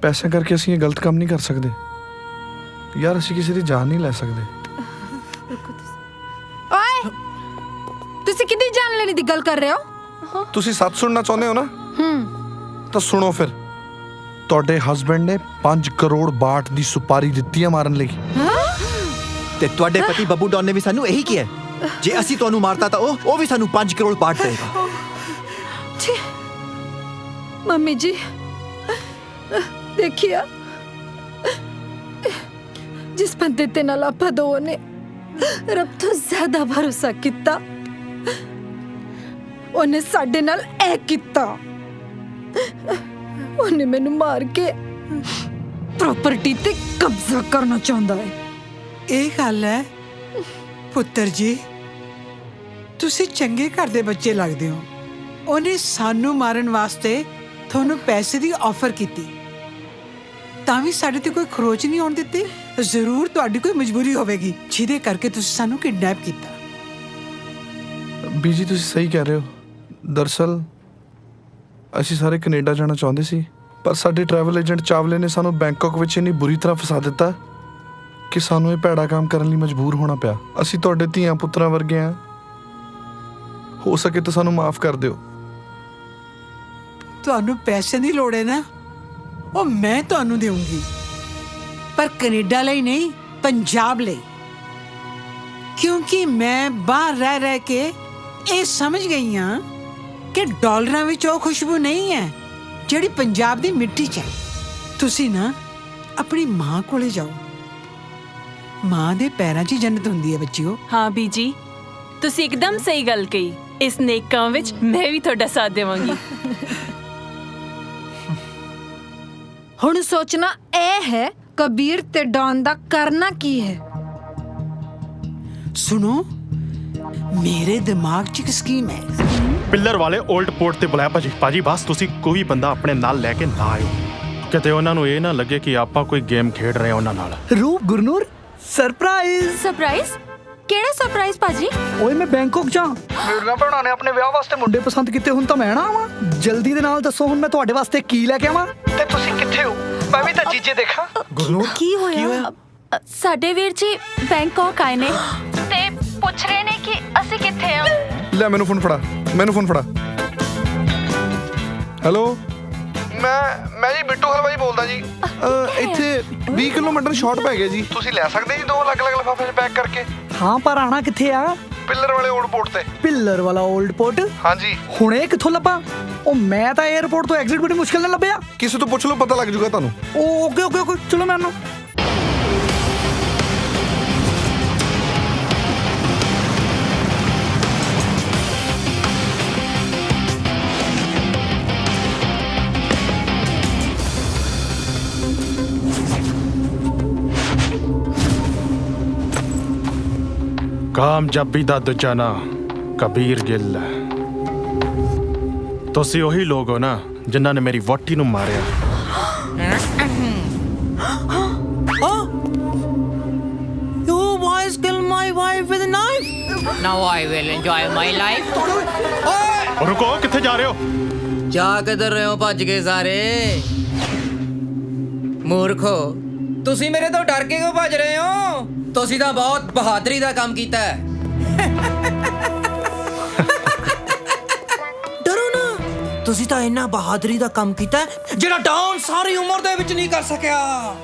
ਪੈਸੇ ਕਰਕੇ ਅਸੀਂ ਇਹ ਗਲਤ ਕੰਮ ਨਹੀਂ ਕਰ ਸਕਦੇ ਯਾਰ। ਅਸੀਂ ਕਿਸੇ ਦੀ ਜਾਨ ਨਹੀਂ ਲੈ ਸਕਦੇ। ਓਏ ਤੁਸੀਂ ਕਿੱਦੀ ਜਾਨ ਲੈਣੀ ਦੀ ਗੱਲ ਕਰ ਰਹੇ ਹੋ? ਤੁਸੀਂ ਸੱਚ ਸੁਣਨਾ ਚਾਹੁੰਦੇ ਹੋ ਨਾ? ਤਾਂ ਸੁਣੋ ਫਿਰ। ਤੁਹਾਡੇ ਹਸਬੈਂਡ ਨੇ 5 ਕਰੋੜ ਬਾਟ ਦੀ ਸੁਪਾਰੀ ਦਿੱਤੀ ਹੈ ਮਾਰਨ ਲਈ। ਤੇ ਤੁਹਾਡੇ ਪਤੀ ਬੱਬੂ ਡੌਨ ਨੇ ਵੀ ਸਾਨੂੰ ਇਹੀ ਕਿਹਾ, ਜੇ ਅਸੀਂ ਤੁਹਾਨੂੰ ਮਾਰਤਾ ਤਾਂ ਉਹ ਵੀ ਸਾਨੂੰ 5 ਕਰੋੜ ਬਾਟ ਦੇਗਾ। ਮੰਮੀ ਜੀ ਦੇਖਿਆ, ਜਿਸ ਬੰਦੇ ਤੇ ਨਾਲ ਆਪਾਂ ਦੋਵਾਂ ਨੇ ਰੱਬ ਤੋਂ ਜ਼ਿਆਦਾ ਭਰੋਸਾ ਕੀਤਾ, ਉਹਨੇ ਸਾਡੇ ਨਾਲ ਇਹ ਕੀਤਾ। ਉਹਨੇ ਮੈਨੂੰ ਮਾਰ ਕੇ ਪ੍ਰਾਪਰਟੀ ਤੇ ਕਬਜ਼ਾ ਕਰਨਾ ਚਾਹੁੰਦਾ ਹੈ। ਇਹ ਗੱਲ ਹੈ ਪੁੱਤਰ ਜੀ, ਤੁਸੀਂ ਚੰਗੇ ਘਰ ਦੇ ਬੱਚੇ ਲੱਗਦੇ ਹੋ। ਉਹਨੇ ਸਾਨੂੰ ਮਾਰਨ ਵਾਸਤੇ ਤੁਹਾਨੂੰ ਪੈਸੇ ਦੀ ਆਫਰ ਕੀਤੀ, ਤਾਂ ਵੀ ਸਾਡੇ ਤੇ ਕੋਈ ਖਰੋਚ ਨਹੀਂ ਆਉਣ ਦਿੱਤੀ। ਜ਼ਰੂਰ ਤੁਹਾਡੀ ਕੋਈ ਮਜਬੂਰੀ ਹੋਵੇਗੀ ਜਿਹਦੇ ਕਰਕੇ ਤੁਸੀਂ ਸਾਨੂੰ ਕਿਡਨੈਪ ਕੀਤਾ। ਬੀਜੀ ਤੁਸੀਂ ਸਹੀ ਕਹਿ ਰਹੇ ਹੋ। ਦਰਅਸਲ ਅਸੀਂ ਸਾਰੇ ਕੈਨੇਡਾ ਜਾਣਾ ਚਾਹੁੰਦੇ ਸੀ, ਪਰ ਸਾਡੇ ਟਰੈਵਲ ਏਜੰਟ ਚਾਵਲੇ ਨੇ ਸਾਨੂੰ ਬੈਂਕਾਕ ਵਿੱਚ ਇੰਨੀ ਬੁਰੀ ਤਰ੍ਹਾਂ ਫਸਾ ਦਿੱਤਾ ਕਿ ਸਾਨੂੰ ਇਹ ਭੈੜਾ ਕੰਮ ਕਰਨ ਲਈ ਮਜਬੂਰ ਹੋਣਾ ਪਿਆ। ਅਸੀਂ ਤੁਹਾਡੇ ਧੀਆਂ ਪੁੱਤਰਾਂ ਵਰਗੇ ਹਾਂ, ਹੋ ਸਕੇ ਤਾਂ ਸਾਨੂੰ ਮਾਫ ਕਰ ਦਿਓ। ਤੁਹਾਨੂੰ ਪੈਸੇ ਦੀ ਲੋੜ ਹੈ ਨਾ, ਉਹ ਮੈਂ ਤੁਹਾਨੂੰ ਦੇਵਾਂਗੀ, ਪਰ ਕੈਨੇਡਾ ਲਈ ਨਹੀਂ, ਪੰਜਾਬ ਲਈ। ਕਿਉਂਕਿ ਮੈਂ ਬਾਹਰ ਰਹਿ ਕੇ ਇਹ ਸਮਝ ਗਈ ਹਾਂ ਕਿ ਡਾਲਰਾਂ ਵਿੱਚ ਉਹ ਖੁਸ਼ਬੂ ਨਹੀਂ ਹੈ ਜਿਹੜੀ ਪੰਜਾਬ ਦੀ ਮਿੱਟੀ 'ਚ ਹੈ। ਤੁਸੀਂ ਨਾ ਆਪਣੀ ਮਾਂ ਕੋਲੇ ਜਾਓ, ਮਾਂ ਦੇ ਪੈਰਾਂ 'ਚ ਜੰਨਤ ਹੁੰਦੀ ਹੈ ਬੱਚਿਓ। ਹਾਂ ਬੀਜੀ, ਤੁਸੀਂ ਇੱਕਦਮ ਸਹੀ ਗੱਲ ਕਹੀ। ਇਸ ਨੇਕ ਕੰਮ ਵਿੱਚ ਮੈਂ ਵੀ ਤੁਹਾਡਾ ਸਾਥ ਦੇਵਾਂਗੀ। ਹੁਣ ਸੋਚਣਾ ਇਹ ਹੈ ਕਬੀਰ ਤੇ ਡੌਨ ਦਾ ਕਰਨਾ ਕੀ ਹੈ। ਸੁਣੋ, ਮੇਰੇ ਦਿਮਾਗ 'ਚ ਇੱਕ ਸਕੀਮ ਹੈ। ਪਿੱਲਰ ਵਾਲੇ 올ਡ ਪੋਰਟ ਤੇ ਬੁਲਾਇਆ ਭਾਜੀ ਬਸ ਤੁਸੀਂ ਕੋਈ ਬੰਦਾ ਆਪਣੇ ਨਾਲ ਲੈ ਕੇ ਨਾ ਆਇਓ, ਕਿਤੇ ਉਹਨਾਂ ਨੂੰ ਇਹ ਨਾ ਲੱਗੇ ਕਿ ਆਪਾਂ ਕੋਈ ਗੇਮ ਖੇਡ ਰਹੇ ਉਹਨਾਂ ਨਾਲ। ਰੂਪ ਗੁਰਨੂਰ ਸਰਪ੍ਰਾਈਜ਼? ਕਿਹੜਾ ਸਰਪ੍ਰਾਈਜ਼ ਭਾਜੀ? ਓਏ ਮੈਂ ਬੈਂਕਾਕ ਜਾ, ਮੇਰੀਆਂ ਭੈਣਾਂ ਨੇ ਆਪਣੇ ਵਿਆਹ ਵਾਸਤੇ ਮੁੰਡੇ ਪਸੰਦ ਕੀਤੇ, ਹੁਣ ਤਾਂ ਮੈਂ ਨਾ ਆਵਾਂ। ਜਲਦੀ ਦੇ ਨਾਲ ਦੱਸੋ ਹੁਣ ਮੈਂ ਤੁਹਾਡੇ ਵਾਸਤੇ ਕੀ ਲੈ ਕੇ ਆਵਾਂ ਤੇ ਤੁਸੀਂ ਕਿੱਥੇ ਹੋ? ਮੈਂ ਵੀ ਤਾਂ ਚੀਜ਼ੇ ਦੇਖਾਂ। ਗੁਰਨੂਰ ਕੀ ਹੋਇਆ? ਸਾਡੇ ਵੀਰ ਜੀ ਬੈਂਕਾਕ ਆਏ ਨੇ ਤੇ ਪੁੱਛ ਰਹੇ ਨੇ ਕਿ ਅਸੀਂ ਕਿੱਥੇ ਆ। ਲੈ ਮੈਨੂੰ ਫੋਨ ਫੜਾ। ਹੈਲੋ, ਮੈਂ ਜੀ ਬਿੱਟੂ ਹਲਵਾਈ ਬੋਲਦਾ ਜੀ। ਇੱਥੇ 20 ਕਿਲੋ ਮਟਨ ਸ਼ਾਰਟ ਪੈ ਗਿਆ ਜੀ, ਤੁਸੀਂ ਲੈ ਸਕਦੇ ਜੀ 2 ਅਲੱਗ-ਅਲੱਗ ਲਿਫਾਫੇ 'ਚ ਪੈਕ ਕਰਕੇ? ਹਾਂ, ਪਰ ਆਣਾ ਕਿੱਥੇ ਆ? ਪਿੱਲਰ ਵਾਲੇ 올ਡ ਪੋਰਟ ਤੇ। ਪਿੱਲਰ ਵਾਲਾ 올ਡ ਪੋਰਟ? ਹਾਂਜੀ। ਹੁਣ ਇਹ ਕਿੱਥੋਂ ਲੱਭਾਂ? ਉਹ ਮੈਂ ਤਾਂ 에ਅਰਪੋਰਟ ਤੋਂ ਐਗਜ਼ਿਟ ਬੜੀ ਮੁਸ਼ਕਿਲ ਨਾਲ ਲੱਭਿਆ। ਕਿਸੇ ਤੋਂ ਪੁੱਛ ਲਓ, ਪਤਾ ਲੱਗ ਜੂਗਾ ਤੁਹਾਨੂੰ। ਓਕੇ ਚਲੋ ਮੈਂ ਆਉਣਾ। ਕਾਮਯਾਬੀ ਦਾ ਦੂਜਾ ਨਾਂ ਕਬੀਰ ਗਿੱਲ ਹੈ। ਤੁਸੀਂ ਉਹੀ ਲੋਕ ਹੋ ਨਾ ਜਿਨ੍ਹਾਂ ਨੇ ਮੇਰੀ ਵਹੁਟੀ ਨੂੰ ਮਾਰਿਆ। You boys kill my wife with a knife? Now I will enjoy my life. ਰੁਕੋ, ਕਿੱਥੇ ਜਾ ਰਹੇ ਹੋ? ਜਾ ਕਿੱਧਰ ਰਹੇ ਹੋ ਭੱਜ ਗਏ ਸਾਰੇ? ਮੂਰਖੋ, ਤੁਸੀਂ ਮੇਰੇ ਤੋਂ ਡਰ ਕੇ ਕਿਉਂ ਭੱਜ ਰਹੇ ਹੋ? ਤੁਸੀਂ ਤਾਂ ਬਹੁਤ ਬਹਾਦਰੀ ਦਾ ਕੰਮ ਕੀਤਾ ਹੈ। ਡਰੋ ਨਾ, ਤੁਸੀਂ ਤਾਂ ਇੰਨਾ ਬਹਾਦਰੀ ਦਾ ਕੰਮ ਕੀਤਾ ਜਿਹੜਾ ਡਾਊਨ ਸਾਰੀ ਉਮਰ ਦੇ ਵਿੱਚ ਨਹੀਂ ਕਰ ਸਕਿਆ।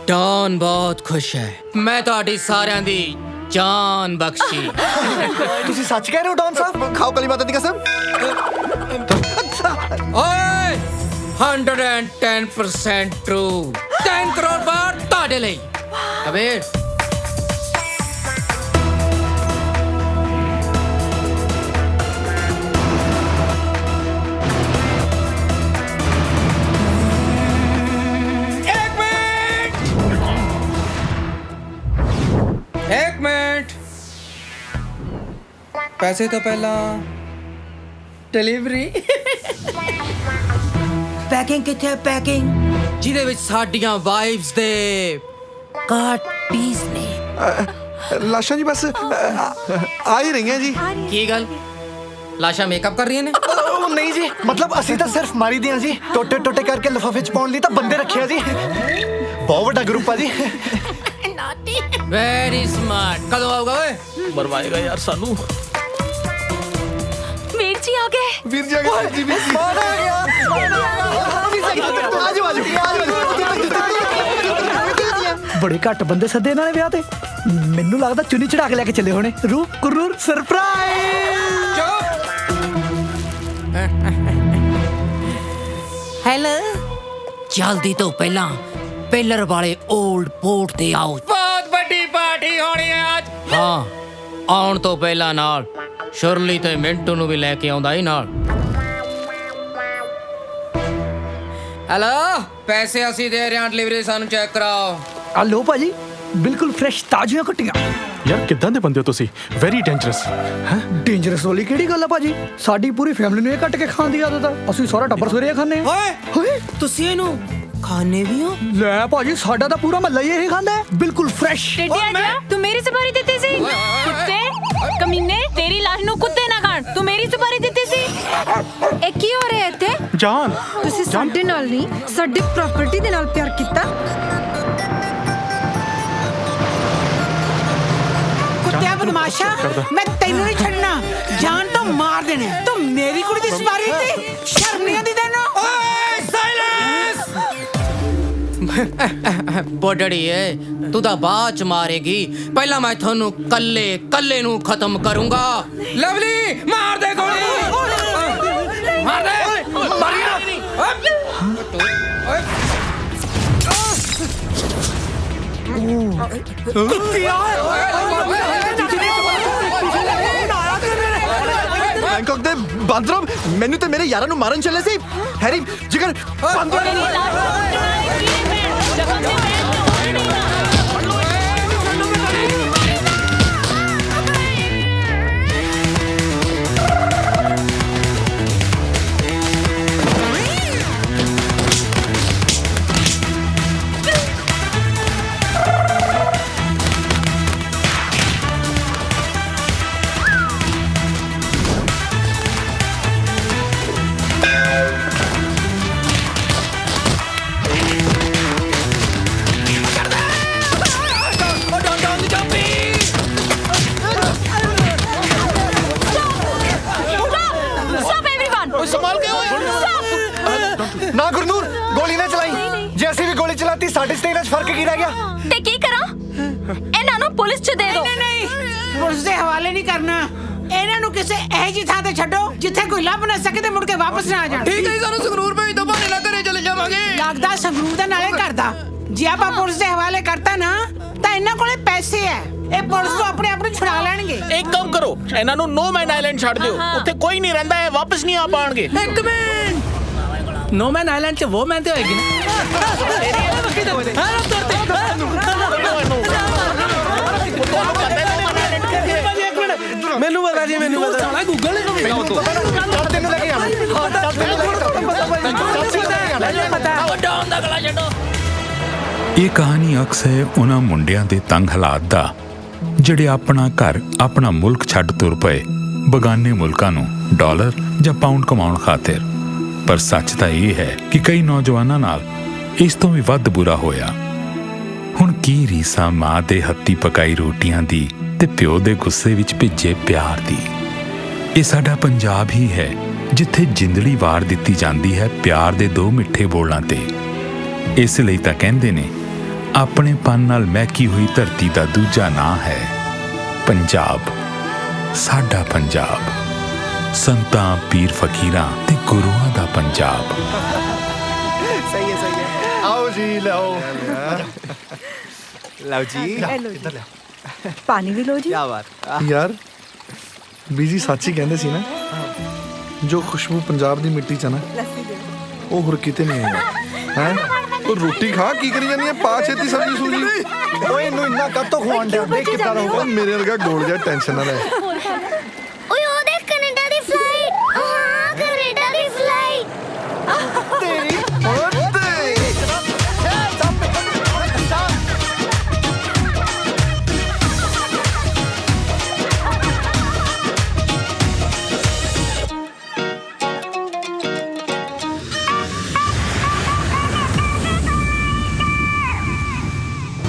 ਡਾਊਨ ਬਹੁਤ ਖੁਸ਼ ਹੈ, ਮੈਂ ਤੁਹਾਡੀ ਸਾਰਿਆਂ ਦੀ ਜਾਨ ਬਖਸ਼ੀ। ਤੁਸੀਂ ਸੱਚ ਕਹਿ ਰਹੇ ਹੋ ਡੌਨ ਸਾਹਿਬ? ਖਾਓ ਕਲੀ ਮਾਤਾ ਦੀ ਕਸਮ। ਓਏ 110% ਟਰੂ। 10 ਕਰੋੜ ਬਾਰ ਤੁਹਾਡੇ ਲਈ। ਕਬੀਰ एक मिनट, पैसे तो पहला डिलीवरी। ਪੈਕਿੰਗ ਕਿੱਥੇ ਹੈ? ਪੈਕਿੰਗ ਜਿਹਦੇ ਵਿੱਚ ਸਾਡੀਆਂ ਵਾਈਫਸ ਦੇ ਕਾਟ ਪੀਸ ਨੇ। ਲਾਸ਼ਾਂ ਜੀ ਬਸ ਆ ਹੀ ਰਹੀਆਂ ਜੀ। ਕੀ ਗੱਲ, ਲਾਸ਼ਾਂ ਮੇਕਅਪ ਕਰ ਰਹੀਆਂ ਨੇ? ਉਹ ਨਹੀਂ ਜੀ, ਮਤਲਬ ਅਸੀਂ ਤਾਂ ਸਿਰਫ ਮਾਰੀ ਦੀਆਂ ਜੀ। ਟੋਟੇ ਟੋਟੇ ਕਰਕੇ ਲਿਫਾਫੇ ਚ ਪਾਉਣ ਲਈ ਤਾਂ ਬੰਦੇ ਰੱਖਿਆ ਜੀ। ਬਹੁਤ ਵੱਡਾ ਗਰੁੱਪ ਆ ਜੀ। Very smart. ਕਦੋਂ ਆਊਗਾ ਓਏ? ਮਰਵਾਏਗਾ ਯਾਰ ਸਾਨੂੰ। ਵੀਰ ਜੀ ਆ ਗਏ। ਵੀਰ ਜੀ ਆ ਗਏ ਜੀ। ਵੀਰ ਜੀ ਆ ਗਿਆ। ਆਜੋ ਆਜੋ। ਬੜੇ ਘੱਟ ਬੰਦੇ ਸੱਦੇ ਇਹਨਾਂ ਨੇ ਵਿਆਹ ਤੇ। ਮੈਨੂੰ ਲੱਗਦਾ ਚੁੰਨੀ ਚੜਾ ਕੇ ਲੈ ਕੇ ਚੱਲੇ ਹੋਣੇ। ਰੂਪ ਕੁਰੂਰ ਸਰਪ੍ਰਾਈਜ਼। ਹੈਲੋ, ਜਲਦੀ ਤੋਂ ਪਹਿਲਾਂ ਪਿਲਰ ਵਾਲੇ 올ਡ ਪੋਰਟ ਤੇ ਆਓ। ਬਹੁਤ ਵੱਡੀ ਪਾਰਟੀ ਹੋਣੀ ਹੈ ਅੱਜ। ਹਾਂ, ਆਉਣ ਤੋਂ ਪਹਿਲਾਂ ਨਾਲ ਸ਼ੁਰਲੀ ਤੇ ਮਿੰਟੂ ਨੂੰ ਵੀ ਲੈ ਕੇ ਆਉਂਦਾ ਹੀ ਨਾਲ। ਹੈਲੋ, ਪੈਸੇ ਅਸੀਂ ਦੇ ਰਹੇ ਹਾਂ, ਡਿਲੀਵਰੀ ਸਾਨੂੰ ਚੈੱਕ ਕਰਾਓ। ਆ ਲੋ ਭਾਜੀ, ਬਿਲਕੁਲ ਫਰੈਸ਼ ਤਾਜ਼ੀਆਂ ਕੱਟੀਆਂ। ਯਾਰ ਕਿੱਦਾਂ ਦੇ ਬੰਦੇ ਹੋ ਤੁਸੀਂ? Very dangerous. ਹੈ ਡੇਂਜਰਸ ਵਾਲੀ ਕਿਹੜੀ ਗੱਲ ਆ ਭਾਜੀ? ਸਾਡੀ ਪੂਰੀ ਫੈਮਿਲੀ ਨੂੰ ਇਹ ਕੱਟ ਕੇ ਖਾਣ ਦੀ ਆਦਤ ਆ। ਅਸੀਂ ਸਾਰਾ ਟੱਬਰ ਸਵੇਰੇ ਇਹ ਖਾਂਦੇ ਆ। ਓਏ ਤੁਸੀਂ ਇਹਨੂੰ ਖਾਣੇ ਵੀ ਹੋ? ਲੈ ਭਾਜੀ, ਸਾਡਾ ਤਾਂ ਪੂਰਾ ਮਹੱਲਾ ਹੀ ਇਹ ਖਾਂਦਾ ਹੈ। ਬਿਲਕੁਲ ਫਰੈਸ਼। ਤੂੰ ਮੇਰੀ ਸੁਪਾਰੀ ਦਿੱਤੀ ਸੀ? ਕੁੱਤੇ ਕਮੀਨੇ, ਤੇਰੀ ਲਾਸ਼ ਨੂੰ ਕੁੱਤੇ ਨਾ ਖਾਣ। ਤੂੰ ਮੇਰੀ ਸੁਪਾਰੀ ਦਿੱਤੀ ਸੀ। ਇਹ ਕੀ ਹੋ ਰਿਹਾ ਇੱਥੇ? ਜਾਨ, ਤੁਸੀਂ ਸਾਡੇ ਨਾਲ ਨਹੀਂ, ਸਾਡੀ ਪ੍ਰਾਪਰਟੀ ਦੇ ਨਾਲ ਪਿਆਰ ਕੀਤਾ। ਕੁੱਤਿਆ ਬਦਮਾਸ਼ਾ, ਮੈਂ ਤੈਨੂੰ ਨਹੀਂ ਛੱਡਣਾ। ਜਾਨ ਤੋਂ ਮਾਰ ਦੇਣੇ। ਤੂੰ ਮੇਰੀ ਕੁੜੀ ਦੀ ਸਵਾਰੀ ਤੇ ਸ਼ਰਮ ਨਹੀਂ ਆਉਂਦੀ ਤੈਨੂੰ? ਓਏ ਸਾਇਲੈਂਸ। ਬੋਡੜੀਏ, ਤੂੰ ਤਾਂ ਬਾਅਦ ਚ ਮਾਰੇਗੀ। ਪਹਿਲਾਂ ਮੈਂ ਤੁਹਾਨੂੰ ਕੱਲੇ ਨੂੰ ਖਤਮ ਕਰੂੰਗਾ। ਲਵਲੀ, ਮਾਰ ਦੇ ਗੋਲੀ। ਮਾਰ ਦੇ। ਮਾਰੀਆ। ਬੈਂਕਾਕ ਦੇ ਬਾਂਦਰਮ ਮੈਨੂੰ ਤੇ ਮੇਰੇ ਯਾਰਾਂ ਨੂੰ ਮਾਰਨ ਚੱਲੇ ਸੀ। ਹੈਰੀ ਜਿਗਰ ਨਾ ਗੁਰਨੂਰ, ਗੋਲੀ ਨਾ ਚਲਾਈ। ਜੇ ਅਸੀਂ ਵੀ ਗੋਲੀ ਚਲਾਤੀ, ਸਾਡੇ ਸਟੇਜ 'ਚ ਫਰਕ ਕੀ ਰਹਿ ਗਿਆ? ਤੇ ਕੀ ਕਰਾਂ? ਇਹਨਾਂ ਨੂੰ ਪੁਲਿਸ 'ਚ ਦੇ ਦਿਓ। ਨਹੀਂ, ਪੁਲਿਸ ਦੇ ਹਵਾਲੇ ਨਹੀਂ ਕਰਨਾ। ਇਹਨਾਂ ਨੂੰ ਕਿਸੇ ਇਹੋ ਜਿਹੀ ਥਾਂ ਤੇ ਛੱਡੋ ਜਿੱਥੇ ਕੋਈ ਲੱਭ ਨਾ ਸਕੇ ਤੇ ਮੁੜ ਕੇ ਵਾਪਸ ਨਾ ਆ ਜਾਣ। ਠੀਕ ਹੈ, ਸਾਨੂੰ ਸੰਗਰੂਰ ਭੇਜ ਦੋ, ਬਹਾਨੇ ਨਾਲ ਘਰੇ ਚਲੇ ਜਾਵਾਂਗੇ। ਲੱਗਦਾ ਸੰਗਰੂਰ ਦਾ ਨਾਲੇ ਕਰਦਾ। ਜੇ ਆਪਾਂ ਪੁਲਿਸ ਦੇ ਹਵਾਲੇ ਕਰਤਾ ਨਾ, ਤਾਂ ਇਹਨਾਂ ਕੋਲੇ ਪੈਸੇ ਐ। ਇਹ ਪੁਲਿਸ ਤੋਂ ਆਪਣੇ ਆਪ ਨੂੰ ਛੁਡਾ ਲੈਣਗੇ। ਇੱਕ ਕੰਮ ਕਰੋ, ਇਹਨਾਂ ਨੂੰ ਨੋ ਮੈਨ ਆਈਲੈਂਡ ਛੱਡ ਦਿਓ। ਉੱਥੇ ਕੋਈ ਨਹੀਂ ਰਹਿੰਦਾ, ਇਹ ਵਾਪਸ ਨਹੀਂ ਆ ਪਾਣਗੇ। ਇੱਕ ਮਿੰਟ, नो मैन आइलैंड च वो मैन तो होएगी ਮੈਨੂੰ ਪਤਾ ਜੀ, ਮੈਨੂੰ ਪਤਾ। साला गूगल ਤੈਨੂੰ ਲੈ ਕੇ ਆਵਾਂ। ਇਹ ਕਹਾਣੀ ਅਕਸਰ ਉਹਨਾਂ ਮੁੰਡਿਆਂ ਦੇ ਤੰਗ ਹਾਲਾਤ ਦਾ ਜਿਹੜੇ ਆਪਣਾ ਘਰ ਆਪਣਾ ਮੁਲਕ ਛੱਡ ਤੁਰ ਪਏ ਬਗਾਨੇ ਮੁਲਕਾਂ ਨੂੰ ਡਾਲਰ ਜਾਂ ਪਾਉਂਡ ਕਮਾਉਣ ਖਾਤਰ। ਪਰ ਸੱਚ ਤਾਂ ਇਹ ਹੈ ਕਿ ਕਈ ਨੌਜਵਾਨਾਂ ਨਾਲ ਇਸ ਤੋਂ ਵੀ ਵੱਧ ਬੁਰਾ ਹੋਇਆ। ਹੁਣ ਕੀ ਰੀਸਾਂ ਮਾਂ ਦੇ ਹੱਥੀਂ ਪਕਾਈ ਰੋਟੀਆਂ ਦੀ ਤੇ ਪਿਓ ਦੇ ਗੁੱਸੇ ਵਿੱਚ ਭਿੱਜੇ ਪਿਆਰ ਦੀ। ਇਹ ਸਾਡਾ ਪੰਜਾਬ ਹੀ ਹੈ ਜਿੱਥੇ ਜਿੰਦੜੀ ਵਾਰ ਦਿੱਤੀ ਜਾਂਦੀ ਹੈ ਪਿਆਰ ਦੇ ਦੋ ਮਿੱਠੇ ਬੋਲਾਂ ਤੇ। ਇਸ ਲਈ ਤਾਂ ਕਹਿੰਦੇ ਨੇ ਆਪਣੇ ਪਨ ਨਾਲ ਮਹਿਕੀ ਹੋਈ ਧਰਤੀ ਦਾ ਦੂਜਾ ਨਾਂ ਹੈ ਪੰਜਾਬ। ਸਾਡਾ ਪੰਜਾਬ ਸੰਤਾਂ ਪੀਰ ਫਕੀਰਾਂ ਤੇ ਗੁਰੂਆਂ ਦਾ ਪੰਜਾਬ। सही है आओ जी लाओ लाओ जी इधर पानी भी लो जी। क्या बात ਯਾਰ ਬੀਜੀ ਸੱਚ ਹੀ ਕਹਿੰਦੇ ਸੀ ਨਾ, ਜੋ ਖੁਸ਼ਬੂ ਪੰਜਾਬ ਦੀ ਮਿੱਟੀ ਚ ਆ ਨਾ ਉਹ ਹੋਰ ਕਿਤੇ ਨਹੀਂ ਹੈ। ਹੈ ਉਹ ਰੋਟੀ ਖਾ ਕੀ ਕਰੀ ਜਾਂਦੀ ਹੈ, ਪਾ ਛੇਤੀ ਸਬਜ਼ੀ ਸੂਜੀ। ਓਏ ਇਹਨੂੰ ਇੰਨਾ ਕੱਤੋਂ ਖਵਾਉਣ ਡਿਆ, ਦੇਖ ਕਿੱਦਾਂ ਰਹੂਗਾ। ਮੇਰੇ ਵਰਗਾ ਗੋਲ ਜਿਹਾ ਟੈਨਸ਼ਨ ਨਾ ਲੈ। ਓਏ ਉਹ ਦੇਖ ਕੈਨੇਡਾ ਦੀ ਫਲਾਈਟ। ਹਾਂ ਕੈਨੇਡਾ ਦੀ ਫਲਾਈਟ। तेरी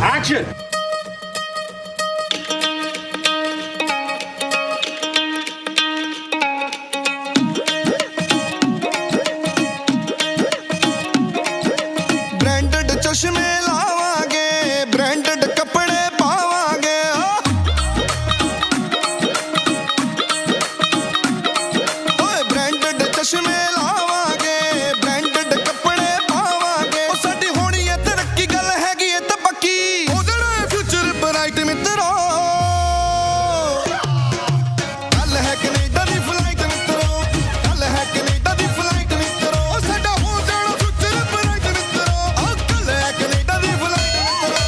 एक्शन। ब्रांडेड चश्मे लावांगे, ब्रांडेड कपड़े पावांगे। ओए ब्रांडेड चश्मे लावांगे, ब्रांडेड कपड़े पावांगे। ओ साडी होनी है तरक्की, गल हैगी है तां पक्की। हो जाना फ्यूचर ब्राइट मित्रो। गल है कनेडा दी फ्लाइट मित्रो, गल है कनेडा दी फ्लाइट मित्रो। साडा हो जाना फ्यूचर ब्राइट मित्रो। आ गल है कनेडा दी फ्लाइट मित्रो।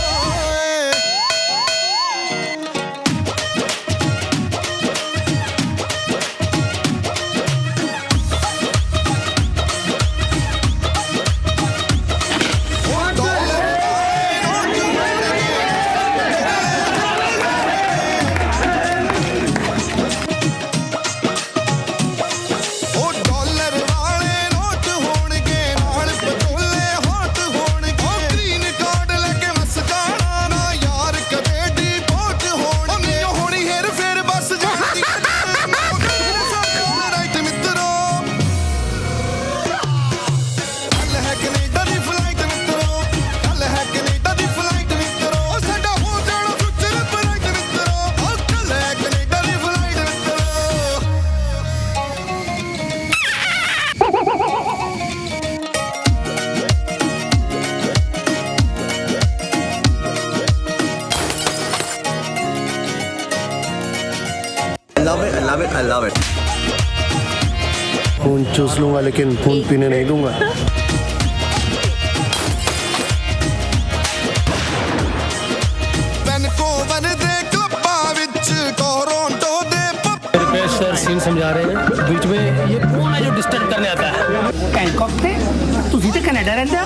ਉਹ ਡਾਲਰ ਵਾਲੇ ਨੋਟ ਹੋਣਗੇ, ਨਾਲ ਪਟੋਲੇ ਹੌਟ ਹੋਣਗੇ। ਉਹ ਗ੍ਰੀਨ ਕਾਰਡ ਲੈ ਕੇ ਮਸਕਾਣਾ ਨਾ ਯਾਰ ਕਦੇ ਡੀਪੋਰਟ ਹੋਣਗੇ। ਉਹ ਹੋਣੀ ਹੇਰ ਫੇਰ ਬਸ ਜਾਂਦੀ ਰਾਈਟ ਮਿੱਤਰੋ। ਗੱਲ ਹੈ ਕੈਨੇਡਾ ਦੀ ਫਲਾਈਟ ਮਿੱਤਰੋ, ਗੱਲ ਹੈ ਕੈਨੇਡਾ ਦੀ ਫਲਾਈਟ ਮਿੱਤਰੋ। ਸਾਡਾ ਹੋ ਜਾਣਾ ਫਿਊਚਰ ਬ੍ਰਾਈਟ ਮਿੱਤਰੋ। ਉਹ ਗੱਲ ਹੈ ਕੈਨੇਡਾ ਦੀ ਫਲਾਈਟ ਮਿੱਤਰੋ। I love it. खून चूस लूंगा लेकिन खून पीने नहीं दूंगा। ਵੈਨਕੂਵਰ ਦੇ ਕਲੱਬਾਂ ਵਿੱਚ ਟੋਰਾਂਟੋ ਦੇ सर सीन समझा रहे हैं बीच में ये पूरा जो डिस्टर्ब करने आता है। बैंकॉक से तुसी ते कनाडा रहंदा।